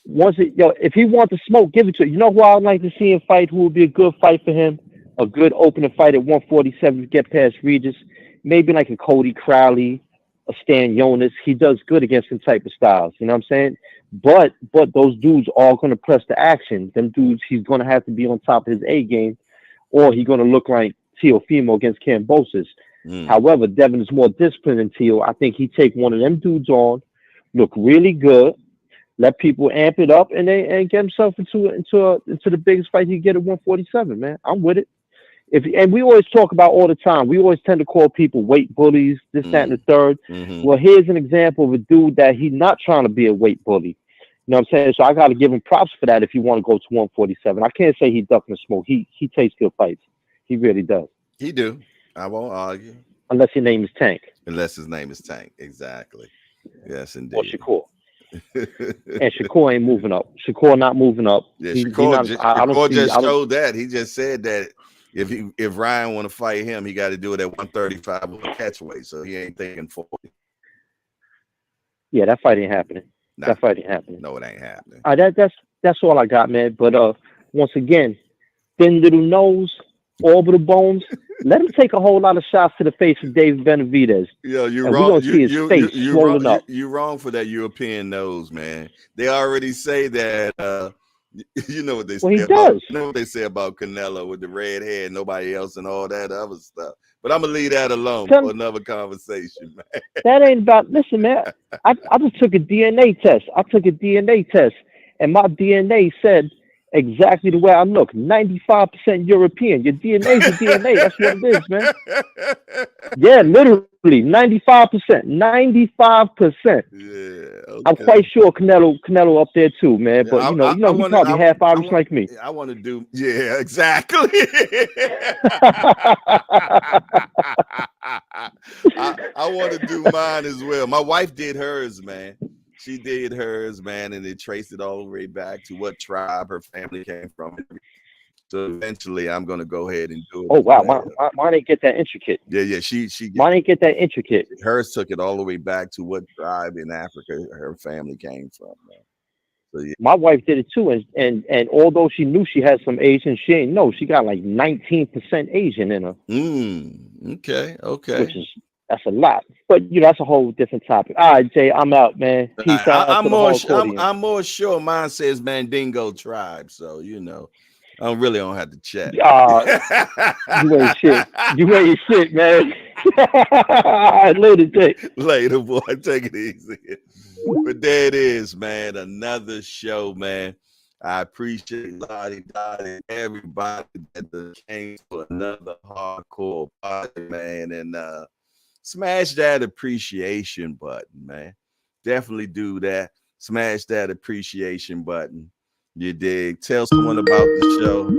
Speaker 3: If he wants to smoke, give it to him. You know who I'd like to see him fight? Who would be a good fight for him? A good opening fight at 147 to get past Regis. Maybe like a Cody Crowley, a Stan Jonas. He does good against them type of styles. You know what I'm saying? But those dudes are going to press the action. Them dudes, he's going to have to be on top of his A game, or he's going to look like Teofimo against Kambosos. However, Devin is more disciplined than Teo. I think he take one of them dudes on, look really good, let people amp it up, and get himself into the biggest fight he can get at 147. Man, I'm with it. And we always talk about all the time. We always tend to call people weight bullies, this, that, and the third. Well, here's an example of a dude that he's not trying to be a weight bully. You know what I'm saying? So I got to give him props for that if you want to go to 147. I can't say he ducking the smoke. He takes good fights. He really does.
Speaker 1: He do. I won't argue.
Speaker 3: Unless your name is Tank.
Speaker 1: Unless his name is Tank. Exactly. Yes, indeed.
Speaker 3: Or Shakur. And Shakur ain't moving up. Shakur not moving up.
Speaker 1: Yeah, Shakur just showed that. He just said that if Ryan want to fight him, he got to do it at 135 with a catch weight. So he ain't thinking 40.
Speaker 3: Yeah, that fight ain't happening. Nah, that fight ain't happening.
Speaker 1: No, it ain't happening.
Speaker 3: That's all I got, man. But once again, thin little nose, orbital bones. Let him take a whole lot of shots to the face of David Benavidez.
Speaker 1: Yeah, you're
Speaker 3: wrong. We're gonna see his face swollen up.
Speaker 1: You're wrong for that European nose, man. They already say that. You know what they say.
Speaker 3: He does.
Speaker 1: You know what they say about Canelo with the red hair, and nobody else, and all that other stuff. But I'm gonna leave that alone for another conversation, man.
Speaker 3: That ain't about. Listen, man. I just took a DNA test. And my DNA said exactly the way I look. 95% European. Your DNA's your DNA. That's what it is, man. Yeah, literally 95%. 95%.
Speaker 1: Yeah. Okay.
Speaker 3: I'm quite sure Canelo up there too, man. But you know, he's probably half Irish like me.
Speaker 1: I want to do. Yeah, exactly. I want to do mine as well. My wife did hers, man. She did hers, man, and it traced it all the way back to what tribe her family came from. So eventually, I'm gonna go ahead and do it.
Speaker 3: Oh wow, mine ain't get that intricate.
Speaker 1: Yeah.
Speaker 3: Mine ain't get that intricate.
Speaker 1: Hers took it all the way back to what tribe in Africa her family came from. Man. So, yeah.
Speaker 3: My wife did it too, and although she knew she had some Asian, she ain't know she got like 19% Asian in her.
Speaker 1: Okay.
Speaker 3: That's a lot, but that's a whole different topic. All right, Jay, I'm out, man. Peace out.
Speaker 1: I'm more sure mine says Mandingo tribe, so I really don't have to check.
Speaker 3: You ain't shit, man. Later, Jay.
Speaker 1: Later, boy. Take it easy. But there it is, man. Another show, man. I appreciate Lottie Dottie, everybody that came to another hardcore party, man, and smash that appreciation button, man. Definitely do that. Smash that appreciation button. You dig? Tell someone about the show.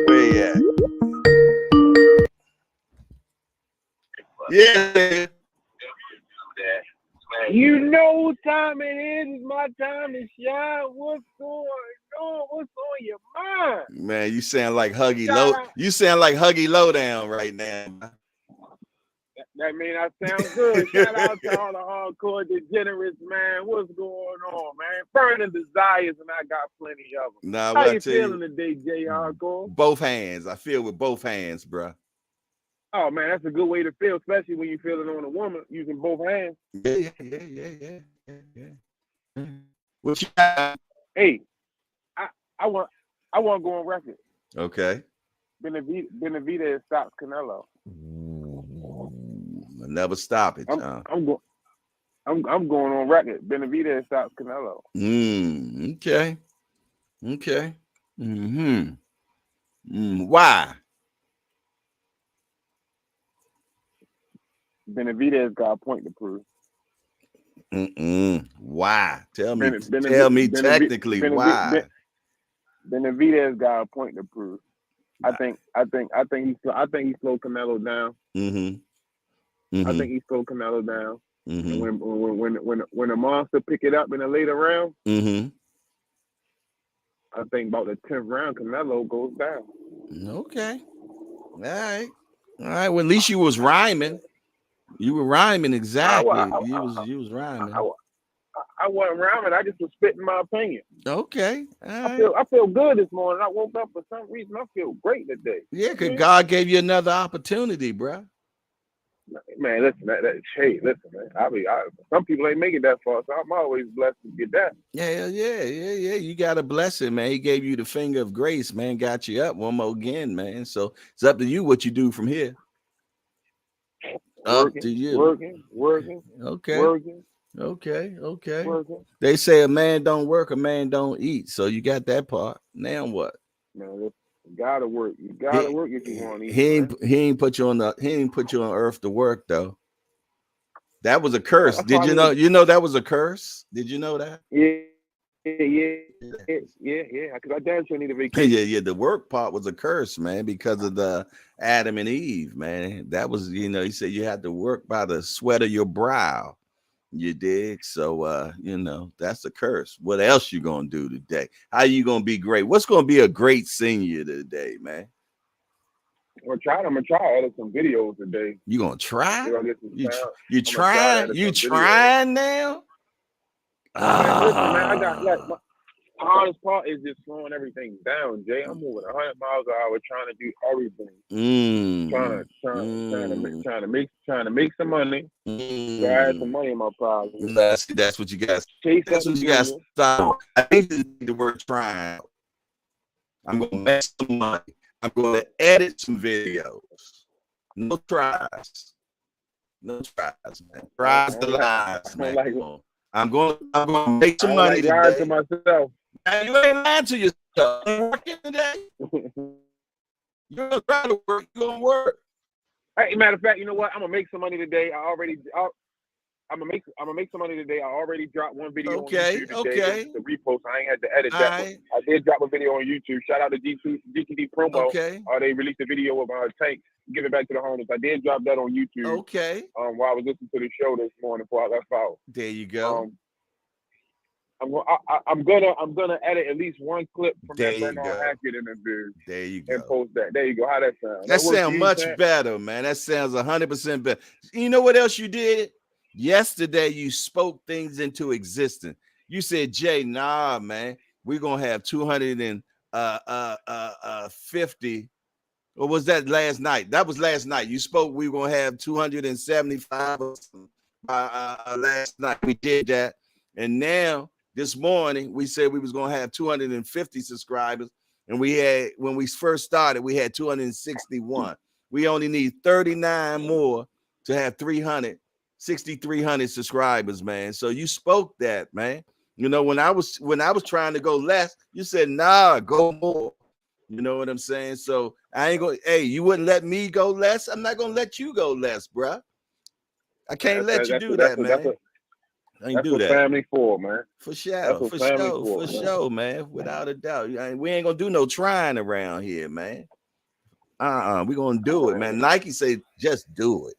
Speaker 1: Where you at? Yeah.
Speaker 2: You know what time it is.
Speaker 6: my time to shine. What's going on? What's on your mind?
Speaker 1: Man, you sound like Huggy Low. You sound like Huggy Lowdown right now.
Speaker 6: That mean I sound good. Shout out to all the hardcore degenerates, man. What's going on, man? Burning desires, and I got plenty of them.
Speaker 1: Nah,
Speaker 6: how you feeling today, J Hardcore?
Speaker 1: Both hands. I feel with both hands, bro.
Speaker 6: Oh man, that's a good way to feel, especially when you're feeling on a woman using both hands.
Speaker 1: Yeah. What you got?
Speaker 6: Hey, I want to go on record.
Speaker 1: Okay.
Speaker 6: Benavidez stops Canelo.
Speaker 1: I'll never stop it.
Speaker 6: I'm going on record. Benavidez stops Canelo.
Speaker 1: Okay. Why?
Speaker 6: Benavidez got a point to prove.
Speaker 1: Why? Tell me technically why.
Speaker 6: Benavidez got a point to prove. I think he slowed Canelo down. I think he slowed Canelo down. And when the monster pick it up in the later round, I think about the 10th round, Canelo goes down.
Speaker 1: Okay. All right. Well, at least you was rhyming. You were rhyming exactly. You was rhyming.
Speaker 6: I wasn't rhyming. I just was spitting my opinion.
Speaker 1: Okay. Right.
Speaker 6: I feel good this morning. I woke up for some reason. I feel great today.
Speaker 1: Yeah, because God gave you another opportunity, bro.
Speaker 6: Man, listen, hey, listen, man. Some people ain't making that far, so I'm always blessed to get that.
Speaker 1: Yeah. You got a blessing, man. He gave you the finger of grace, man. Got you up one more again, man. So it's up to you what you do from here. Up to you.
Speaker 6: Working.
Speaker 1: Okay.
Speaker 6: Working.
Speaker 1: Okay.
Speaker 6: Working.
Speaker 1: They say a man don't work, a man don't eat. So you got that part. Now what?
Speaker 6: Man, you gotta work. You gotta work if you want to eat.
Speaker 1: He ain't put you on earth to work though. That was a curse. Did you know? You know that was a curse. Did you know that?
Speaker 6: Yeah. Because I damn sure need a vacation.
Speaker 1: Yeah. The work part was a curse, man, because of the Adam and Eve, man. That was, he said you had to work by the sweat of your brow. You dig? So, that's a curse. What else you gonna do today? How you gonna be great? What's gonna be a great senior today, man?
Speaker 6: I'm gonna try to edit some videos today.
Speaker 1: You gonna try? You
Speaker 6: trying
Speaker 1: now?
Speaker 6: Man, listen, man, I got the hardest part is just slowing everything down, Jay. I'm moving 100 miles an hour trying to do everything. Trying to make some money. So I had some money in my pocket.
Speaker 1: That's what you guys. That's what you guys stop. I think the word trying. I'm gonna make some money. I'm gonna edit some videos. No tries, man. Tries the lies, man. I'm going to make some money today.
Speaker 6: To myself.
Speaker 1: Man, you ain't lying to yourself. You're working today. You're gonna try to work. You're gonna work.
Speaker 6: Hey, matter of fact, you know what? I'm gonna make some money today. I'm gonna make some money today. I already dropped one video on YouTube today. The repost. I ain't had to edit that. I did drop a video on YouTube. Shout out to GTD Promo.
Speaker 1: Okay.
Speaker 6: They released a video of our tank. Give it back to the homeless. I did drop that on YouTube.
Speaker 1: Okay.
Speaker 6: While I was listening to the show this morning before I left out.
Speaker 1: There you go.
Speaker 6: I'm gonna edit at least one clip from that Bernard Hackett interview.
Speaker 1: There you go.
Speaker 6: And post that. There you go. How that sound?
Speaker 1: That sounds much better, man. That sounds 100% better. You know what else you did? Yesterday you spoke things into existence. You said, Jay, nah, man, we're gonna have 250. Or was that last night? That was last night. You spoke we were gonna have 275 last night. We did that, and now this morning we said we was gonna have 250 subscribers, and we had, when we first started, we had 261. We only need 39 more to have 6,300 subscribers, man. So you spoke that, man. When I was trying to go less, you said, nah, go more. You know what I'm saying? So I ain't going, hey, you wouldn't let me go less. I'm not going to let you go less, bro. I can't let you do that, man. I ain't do that.
Speaker 6: Family for, man.
Speaker 1: For sure, man. Without a doubt. We ain't going to do no trying around here, man. We're going to do it, man. Nike say, just do it.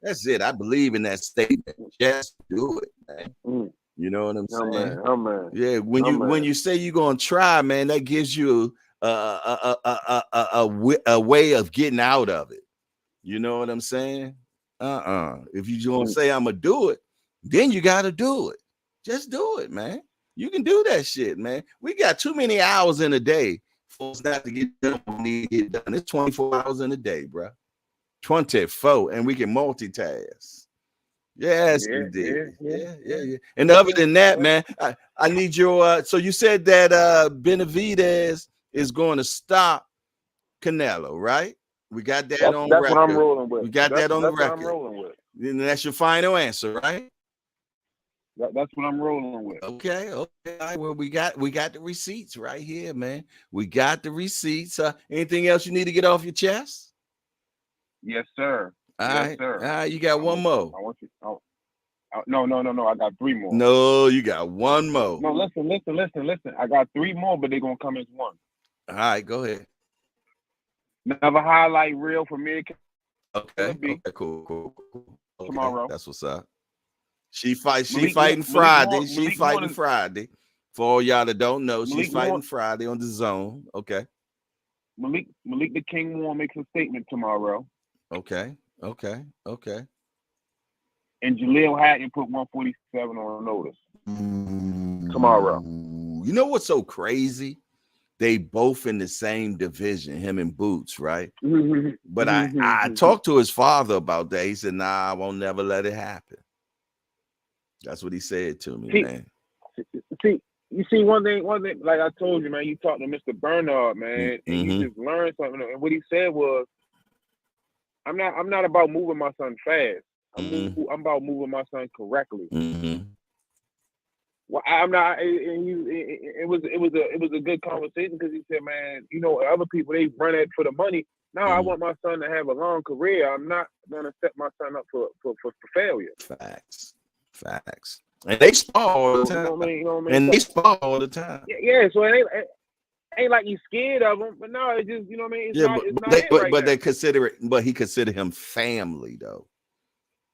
Speaker 1: That's it. I believe in that statement. Just do it, man. You know what I'm saying?
Speaker 6: Oh man.
Speaker 1: Yeah, when you say you're gonna try, man, that gives you a way of getting out of it. You know what I'm saying? If you just want to say I'm gonna do it, then you got to do it. Just do it, man. You can do that shit, man. We got too many hours in a day for us not to get done. We need to get done. It's 24 hours in a day, bro. 24, and we can multitask. Yes, indeed. Yeah. And other than that, man, I need your. So you said that Benavidez is going to stop Canelo, right? We got that on record. That's what I'm rolling with. We got that on the record. That's what I'm rolling with. And that's your final answer, right?
Speaker 6: That's what I'm rolling with.
Speaker 1: Okay. All right. Well, we got the receipts right here, man. We got the receipts. Anything else you need to get off your chest?
Speaker 6: Yes, sir.
Speaker 1: All right. You got one more.
Speaker 6: I want you. No. I got 3 more.
Speaker 1: No, you got one more.
Speaker 6: No, listen. I got 3 more, but they're gonna come as one.
Speaker 1: All right, go ahead.
Speaker 6: Another highlight reel for me.
Speaker 1: Okay, cool. Okay,
Speaker 6: tomorrow.
Speaker 1: That's what's up. She fighting Friday. She fighting Friday. For all y'all that don't know, she's fighting Friday on the Zone. Okay.
Speaker 6: Malik the King Warren makes a statement tomorrow.
Speaker 1: Okay.
Speaker 6: And Jaleel Hatton put 147 on notice tomorrow.
Speaker 1: You know what's so crazy? They both in the same division, him and Boots, right? But I talked to his father about that. He said, "Nah, I won't never let it happen." That's what he said to me, man.
Speaker 6: You see, one thing, like I told you, man, you talked to Mr. Bernard, man, and you just learned something. And what he said was, I'm not about moving my son fast. I'm about moving my son correctly. Well, I'm not. It was a good conversation because he said, man, you know, other people, they run it for the money. No, I want my son to have a long career. I'm not gonna set my son up for failure.
Speaker 1: Facts. And they spar all the time. You know what I mean? And they spar all the time.
Speaker 6: Yeah. So it ain't like you scared of them, but no, it just, you know what I mean.
Speaker 1: They consider it. But he considered him family, though.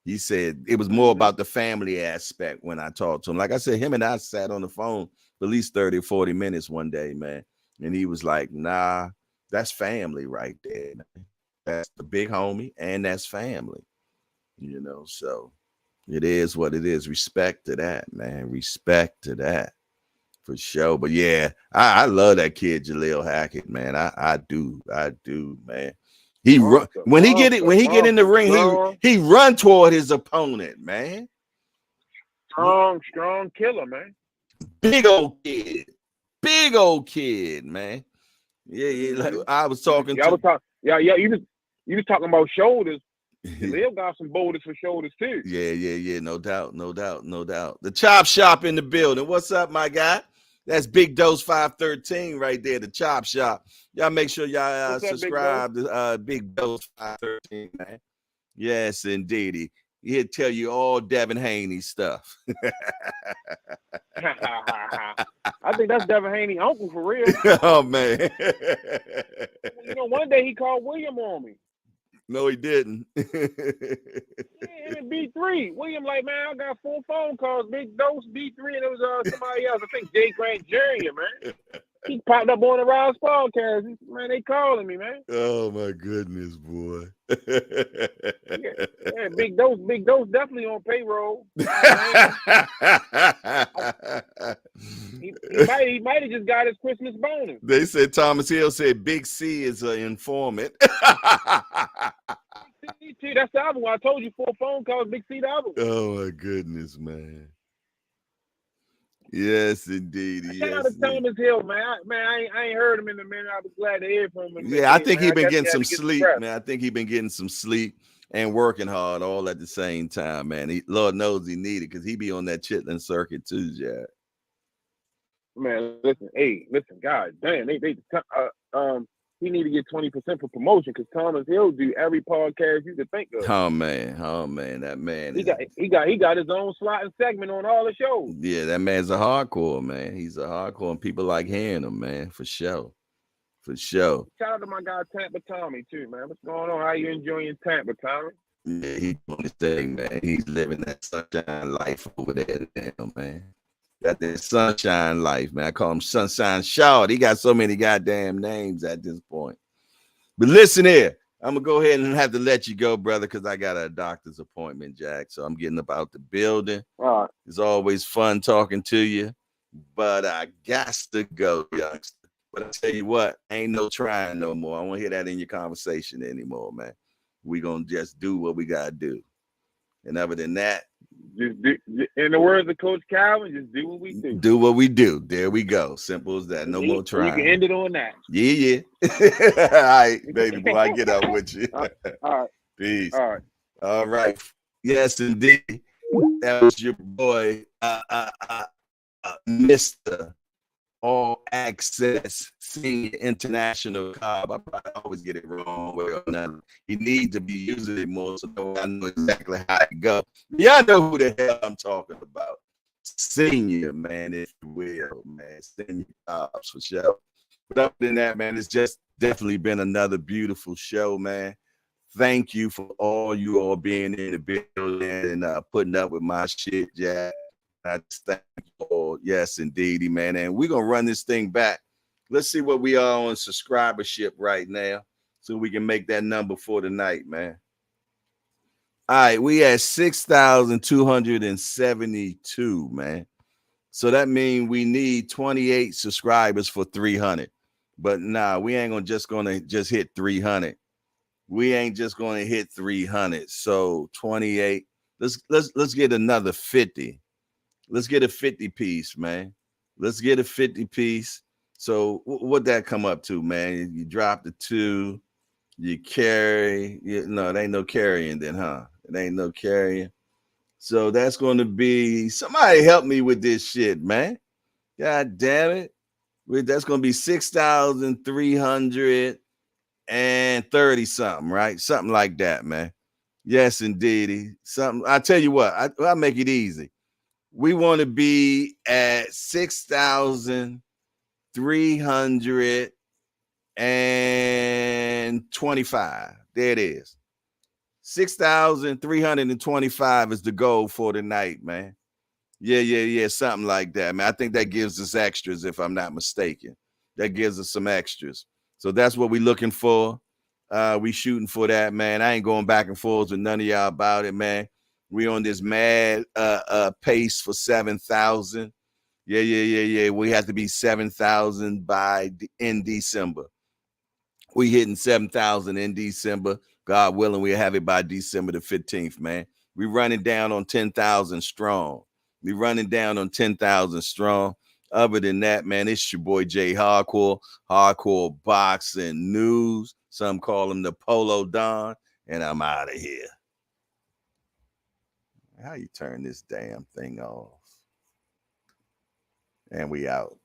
Speaker 1: He said it was more about the family aspect when I talked to him. Like I said, him and I sat on the phone for at least 30 or 40 minutes one day, man. And he was like, nah, that's family right there, man. That's the big homie, and that's family. You know, so it is what it is. Respect to that, man. Respect to that, for sure. But yeah, I love that kid Jaleel Hackett, man. I do, man. He run when he get in the ring, he run toward his opponent, man.
Speaker 6: Strong killer, man.
Speaker 1: Big old kid, man. Yeah. Like I was talking.
Speaker 6: You was talking about shoulders. Jaleel got some boulders for shoulders too.
Speaker 1: Yeah. No doubt. The Chop Shop in the building. What's up, my guy? That's Big Dose 513 right there, the Chop Shop. Y'all make sure y'all subscribe to Big Dose 513, man. Yes, indeed. He'll tell you all Devin Haney stuff.
Speaker 6: I think that's Devin Haney's uncle for real.
Speaker 1: Oh, man.
Speaker 6: You know, one day he called William on me.
Speaker 1: No, he didn't.
Speaker 6: Yeah, and B3. William, like, man, I got 4 phone calls. Big Dose, B3, and it was somebody else. I think Jay Grant Jr., man. He popped up on the Rise podcast. Man, they calling me, man.
Speaker 1: Oh, my goodness, boy.
Speaker 6: Yeah, Big Dose definitely on payroll. He might have just got his Christmas bonus.
Speaker 1: They said Thomas Hill said Big C is an informant.
Speaker 6: That's the other one. I told you 4 phone calls, Big C the other one.
Speaker 1: Oh, my goodness, man. Yes, indeed.
Speaker 6: Shout out to Thomas Hill, man. I ain't heard him in a minute. I was glad to hear from him.
Speaker 1: Yeah, I think he's been getting some sleep, man. I think he's been getting some sleep and working hard all at the same time, man. Lord knows he needed because he be on that chitlin circuit too, Jack.
Speaker 6: Man, listen, God damn, he need to get 20% for promotion because Thomas Hill do every podcast you could think of.
Speaker 1: Oh man, that man.
Speaker 6: He got his own slot and segment on all the shows.
Speaker 1: Yeah, that man's a hardcore, man. He's a hardcore, and people like hearing him, man, for sure. Shout
Speaker 6: out to my guy Tampa Tommy too, man. What's going on? How you enjoying Tampa, Tommy?
Speaker 1: Yeah, he's doing his thing, man. He's living that sunshine life over there, damn, man. Got that sunshine life, man. I call him Sunshine Shaw. He got so many goddamn names at this point. But listen here. I'm going to go ahead and have to let you go, brother, because I got a doctor's appointment, Jack. So I'm getting up out the building.
Speaker 6: All right.
Speaker 1: It's always fun talking to you. But I got to go, youngster. But I tell you what, ain't no trying no more. I won't hear that in your conversation anymore, man. We going to just do what we got to do. And other than that,
Speaker 6: just do, in the words of Coach Calvin, just do what we do.
Speaker 1: Do what we do. There we go. Simple as that. No more trying.
Speaker 6: We can end it on that.
Speaker 1: Yeah. All right, baby boy. I get up with you.
Speaker 6: All right.
Speaker 1: Peace.
Speaker 6: All
Speaker 1: right. Yes, indeed. That was your boy, Mr. All Access Senior International Cobb. I probably always get it wrong way or another. He needs to be using it more so I know exactly how it goes. Y'all know who the hell I'm talking about. Senior, man, if you will, man. Senior Cobbs for sure. But other than that, man, it's just definitely been another beautiful show, man. Thank you for all you all being in the building and putting up with my shit, Jack. I just thank you all. Yes, indeed, man. And we're going to run this thing back. Let's see what we are on subscribership right now so we can make that number for tonight, man. All right, we at 6,272, man. So that means we need 28 subscribers for 300. But nah, we ain't gonna just hit 300. We ain't just gonna hit 300. So 28. Let's get another 50. Let's get a 50 piece, man. Let's get a 50 piece. So what that come up to, man? You drop the 2, you carry. No, it ain't no carrying then, huh? It ain't no carrying. So that's going to be, somebody help me with this shit, man. God damn it. That's going to be 6,330 something, right? Something like that, man. Yes, indeed. Something. I tell you what, I'll make it easy. We want to be at 6,325. There it is. 6,325 is the goal for tonight, man. Yeah. Something like that, man. I think that gives us extras, if I'm not mistaken. That gives us some extras. So that's what we're looking for. We shooting for that, man. I ain't going back and forth with none of y'all about it, man. We on this mad pace for 7,000. Yeah. We have to be 7,000 in December. We hitting 7,000 in December. God willing, we'll have it by December the 15th, man. We running down on 10,000 strong. We running down on 10,000 strong. Other than that, man, it's your boy Jay Hardcore Boxing News. Some call him the Polo Don, and I'm out of here. How you turn this damn thing off? And we out.